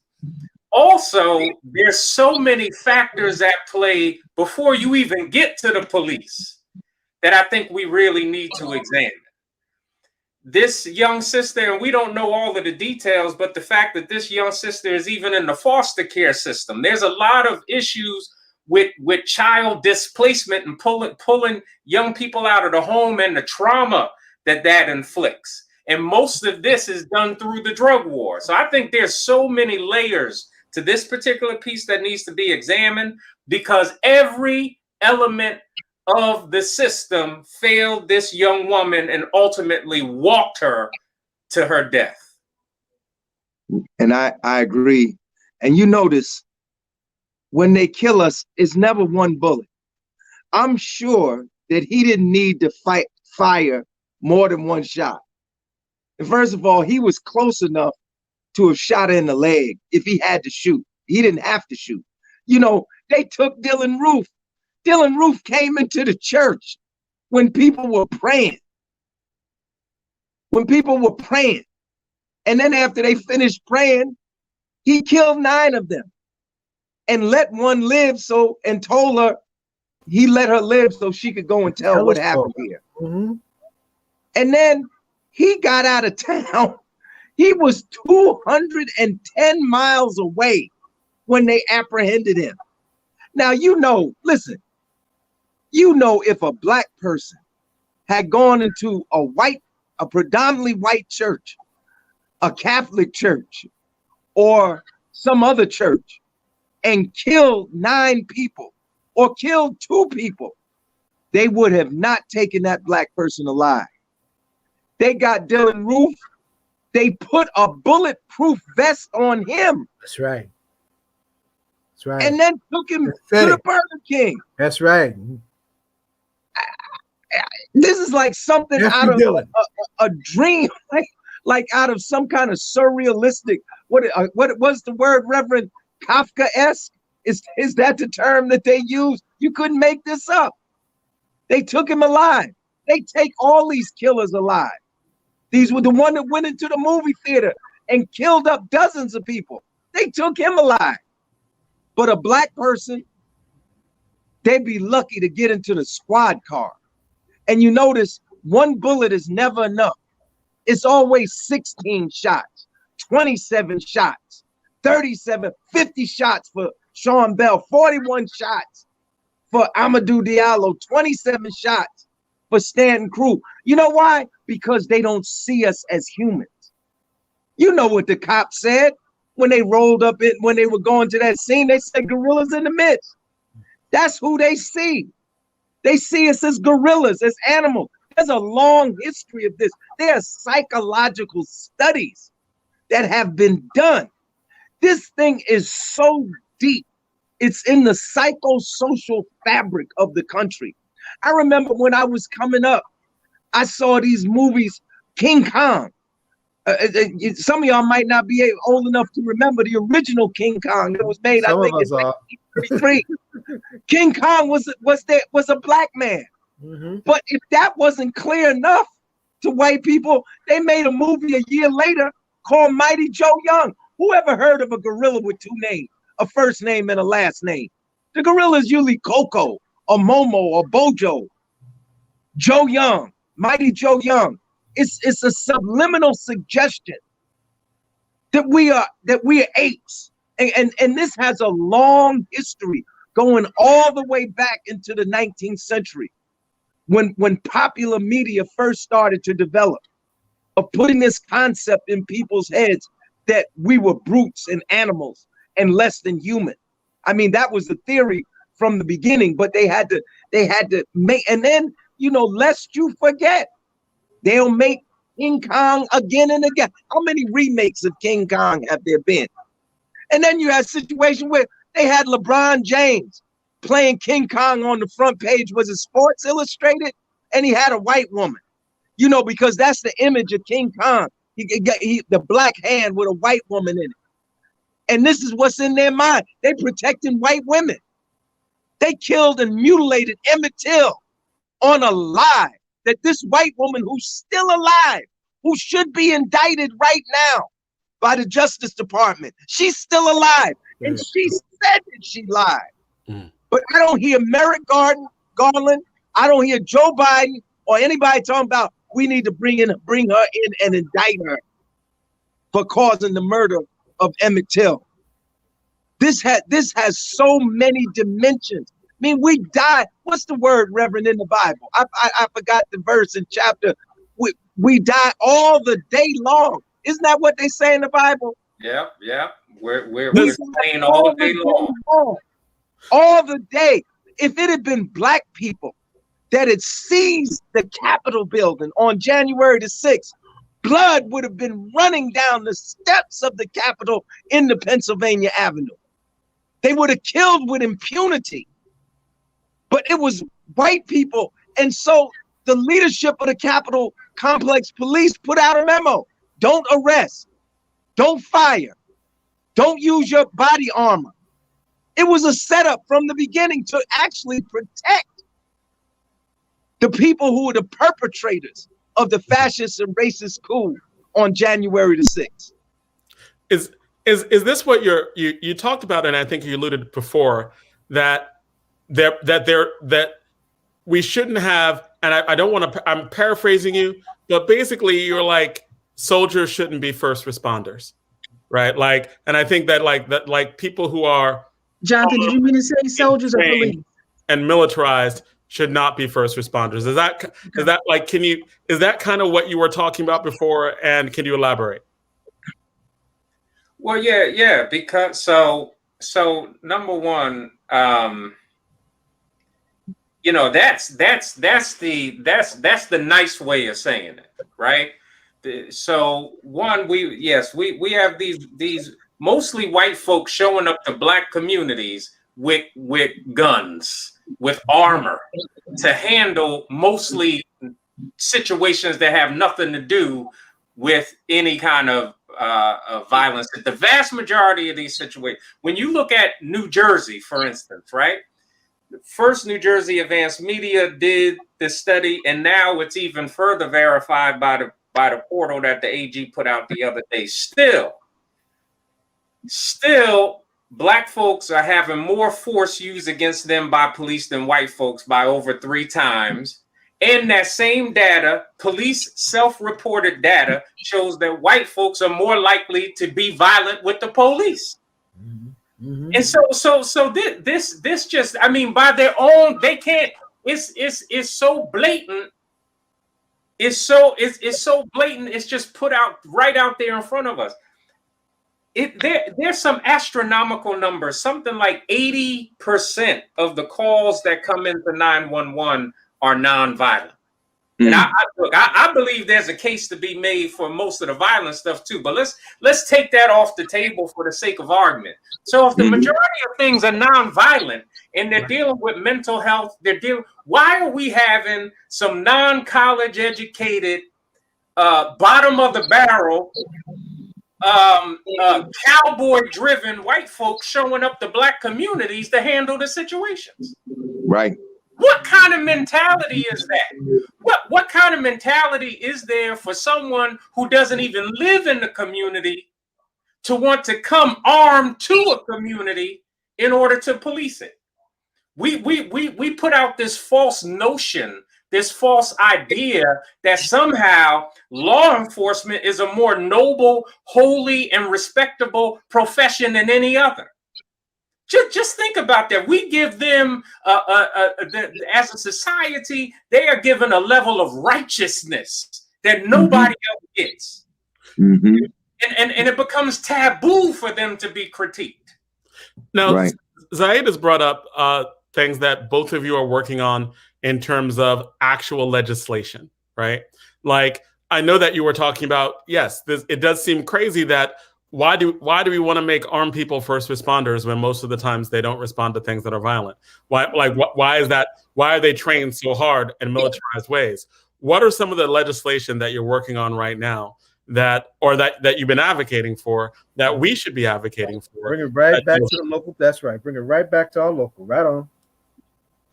Also, there's so many factors at play before you even get to the police that I think we really need to examine. This young sister, and we don't know all of the details, but the fact that this young sister is even in the foster care system, there's a lot of issues with child displacement and pulling young people out of the home and the trauma that inflicts. And most of this is done through the drug war. So I think there's so many layers to this particular piece that needs to be examined, because every element of the system failed this young woman and ultimately walked her to her death. And I agree. And you notice when they kill us, it's never one bullet. I'm sure that he didn't need to fire more than one shot. And first of all, he was close enough to have shot her in the leg if he had to shoot. He didn't have to shoot. They took Dylann Roof. Dylann Roof came into the church when people were praying. And then after they finished praying, he killed 9 of them and let one live, and told her he let her live so she could go and tell what happened here. Mm-hmm. And then he got out of town. He was 210 miles away when they apprehended him. Now, listen, if a Black person had gone into a predominantly white church, a Catholic church, or some other church, and killed 9 people or killed 2 people, they would have not taken that Black person alive. They got Dylann Roof. They put a bulletproof vest on him. That's right. And then took him to the Burger King. That's right. This is like something out of a dream, like out of some kind of surrealistic. What was the word, Reverend? Kafka-esque? Is that the term that they use? You couldn't make this up. They took him alive. They take all these killers alive. These were the one that went into the movie theater and killed up dozens of people. They took him alive. But a black person, they'd be lucky to get into the squad car. And you notice one bullet is never enough. It's always 16 shots, 27 shots, 37, 50 shots for Sean Bell, 41 shots for Amadou Diallo, 27 shots for Stanton Crew. You know why? Because they don't see us as humans. You know what the cops said when they rolled up in, when they were going to that scene, they said gorillas in the midst. That's who they see. They see us as gorillas, as animals. There's a long history of this. There are psychological studies that have been done. This thing is so deep. It's in the psychosocial fabric of the country. I remember when I was coming up, I saw these movies, King Kong. Some of y'all might not be old enough to remember the original King Kong that was made, I think, in 1933. King Kong was a black man. But if that wasn't clear enough to white people, they made a movie a year later called Mighty Joe Young. Who ever heard of a gorilla with two names, a first name and a last name? The gorilla is usually Coco or Momo or Bojo. Joe Young, Mighty Joe Young. It's a subliminal suggestion that we are apes. And this has a long history going all the way back into the 19th century when popular media first started to develop, of putting this concept in people's heads that we were brutes and animals and less than human. I mean, that was the theory from the beginning, but they had to make, and then, you know, lest you forget, they'll make King Kong again and again. How many remakes of King Kong have there been? And then you had a situation where they had LeBron James playing King Kong on the front page. Was it Sports Illustrated? And he had a white woman, you know, because that's the image of King Kong. He the black hand with a white woman in it. And this is what's in their mind. They protecting white women. They killed and mutilated Emmett Till on a lie that this white woman who's still alive, who should be indicted right now by the Justice Department, she's still alive. And she said that she lied. But I don't hear Merrick Garland, I don't hear Joe Biden or anybody talking about we need to bring her in and indict her for causing the murder of Emmett Till. This has so many dimensions. I mean, we die. What's the word, Reverend, in the Bible? I forgot the verse and chapter. We die all the day long. Isn't that what they say in the Bible? Yeah. We're playing all day long. All the day. If it had been black people that had seized the Capitol building on January the 6th, blood would have been running down the steps of the Capitol into Pennsylvania Avenue. They would have killed with impunity. But it was white people. And so the leadership of the Capitol Complex Police put out a memo. Don't arrest. Don't fire. Don't use your body armor. It was a setup from the beginning to actually protect the people who were the perpetrators of the fascist and racist coup on January the 6th. Is this what you talked about, and I think you alluded before, that we shouldn't have, and I don't want to, I'm paraphrasing you, but basically you're like, soldiers shouldn't be first responders, right? Like, and I think that like people who are, Jonathan, did you mean to say soldiers or police? And militarized should not be first responders. Is that like, is that kind of what you were talking about before? And can you elaborate? Well, yeah, because so number one, you know, that's the nice way of saying it, right? So one, we have these mostly white folks showing up to black communities with guns, with armor to handle mostly situations that have nothing to do with any kind of violence. The vast majority of these situations, when you look at New Jersey, for instance, right? First, New Jersey Advanced Media did this study, and now it's even further verified by the portal that the AG put out the other day. Still, Black folks are having more force used against them by police than white folks by over 3 times. And that same data, police self-reported data, shows that white folks are more likely to be violent with the police. Mm-hmm. And so this just, I mean, by their own, they can't. It's so blatant. It's so blatant. It's just put out right out there in front of us. There's some astronomical numbers. Something like 80% of the calls that come into 911 are nonviolent. And I believe there's a case to be made for most of the violent stuff too. But let's take that off the table for the sake of argument. So if the majority of things are nonviolent and they're dealing with mental health, why are we having some non-college educated, bottom of the barrel, cowboy driven white folks showing up to black communities to handle the situations? Right. What kind of mentality is that? What kind of mentality is there for someone who doesn't even live in the community to want to come armed to a community in order to police it? We put out this false notion, this false idea that somehow law enforcement is a more noble, holy, and respectable profession than any other. Just think about that. We give them, as a society, they are given a level of righteousness that nobody else gets. And it becomes taboo for them to be critiqued. Now, Zaid has brought up things that both of you are working on in terms of actual legislation, right? Like, I know that you were talking about, yes, it does seem crazy that why do we want to make armed people first responders when most of the times they don't respond to things that are violent? Why is that? Why are they trained so hard in militarized ways? What are some of the legislation that you're working on right now that you've been advocating for that we should be advocating for? Bring it right back to the local. That's right. Bring it right back to our local. Right on.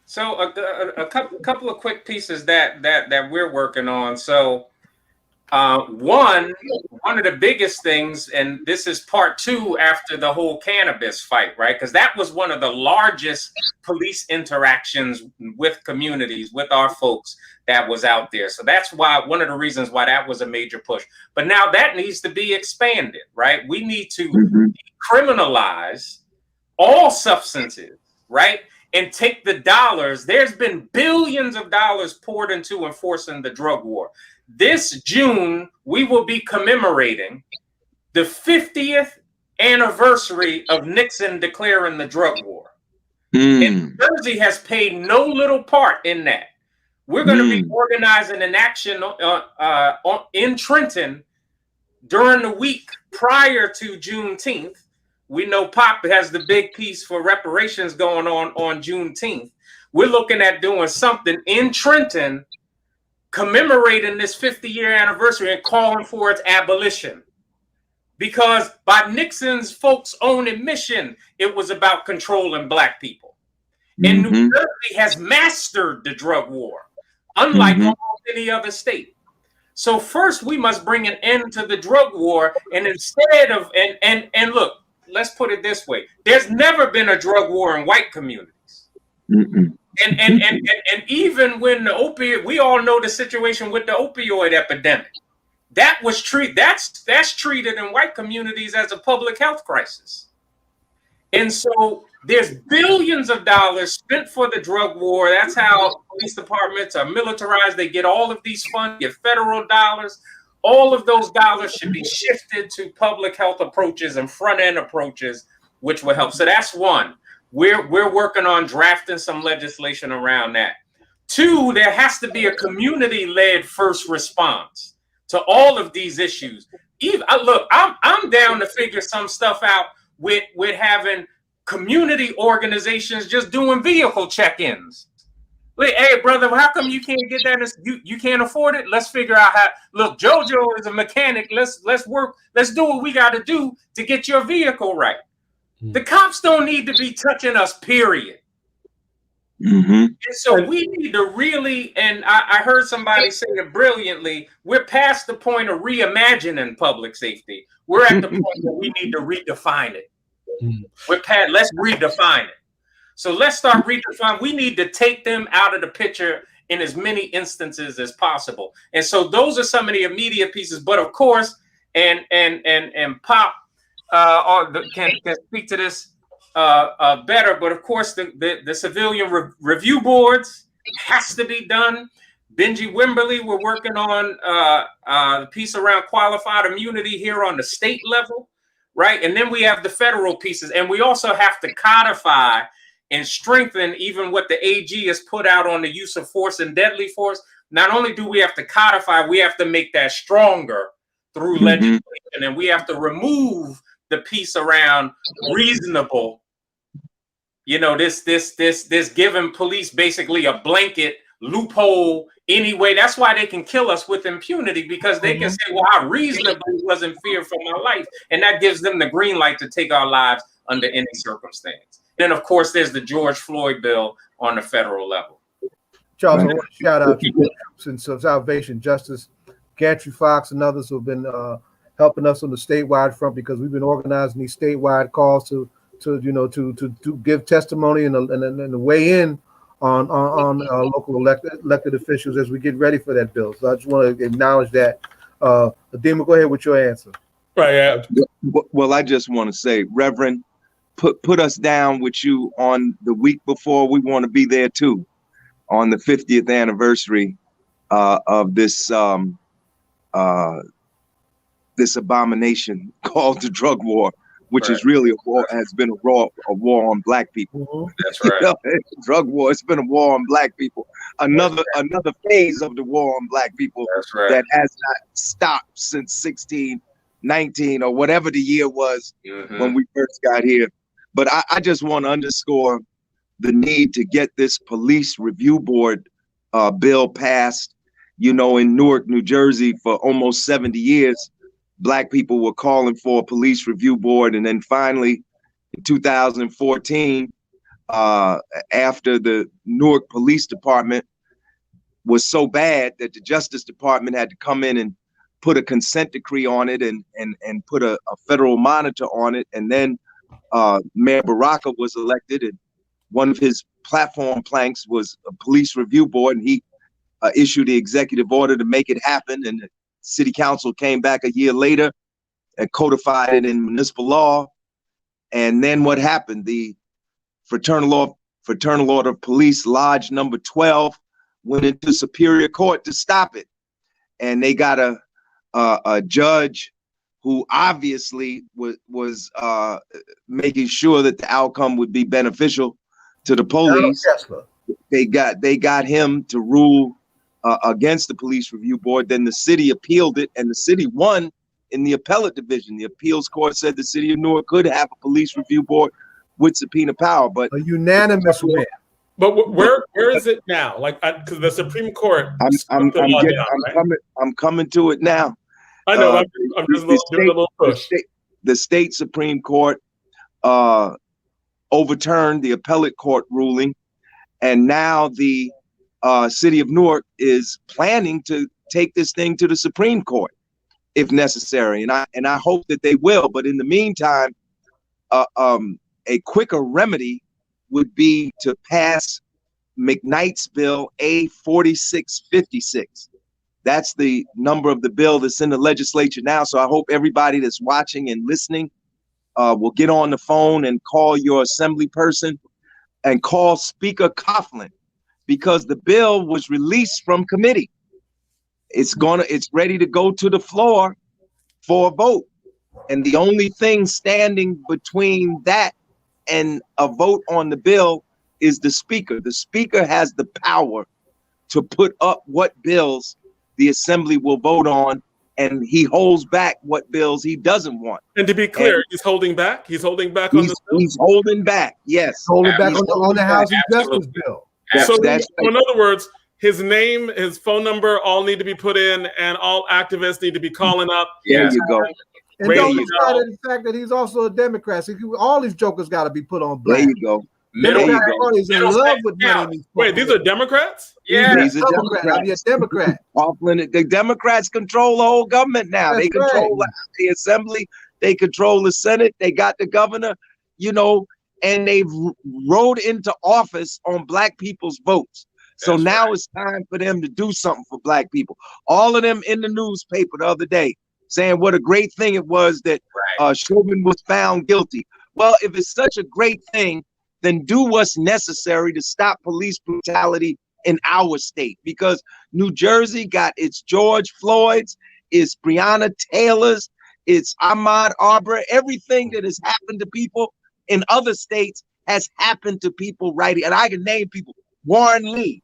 So a couple of quick pieces that we're working on. So one of the biggest things, and this is part 2 after the whole cannabis fight, right? Because that was one of the largest police interactions with communities, with our folks that was out there. So that's why one of the reasons why that was a major push. But now that needs to be expanded, right? We need to decriminalize all substances, right? And take the dollars. There's been billions of dollars poured into enforcing the drug war. This June, we will be commemorating the 50th anniversary of Nixon declaring the drug war. And Jersey has played no little part in that. We're going to be organizing an action in Trenton during the week prior to Juneteenth. We know Pop has the big piece for reparations going on Juneteenth. We're looking at doing something in Trenton commemorating this 50-year anniversary and calling for its abolition. Because by Nixon's folks' own admission, it was about controlling black people. And New Jersey has mastered the drug war, unlike almost any other state. So first, we must bring an end to the drug war. And instead of, and look, let's put it this way. There's never been a drug war in white communities. And even when the opioid, we all know the situation with the opioid epidemic. That was that's treated in white communities as a public health crisis. And so there's billions of dollars spent for the drug war. That's how police departments are militarized. They get all of these funds, get federal dollars. All of those dollars should be shifted to public health approaches and front end approaches, which will help. So that's one. We're working on drafting some legislation around that. 2, there has to be a community-led first response to all of these issues. Look, I'm down to figure some stuff out with having community organizations just doing vehicle check-ins. Like, hey, brother, how come you can't get that? You can't afford it? Let's figure out how. Look, JoJo is a mechanic. Let's work. Let's do what we got to do to get your vehicle right. The cops don't need to be touching us, period. And so we need to really, and I heard somebody say it brilliantly, we're past the point of reimagining public safety. We're at the point where we need to redefine it. Let's redefine it. So let's start redefining. We need to take them out of the picture in as many instances as possible. And so those are some of the immediate pieces. But of course, and Pop can speak to this better. But of course, the civilian review boards has to be done. Benji Wimberly, we're working on the piece around qualified immunity here on the state level, right? And then we have the federal pieces, and we also have to codify and strengthen even what the AG has put out on the use of force and deadly force. Not only do we have to codify, we have to make that stronger through legislation, and we have to remove the piece around reasonable. You know, this giving police basically a blanket loophole anyway. That's why they can kill us with impunity, because they can say, well, I reasonably was in fear for my life, and that gives them the green light to take our lives under any circumstance. Then, of course, there's the George Floyd bill on the federal level. Charles, I want to shout out to the troops and Salvation Justice, Gantry Fox, and others who have been helping us on the statewide front, because we've been organizing these statewide calls to give testimony and weigh in on local elected officials as we get ready for that bill. So I just want to acknowledge that. Adema, go ahead with your answer. Right. Yeah. Well, I just want to say, Reverend, put us down with you on the week before. We want to be there too, on the 50th anniversary of this this abomination called the drug war, which is really a war, has been a war on Black people. That's right. Drug war. It's been a war on Black people. Another phase of the war on Black people. That's right. That has not stopped since 1619 or whatever the year was when we first got here. But I just want to underscore the need to get this police review board bill passed. You know, in Newark, New Jersey, for almost 70 years, Black people were calling for a police review board. And then finally, in 2014, after the Newark Police Department was so bad that the Justice Department had to come in and put a consent decree on it and put a federal monitor on it. And then Mayor Baraka was elected, and one of his platform planks was a police review board, and he issued the executive order to make it happen. And the city council came back a year later and codified it in municipal law. And then what happened? The Fraternal Order of Police Lodge number 12 went into Superior Court to stop it. And they got a judge who obviously was making sure that the outcome would be beneficial to the police. They got him to rule against the police review board. Then the city appealed it, and the city won in the appellate division. The appeals court said the city of Newark could have a police review board with subpoena power, but a unanimous win. But where is it now? Like, because the Supreme Court. I'm coming to it now. I know. I'm just doing a little push. The state Supreme Court overturned the appellate court ruling, and now the city of Newark is planning to take this thing to the Supreme Court if necessary, and I hope that they will. But in the meantime, a quicker remedy would be to pass McKnight's bill A4656. That's the number of the bill that's in the legislature now. So I hope everybody that's watching and listening will get on the phone and call your assembly person and call Speaker Coughlin, because the bill was released from committee. It's ready to go to the floor for a vote. And the only thing standing between that and a vote on the bill is the speaker. The speaker has the power to put up what bills the assembly will vote on, and he holds back what bills he doesn't want. And to be clear, he's holding back. He's holding back on the bill. He's holding back. Yes, holding back on the Housing Justice bill. So in other words, his name, his phone number, all need to be put in, and all activists need to be calling up. There you go. And don't lose sight of the fact that he's also a Democrat. So all these jokers got to be put on blast. There you go. Democratic Party's in love with money. Wait, these are Democrats? Yeah, he's a Democrat. I'm a Democrat. The Democrats control the whole government now. They control the assembly. They control the Senate. They got the governor. you know, and they've rode into office on black people's votes. So That's now right. it's time for them to do something for black people. All of them in the newspaper the other day saying what a great thing it was that Chauvin was found guilty. Well, if it's such a great thing, then do what's necessary to stop police brutality in our state, because New Jersey got its George Floyd's, it's Breonna Taylor's, it's Ahmaud Arbery. Everything that has happened to people in other states has happened to people right here. And I can name people. Warren Lee,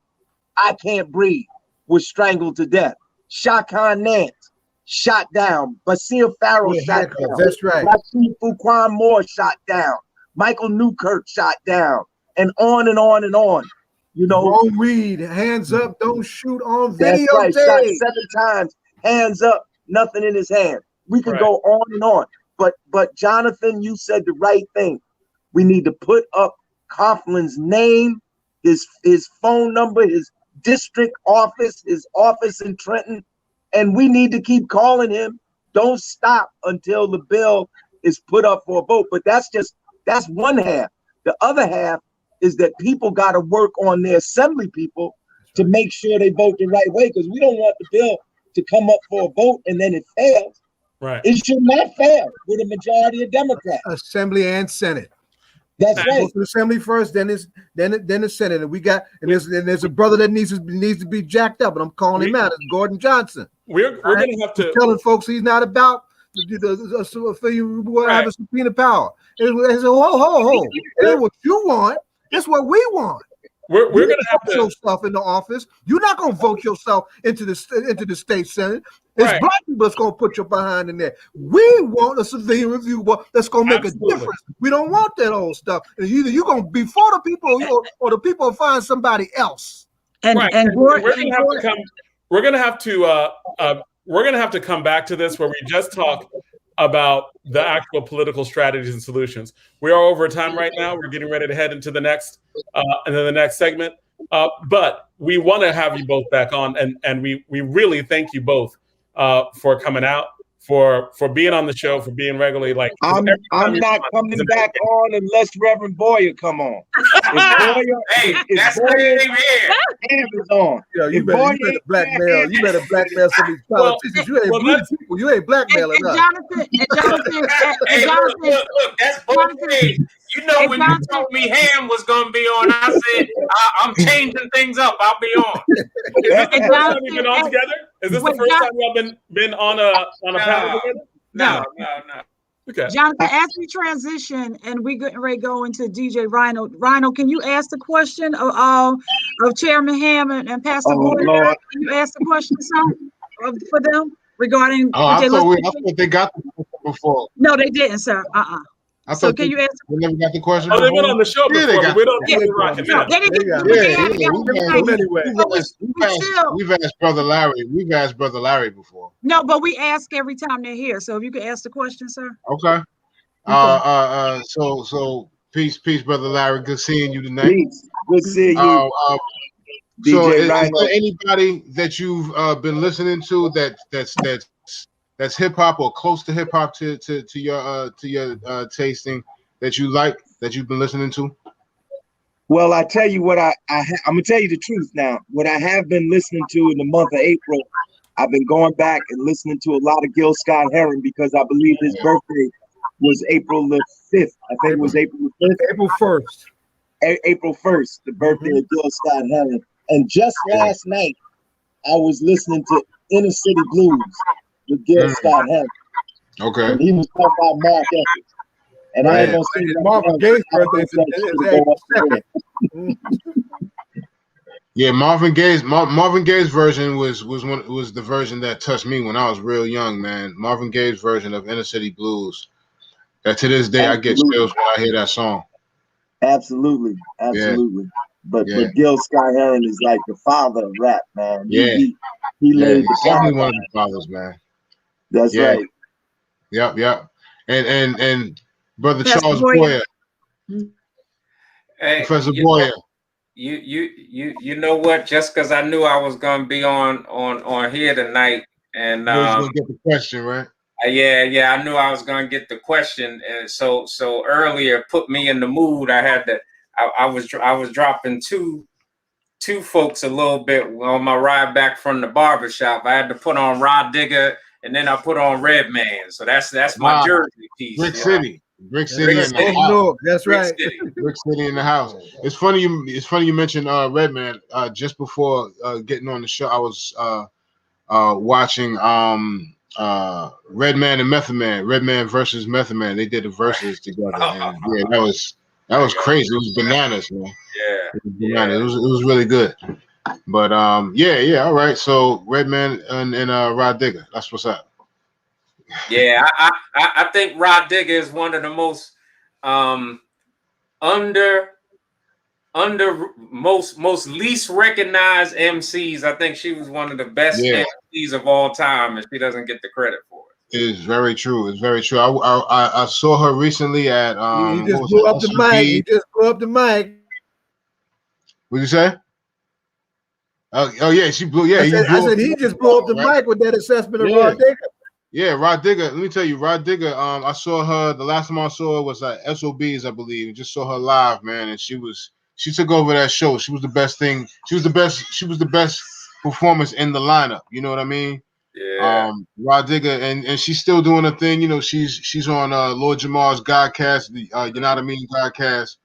I Can't Breathe, was strangled to death. Shakan Nance, shot down. Basil Farrell, shot down. That's right. Rashid Fuquan Moore, shot down. Michael Newkirk, shot down. And on and on and on. You know, Ron Reed, hands up, don't shoot on that's videotape. right, shot 7 times, hands up, nothing in his hand. We can go on and on. But Jonathan, you said the right thing. We need to put up Coughlin's name, his phone number, his district office, his office in Trenton, and we need to keep calling him. Don't stop until the bill is put up for a vote. But that's one half. The other half is that people got to work on their assembly people to make sure they vote the right way, because we don't want the bill to come up for a vote and then it fails. Right. It should not fail with a majority of Democrats. Assembly and Senate. That's Go right. to the Assembly first, then the Senate, and there's a brother that needs to be jacked up, and I'm calling him out. It's Gordon Johnson. We're gonna have to telling folks he's not about have a subpoena power. It's what you want. It's what we want. We're gonna have to yourself in the office. You're not gonna vote yourself into the state senate. It's black people that's gonna put your behind in there. We want a civilian review board that's gonna make a difference. We don't want that old stuff. And either you're gonna be for the people or the people will find somebody else. And we're gonna have to come back to this where we just talk about the actual political strategies and solutions. We are over time right now. We're getting ready to head into the next segment. But we want to have you both back on, and we really thank you both for coming out, for being on the show, for being regularly. Like I'm not coming back on unless Reverend Boyer come on. That's Boyer is on. You better blackmail. You better blackmail some of these politicians. You ain't blackmailing us. Jonathan, that's both ways. You know, when you told me Ham was going to be on, I said, I'm changing things up. I'll be on. Is this the first time we've been on together? Is this the first time y'all been on a panel together? No. Okay. Jonathan, as we transition and we getting ready to go into DJ Rhino. Rhino, can you ask the question of Chairman Ham and Pastor Boyer? Lord. Can you ask the question, sir, for them regarding? I thought they got the question before. No, they didn't, sir. I So thought can you ask? we never got the question. Oh, they've been on the show Yeah, before. they But we don't Yeah. get rocking now. They didn't get We've asked Brother Larry. We've asked Brother Larry before. No, but we ask every time they're here. So if you could ask the question, sir. Okay. So peace, Brother Larry. Good seeing you tonight. Peace. Good seeing you. So DJ is Rhino. there anybody that you've been listening to that's hip hop or close to hip hop to your tasting that you like, that you've been listening to? Well, I tell you what, I'm gonna tell you the truth now. What I have been listening to in the month of April, I've been going back and listening to a lot of Gil Scott Heron, because I believe his birthday was April the 5th. I think it was April the 5th. April 1st. April 1st, the birthday of Gil Scott Heron. And just last night, I was listening to Inner City Blues with Gil Scott Heron. Okay. And he was talking about Mark Evans. And I ain't gonna say Marvin Gaye's birthday is April 2nd. Yeah, Marvin Gaye's version was the version that touched me when I was real young, man. Marvin Gaye's version of Inner City Blues. That to this day I get chills when I hear that song. Absolutely. But Gil Scott Heron is like the father of rap, man. Yeah. He laid the definitely one of the fathers, man. That's right. Yep. And Brother Pastor Charles Boyer. Boyer. Hey, Professor Boyer. You know what? Just because I knew I was going to be on here tonight, and You was gonna get the question, right? Yeah. I knew I was gonna get the question, and so earlier put me in the mood. I had to. I was dropping two folks a little bit on my ride back from the barbershop. I had to put on Rod Digger, and then I put on Redman. So that's my Wow. Jersey piece. Brick City in the City. house. That's right. Brick City in the house. It's funny you mentioned Redman. Just before getting on the show, I was watching Redman and Method Man. Redman versus Method Man. They did the verses together. And yeah, that was crazy. It was bananas, man. Yeah. It was bananas. It was really good. But yeah, all right. So Redman and Rod Digger. That's what's up. Yeah, I think Rod Digger is one of the most most least recognized MCs. I think she was one of the best MCs of all time, and she doesn't get the credit for it. It is very true. It's very true. I saw her recently at He just blew up the mic. He just blew up the mic. What'd you say? Oh yeah, she blew. Yeah, I said he just blew up the mic with that assessment of Rod Digger. Yeah, Rod Digger. Let me tell you, Rod Digger. I saw her. The last time I saw her was at SOBs, I believe. I just saw her live, man, and she took over that show. She was the best thing. She was the best performance in the lineup. You know what I mean? Yeah. Rod Digger, and she's still doing her thing. You know, she's on Lord Jamal's Godcast, the you know what I mean, Godcast.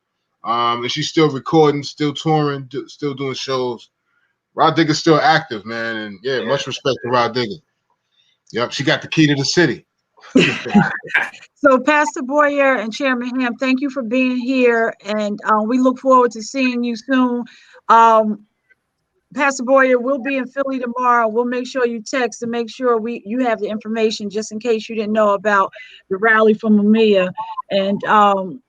And she's still recording, still touring, still doing shows. Rod Digger's still active, man, and yeah, much respect to Rod Digger. Yep, she got the key to the city. So, Pastor Boyer and Chairman Ham, thank you for being here, and we look forward to seeing you soon. Pastor Boyer, we'll be in Philly tomorrow. We'll make sure you text to make sure you have the information just in case you didn't know about the rally from Mamiya. And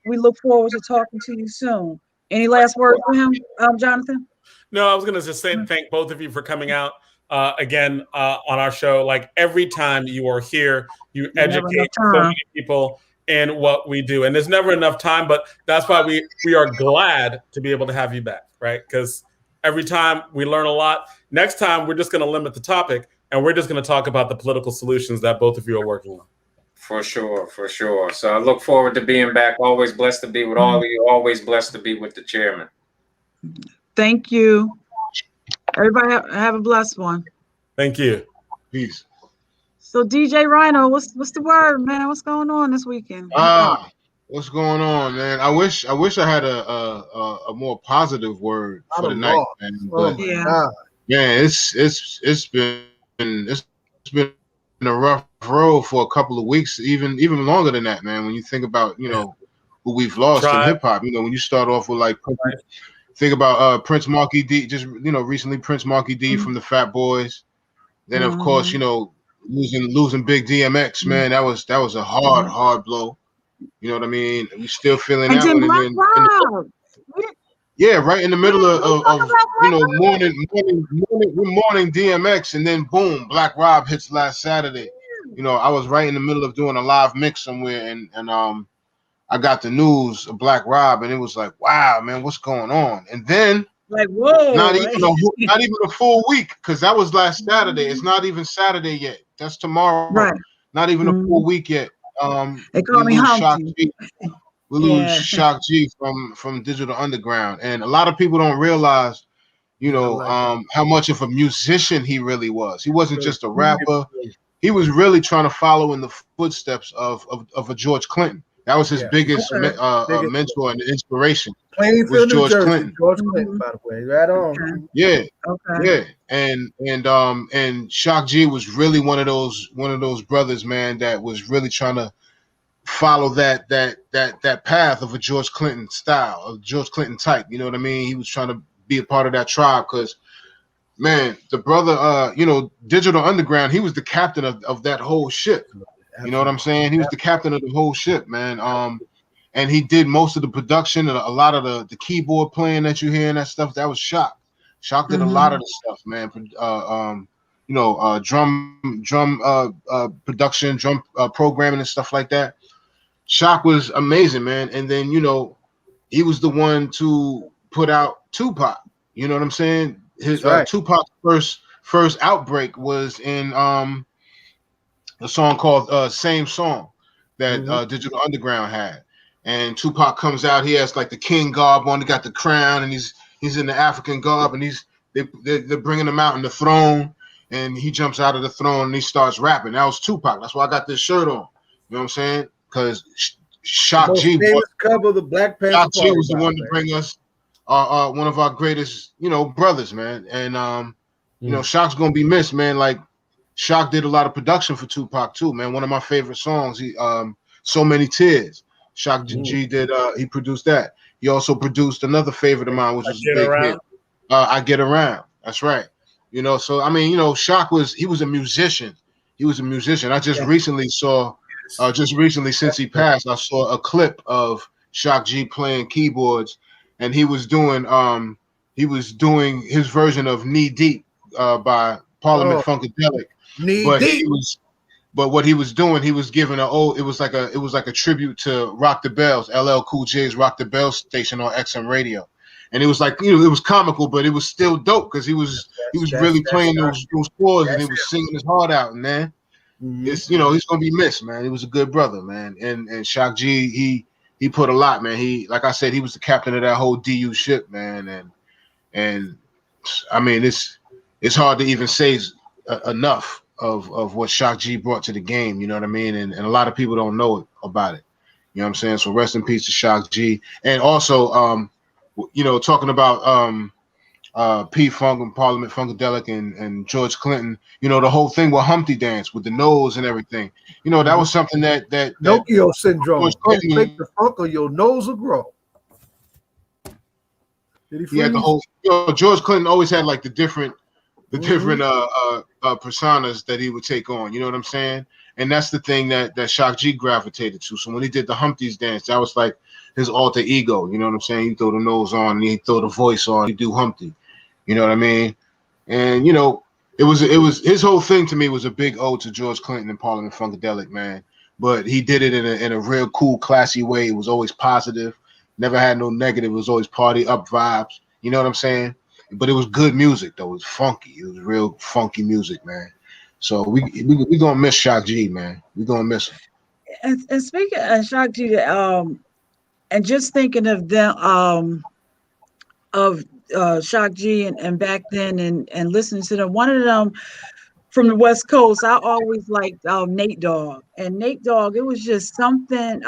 we look forward to talking to you soon. Any last words for him, Jonathan? No, I was going to just say thank both of you for coming out again on our show. Like every time you are here, you educate so many people in what we do. And there's never enough time, but that's why we are glad to be able to have you back, right? Because every time we learn a lot. Next time, we're just going to limit the topic, and we're just going to talk about the political solutions that both of you are working on. For sure. So I look forward to being back. Always blessed to be with all of you. Always blessed to be with the chairman. Thank you. Everybody have a blessed one. Thank you. Peace. So DJ Rhino, what's the word, man? What's going on this weekend? What's going on, man? I wish I had a more positive word for the night, man. But man, it's been a rough road for a couple of weeks, even longer than that, man. When you think about, you know, who we've lost in hip hop, you know, when you start off with like think about Prince Marky D, just recently Prince Marky D from the Fat Boys. Then of course, you know, losing Big DMX, man, that was a hard blow. You know what I mean? We still feeling that one. Yeah, right in the middle of you know, mourning DMX, and then boom, Black Rob hits last Saturday. You know, I was right in the middle of doing a live mix somewhere, and I got the news of Black Rob, and it was like, wow, man, what's going on? And then like, whoa, not even a full week, because that was last Saturday. It's not even Saturday yet. That's tomorrow. Right. Not even a full week yet. They call me Humpty. We lose Shock G from Digital Underground, and a lot of people don't realize, you know, how much of a musician he really was. He wasn't just a rapper. He was really trying to follow in the footsteps of a George Clinton. That was his biggest mentor and inspiration. Was George Clinton. George Clinton, by the way, right on. Yeah, and Shock G was really one of those brothers, man, that was really trying to follow that path of a George Clinton style, of George Clinton type. You know what I mean? He was trying to be a part of that tribe, because, man, the brother, you know, Digital Underground, he was the captain of that whole ship. You know what I'm saying? He was the captain of the whole ship, man. And he did most of the production and a lot of the keyboard playing that you hear and that stuff. That was Shock. Shock did a lot of the stuff, man. You know, drum production, drum programming and stuff like that. Shock was amazing, man. And then, you know, he was the one to put out Tupac. You know what I'm saying? His Tupac's first outbreak was in a song called Same Song that Digital Underground had. And Tupac comes out, he has like the king garb on, he got the crown, and he's in the African garb, and they're bringing him out in the throne, and he jumps out of the throne and he starts rapping. That was Tupac. That's why I got this shirt on. You know what I'm saying? Because Shock G, famous cover of the Black Panther Shock G Party was the one to man. bring us one of our greatest, brothers, man. And Shock's gonna be missed, man. Like Shock did a lot of production for Tupac too, man. One of my favorite songs, he So Many Tears. Shock G did he produced that. He also produced another favorite of mine, which was a big hit. I Get Around. That's right. So I mean, Shock was a musician. He was a musician. I just recently saw since he passed, I saw a clip of Shock G playing keyboards, and he was doing his version of Knee Deep by Parliament Funkadelic. But what he was doing, he was giving it was like a tribute to Rock the Bells, LL Cool J's Rock the Bells station on XM radio. And it was like, it was comical, but it was still dope because he was really playing those chords and he was singing his heart out, man. It's he's gonna be missed, man. He was a good brother, man. And Shock G, he put a lot, man. He, like I said, he was the captain of that whole DU ship, man. And I mean, it's hard to even say enough of what Shock G brought to the game, you know what I mean? And a lot of people don't know about it. You know what I'm saying? So rest in peace to Shock G. And also talking about P-Funk and Parliament Funkadelic and George Clinton, the whole thing with Humpty Dance with the nose and everything. That was something that Pinocchio syndrome. George Clinton, make the funk or your nose will grow. Did he had the whole George Clinton always had like the different personas that he would take on, you know what I'm saying? And that's the thing that Shock G gravitated to. So when he did the Humpty's dance, that was like his alter ego, you know what I'm saying? He throw the nose on and he throw the voice on, he do Humpty, you know what I mean? And it was his whole thing to me was a big ode to George Clinton and Parliament Funkadelic, man. But he did it in a real cool, classy way. It was always positive, never had no negative. It was always party up vibes, you know what I'm saying? But it was good music though. It was funky. It was real funky music, man. So we gonna miss Shock G, man. We gonna miss him. And speaking of Shock G, and just thinking of them, of Shock G and back then, and listening to them, one of them from the West Coast, I always liked Nate Dogg. And Nate Dogg, it was just something.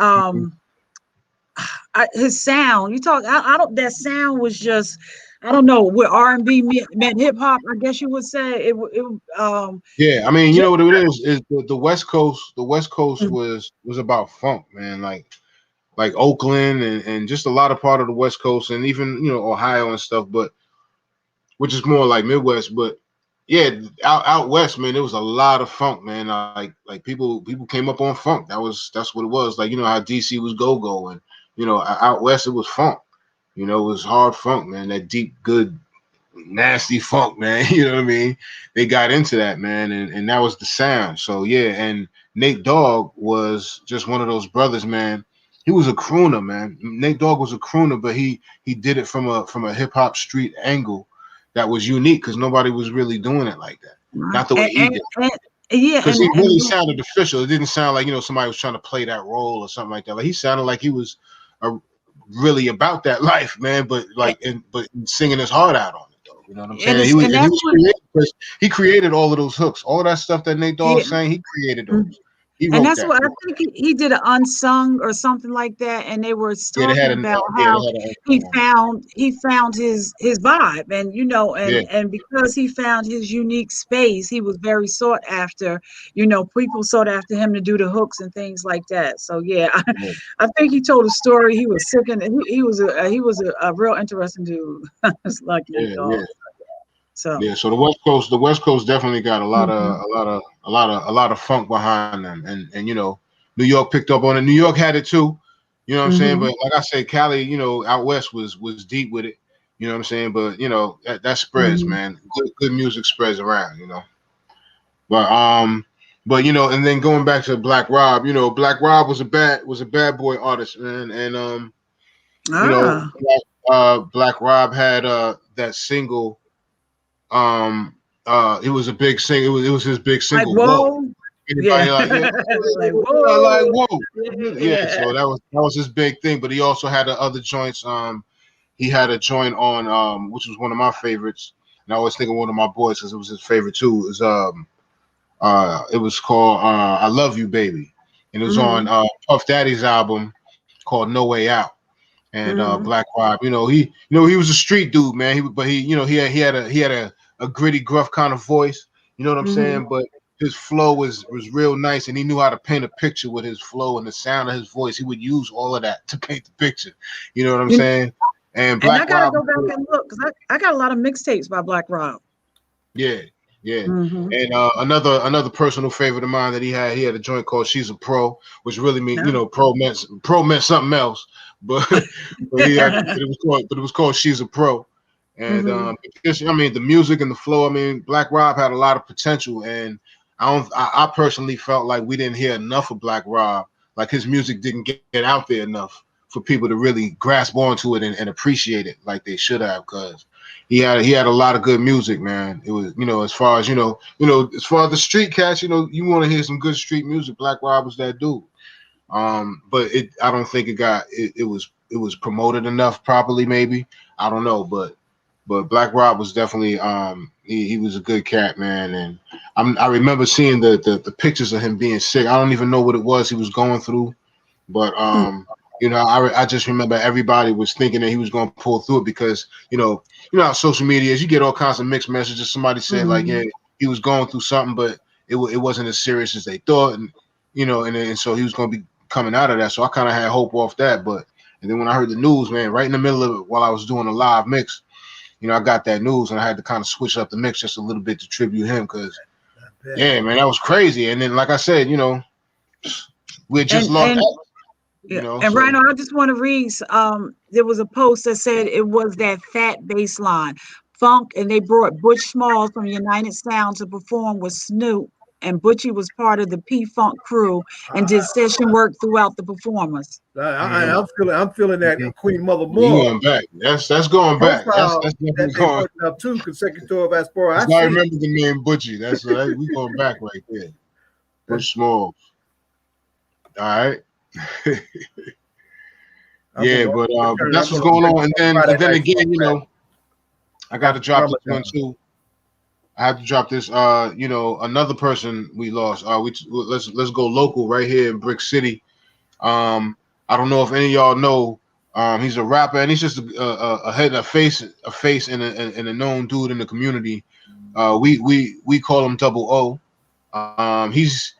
His sound, that sound was just. I don't know, where R&B met hip hop, I guess you would say. Yeah, I mean, you know what it is the West Coast. The West Coast was about funk, man. Like Oakland and just a lot of part of the West Coast and even Ohio and stuff, but which is more like Midwest. But yeah, out west, man, there was a lot of funk, man. Like people came up on funk. That's what it was. Like how DC was go-go, and out west it was funk. It was hard funk, man. That deep, good, nasty funk, man. You know what I mean? They got into that, man, and that was the sound. So yeah, and Nate Dogg was just one of those brothers, man. He was a crooner, man. Nate Dogg was a crooner, but he did it from a hip hop street angle that was unique because nobody was really doing it like that. Not the way he did. Yeah, because he really sounded official. It didn't sound like somebody was trying to play that role or something like that. Like he sounded like he was really about that life, man, but singing his heart out on it though. You know what I'm saying? He created all of those hooks, all that stuff that Nate Dogg sang. He created those. And that's what I think he did, an unsung or something like that, and they were talking about how he found his vibe, and and because he found his unique space, he was very sought after. People sought after him to do the hooks and things like that. So yeah, I think he told a story. He was sick, and he was a real interesting dude. It's like So the West Coast definitely got a lot of funk behind them, and New York picked up on it. New York had it too, you know what I'm saying. But like I said, Cali, out west was deep with it, you know what I'm saying. But that spreads, man. Good music spreads around, But and then going back to Black Rob, Black Rob was a bad boy artist, man, and Black Rob had that single. It was a big single. It was his big single. Like, whoa. Anybody like, yeah, Like, like whoa. whoa, yeah. So that was his big thing. But he also had the other joints. He had a joint on which was one of my favorites, and I always think of one of my boys because it was his favorite too. It was called "I Love You, Baby," and it was on Puff Daddy's album called "No Way Out." And Black Rob, he was a street dude, man. He had a gritty, gruff kind of voice. You know what I'm saying? But his flow was real nice, and he knew how to paint a picture with his flow and the sound of his voice. He would use all of that to paint the picture. You know what I'm saying? And And I Black gotta Rob, go back and look because I got a lot of mixtapes by Black Rob. yeah. And another personal favorite of mine that he had a joint called "She's a Pro," which really mean pro meant something else, but it was called "She's a Pro," and the music and the flow. Black Rob had a lot of potential, and I personally felt like we didn't hear enough of Black Rob. Like his music didn't get out there enough for people to really grasp onto it and appreciate it like they should have, because he had a lot of good music, man. It was, as far as as far as the street cats, you want to hear some good street music. Black Rob was that dude. But I don't think it was promoted enough properly. Maybe, I don't know, but Black Rob was definitely he was a good cat, man. And I remember seeing the pictures of him being sick. I don't even know what it was he was going through, but I just remember everybody was thinking that he was going to pull through it because how social media is. You get all kinds of mixed messages. Somebody said like, yeah, he was going through something, but it wasn't as serious as they thought, and and so he was going to be coming out of that. So I kind of had hope off that, and then when I heard the news, man, right in the middle of it, while I was doing a live mix, I got that news, and I had to kind of switch up the mix just a little bit to tribute him because, yeah, man, that was crazy. And then, like I said, we just loved. Rhino, I just want to read. There was a post that said it was that fat bass line, funk, and they brought Butch Smalls from United Sound to perform with Snoop, and Butchie was part of the P-Funk crew and did session work throughout the performers. I'm feeling that Queen Mother You Moore. going back? That's going back. That's definitely going. Up 2 consecutive Aspora. I remember the name Butchie. That's we going back right there. Butch Smalls. All right. Yeah, but that's what's going on. And then again, I got to drop this one too. I have to drop this. Another person we lost. Let's go local right here in Brick City. I don't know if any of y'all know. He's a rapper, and he's just a face, and a known dude in the community. We call him Double O. He's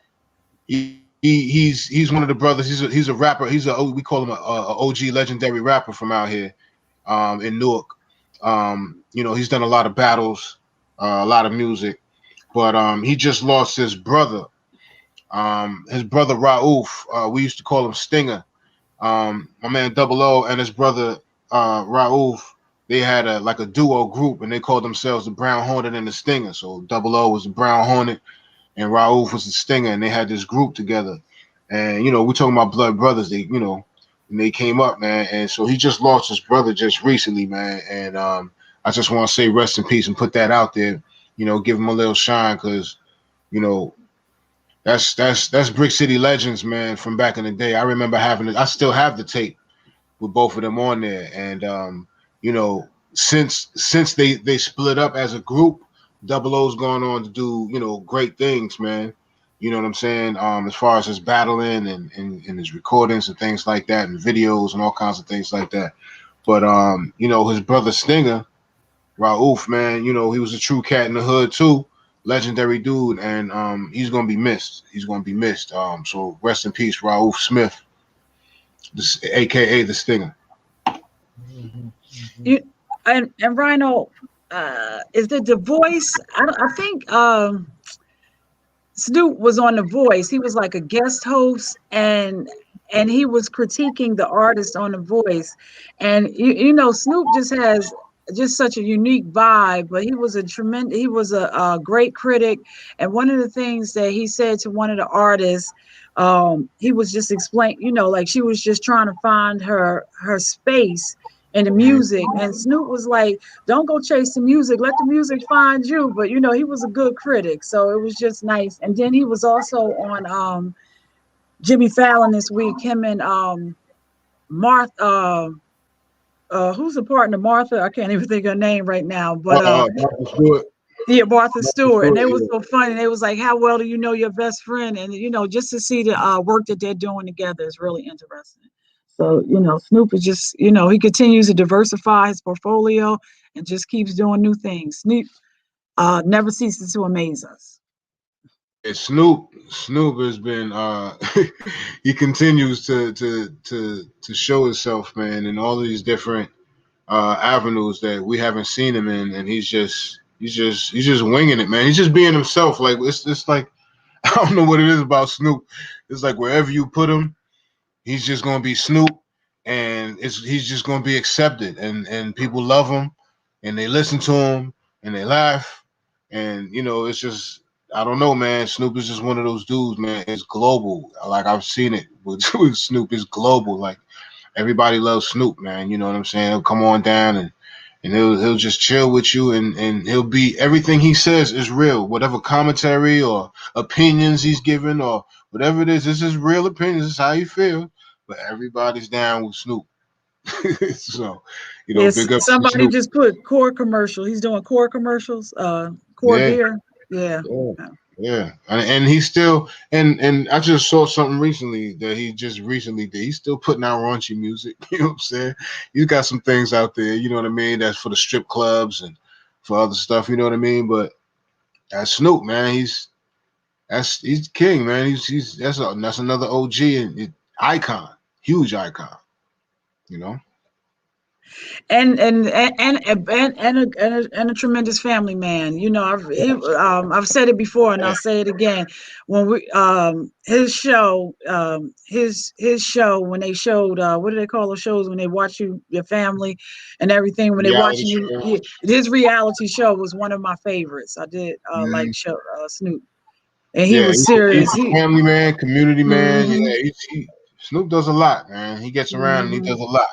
one of the brothers. He's a rapper. We call him a OG legendary rapper from out here in Newark. He's done a lot of battles, a lot of music, but he just lost his brother. His brother Raouf. We used to call him Stinger. My man Double O and his brother Raouf. They had a duo group, and they called themselves the Brown Hornet and the Stinger. So Double O was the Brown Hornet, and Raouf was the Stinger, and they had this group together. And we're talking about blood brothers. They and they came up, man. And so he just lost his brother just recently, man. And I just want to say rest in peace and put that out there. Give him a little shine, because that's Brick City legends, man, from back in the day. I remember having it. I still have the tape with both of them on there. And since they split up as a group, Double O's gone on to do great things, man. You know what I'm saying? As far as his battling and his recordings and things like that, and videos and all kinds of things like that. But his brother Stinger, Raouf, man, he was a true cat in the hood too, legendary dude, and he's gonna be missed. He's gonna be missed. So rest in peace, Raouf Smith, aka the Stinger. And Rhino, is the Voice? I think Snoop was on The Voice. He was like a guest host, and he was critiquing the artist on The Voice. And Snoop just has just such a unique vibe, but he was a great critic. And one of the things that he said to one of the artists, he was just explaining, like she was just trying to find her space and the music. And Snoop was like, don't go chase the music, let the music find you. But he was a good critic, so it was just nice. And then he was also on Jimmy Fallon this week, him and Martha, who's the partner? Martha, I can't even think of her name right now, but Martha Stewart. yeah, Martha Stewart. And they Stewart, was so funny. They was like, how well do you know your best friend? And just to see the work that they're doing together is really interesting. So, Snoop is just, he continues to diversify his portfolio and just keeps doing new things. Snoop never ceases to amaze us. Yeah, Snoop has been he continues to show himself, man, in all of these different avenues that we haven't seen him in, and he's just winging it, man. He's just being himself. Like it's like I don't know what it is about Snoop. It's like wherever you put him, he's just gonna be Snoop, and he's just gonna be accepted, and people love him, and they listen to him, and they laugh, and it's just. I don't know, man. Snoop is just one of those dudes, man. It's global. Like I've seen it with Snoop. It's global. Like everybody loves Snoop, man. You know what I'm saying? He'll come on down and he'll just chill with you, and he'll be everything he says is real. Whatever commentary or opinions he's given or whatever it is, this is real opinions. This is how you feel. But everybody's down with Snoop. So, Yes, big up somebody Snoop. just put Core commercial. He's doing Core commercials. Core beer. Yeah. Yeah, and he's still and I just saw something recently that he just recently did. He's still putting out raunchy music. You know what I'm saying? He's got some things out there. You know what I mean? That's for the strip clubs and for other stuff. You know what I mean? But that's Snoop, man. He's king, man. That's another OG and icon, huge icon. And a tremendous family man. I've said it before and I'll say it again. When we his show when they showed what do they call those shows when they watch your family and everything when they watching you, his reality show was one of my favorites. I did like show Snoop, and he was serious. He's a family man, community man. Mm-hmm. Yeah, Snoop does a lot, man. He gets around and he does a lot.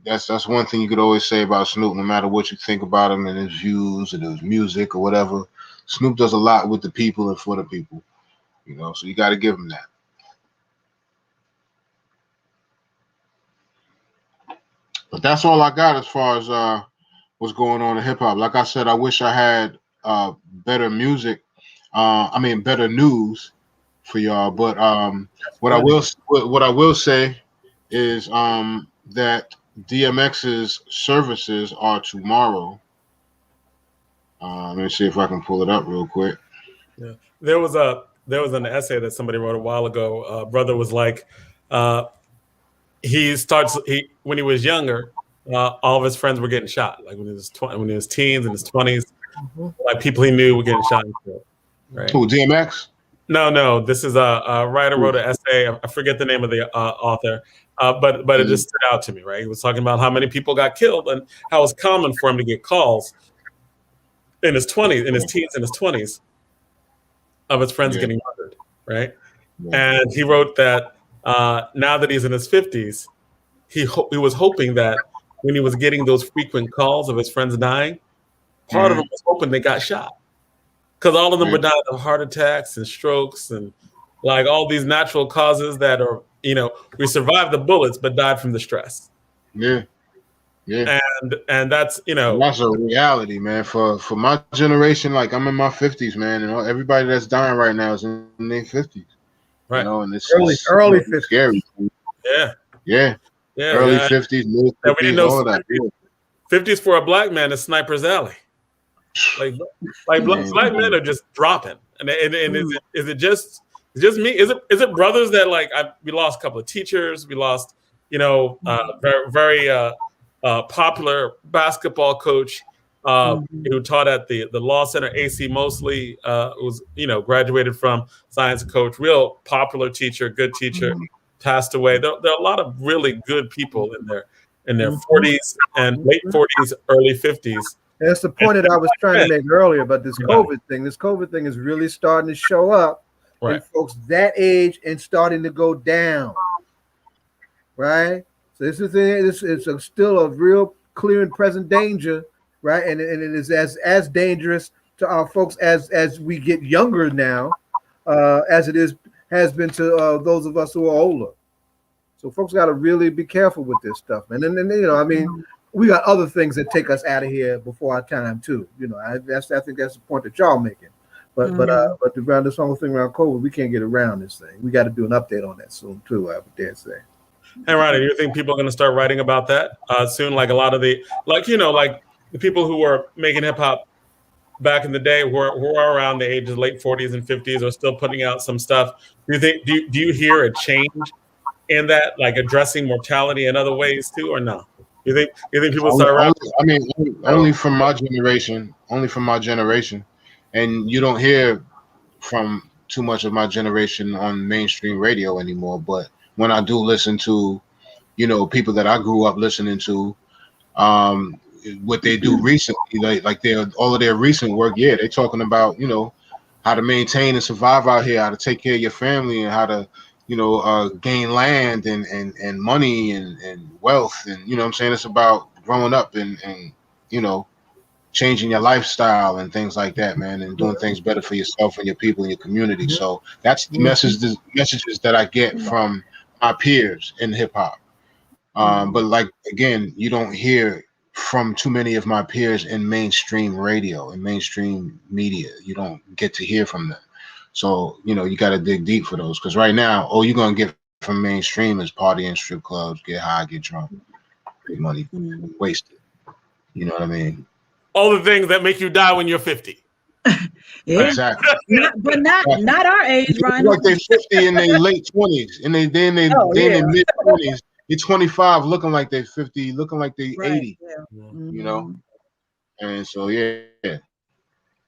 That's one thing you could always say about Snoop, no matter what you think about him and his views and his music or whatever. Snoop does a lot with the people and for the people, so you got to give him that. But that's all I got as far as what's going on in hip hop. Like I said, I wish I had better music. Better news for y'all. But what I will say is that DMX's services are tomorrow. Let me see if I can pull it up real quick. Yeah, there was an essay that somebody wrote a while ago. Brother was like, when he was younger, all of his friends were getting shot. Like when he was teens in his 20s, like people he knew were getting shot and killed. Right? Who, DMX? No. This is a writer wrote an essay. I forget the name of the author. But it just stood out to me, right? He was talking about how many people got killed and how it's common for him to get calls in his 20s, in his teens, in his 20s, of his friends getting murdered, right? Yeah. And he wrote that now that he's in his 50s, he was hoping that when he was getting those frequent calls of his friends dying, part of him was hoping they got shot. Because all of them were dying of heart attacks and strokes and like all these natural causes that are, we survived the bullets, but died from the stress. Yeah. And that's, that's a reality, man. For my generation, like I'm in my 50s, man, and everybody that's dying right now is in their 50s. Right. And it's early 50s. Scary. Yeah. Early 50s, mid 50s, all that. 50s for a black man is Sniper's Alley. Like black men are just dropping. And is it just me? Is it brothers that we lost a couple of teachers? We lost, very popular basketball coach who taught at the Law Center, AC Mosley, was graduated from science coach, real popular teacher, good teacher, passed away. There are a lot of really good people in their 40s and late 40s, early 50s. That's the point that I was trying to make earlier about this COVID thing. This COVID thing is really starting to show up in folks that age and starting to go down, right? So this is still a real clear and present danger, right? And it is as dangerous to our folks as we get younger now, as it has been to those of us who are older. So folks got to really be careful with this stuff, man. And you know, I mean, we got other things that take us out of here before our time too. You know, I think that's the point that y'all making. But around this whole thing around COVID, we can't get around this thing. We got to do an update on that soon too, I would dare say. Hey, Ronnie, do you think people are going to start writing about that soon? Like a lot of the, like the people who were making hip hop back in the day, who are around the ages late 40s and 50s, are still putting out some stuff. Do you hear a change in that, like addressing mortality in other ways too, or no? You think people start writing? I mean, only from my generation, and you don't hear from too much of my generation on mainstream radio anymore. But when I do listen to, people that I grew up listening to, what they do recently, like all of their recent work, they're talking about, how to maintain and survive out here, how to take care of your family, and how to, gain land and money and wealth. And, what I'm saying? It's about growing up and changing your lifestyle and things like that, man, and doing things better for yourself and your people and your community. So that's the messages that I get from my peers in hip hop. But like, again, you don't hear from too many of my peers in mainstream radio and mainstream media. You don't get to hear from them. So, you got to dig deep for those. Because right now, all you're going to get from mainstream is party in strip clubs, get high, get drunk, get money wasted. You know what I mean? All the things that make you die when you're 50. Yeah. Exactly. But not our age, Ryan. Like they're 50 in their late 20s, and they in their mid 20s. They're 25, looking like they're 50, looking like they're 80. Yeah. And so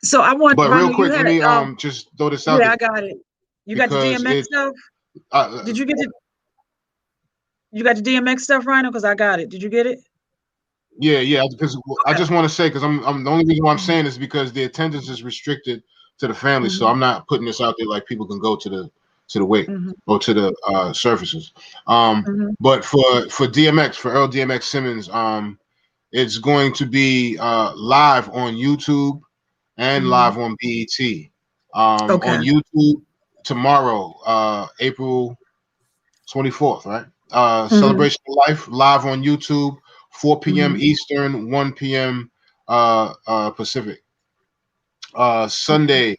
So I want. But Ryan, real quick, let me just throw this out. Yeah, I got it. You got the DMX stuff. Did you get it? You got the DMX stuff, Rhino? Because I got it. Did you get it? Yeah. Because I just want to say, because I'm the only reason why I'm saying is because the attendance is restricted to the family, so I'm not putting this out there like people can go to the wake or to the services. But for DMX, for Earl DMX Simmons, it's going to be live on YouTube and live on BET. On YouTube tomorrow, April 24th, right? Celebration of Life live on YouTube. 4 p.m. Eastern, 1 p.m. Pacific. Sunday,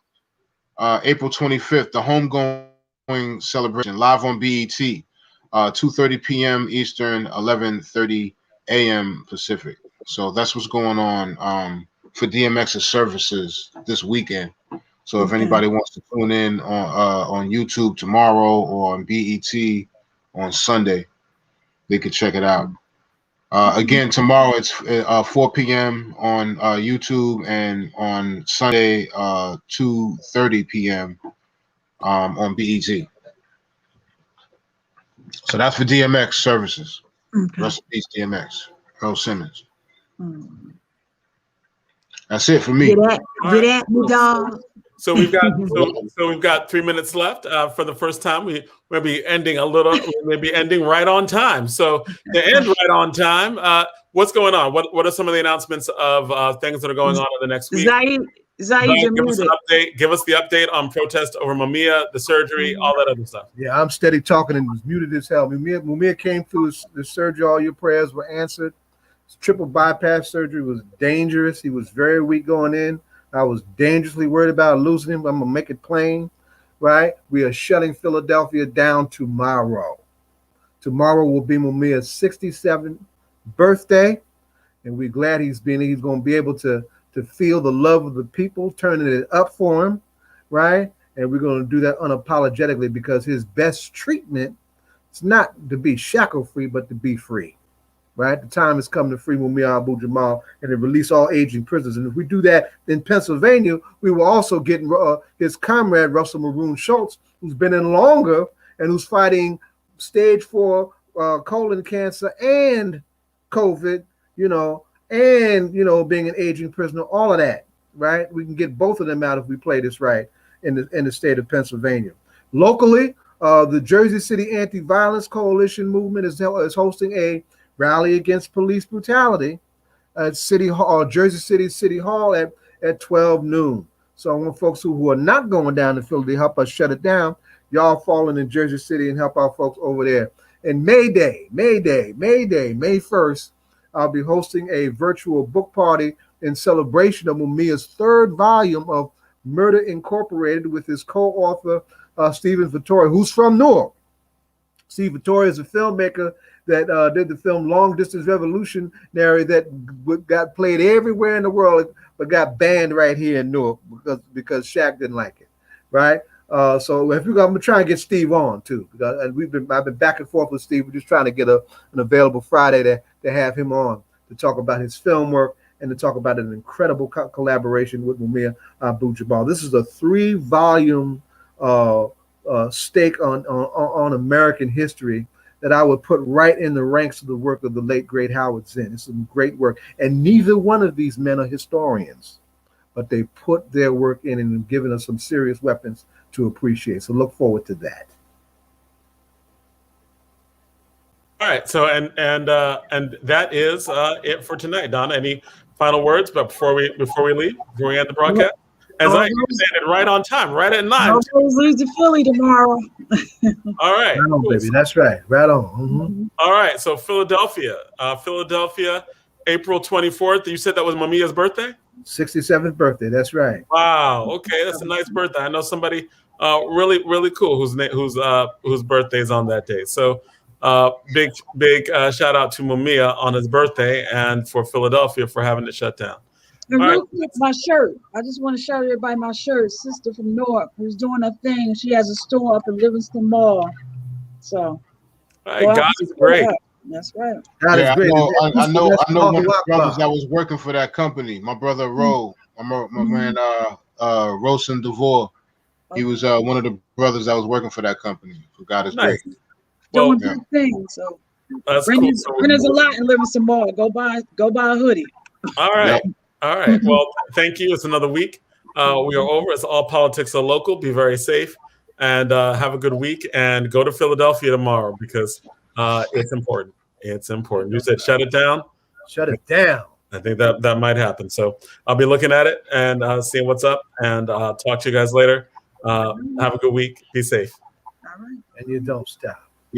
April 25th, the homegoing celebration live on BET, 2:30 p.m. Eastern, 11:30 a.m. Pacific. So that's what's going on for DMX's services this weekend. So if anybody wants to tune in on YouTube tomorrow or on BET on Sunday, they could check it out. Again, tomorrow it's 4 p.m. on YouTube, and on Sunday 2:30 p.m. On BET. So that's for DMX services. Rest in peace, DMX, Earl Simmons. That's it for me. Get at me, dog. So we've got 3 minutes left. For the first time, we may be ending right on time. So to end right on time, what's going on? What are some of the announcements of things that are going on in the next week? Zaid, you're give us an muted. update. Give us the update on protest over Mumia, the surgery, all that other stuff. Yeah, I'm steady talking and was muted as hell. Mumia came through the surgery. All your prayers were answered. Triple bypass surgery was dangerous. He was very weak going in. I was dangerously worried about losing him. I'm going to make it plain, right? We are shutting Philadelphia down tomorrow. Tomorrow will be Mumia's 67th birthday, and we're glad he's going to be able to feel the love of the people, turning it up for him, right? And we're going to do that unapologetically, because his best treatment is not to be shackle-free, but to be free. Right, the time has come to free Mumia Abu-Jamal and to release all aging prisoners. And if we do that in Pennsylvania, we will also get his comrade Russell Maroon Schultz, who's been in longer and who's fighting stage 4 colon cancer and COVID, and being an aging prisoner, all of that. Right, we can get both of them out if we play this right in the state of Pennsylvania. Locally, The Jersey City Anti-Violence Coalition movement is hosting a rally against police brutality at City Hall, Jersey City City Hall at 12 noon. So I want folks who are not going down to Philly to help us shut it down. Y'all falling in Jersey City and help our folks over there. And May 1st, I'll be hosting a virtual book party in celebration of Mumia's third volume of Murder Incorporated with his co-author, Stephen Vittori, who's from Newark. Steve Vittori is a filmmaker that did the film Long Distance Revolutionary that got played everywhere in the world, but got banned right here in Newark because Shaq didn't like it, right? So if I'm gonna try and get Steve on too, because I've been back and forth with Steve. We're just trying to get an available Friday to have him on to talk about his film work and to talk about an incredible collaboration with Mumia Abu-Jamal. This is a 3-volume stake on American history that I would put right in the ranks of the work of the late great Howard Zinn. It's some great work, and neither one of these men are historians, but they put their work in and have given us some serious weapons to appreciate. So look forward to that. All right. So and that is it for tonight. Donna, any final words? But before we leave, before we end the broadcast, as I said, right on time, right at 9. I'll leave to Philly tomorrow. All right, right on, baby. That's right. Right on. Mm-hmm. All right. So Philadelphia, April 24th. You said that was Mamia's birthday. 67th birthday. That's right. Wow. Okay, that's a nice birthday. I know somebody really cool whose birthday is on that day. So big shout out to Mumia on his birthday and for Philadelphia for having it shut down. And real quick, my shirt. I just want to show everybody my shirt. Sister from Newark who's doing her thing. She has a store up in Livingston Mall. So, all right, God is great. That's right. God is great. I know one of the brothers that was working for that company. My brother Ro, my man Rosen DeVore. He was one of the brothers that was working for that company. So God is great. Doing good things. So there's a lot in Livingston Mall. Go buy a hoodie. All right. Yep. All right. Well, thank you. It's another week. We are over. It's All Politics Are Local. Be very safe and have a good week. And go to Philadelphia tomorrow because it's important. It's important. You said shut it down. Shut it down. I think that might happen. So I'll be looking at it and seeing what's up. And talk to you guys later. Have a good week. Be safe. All right. And you don't stop.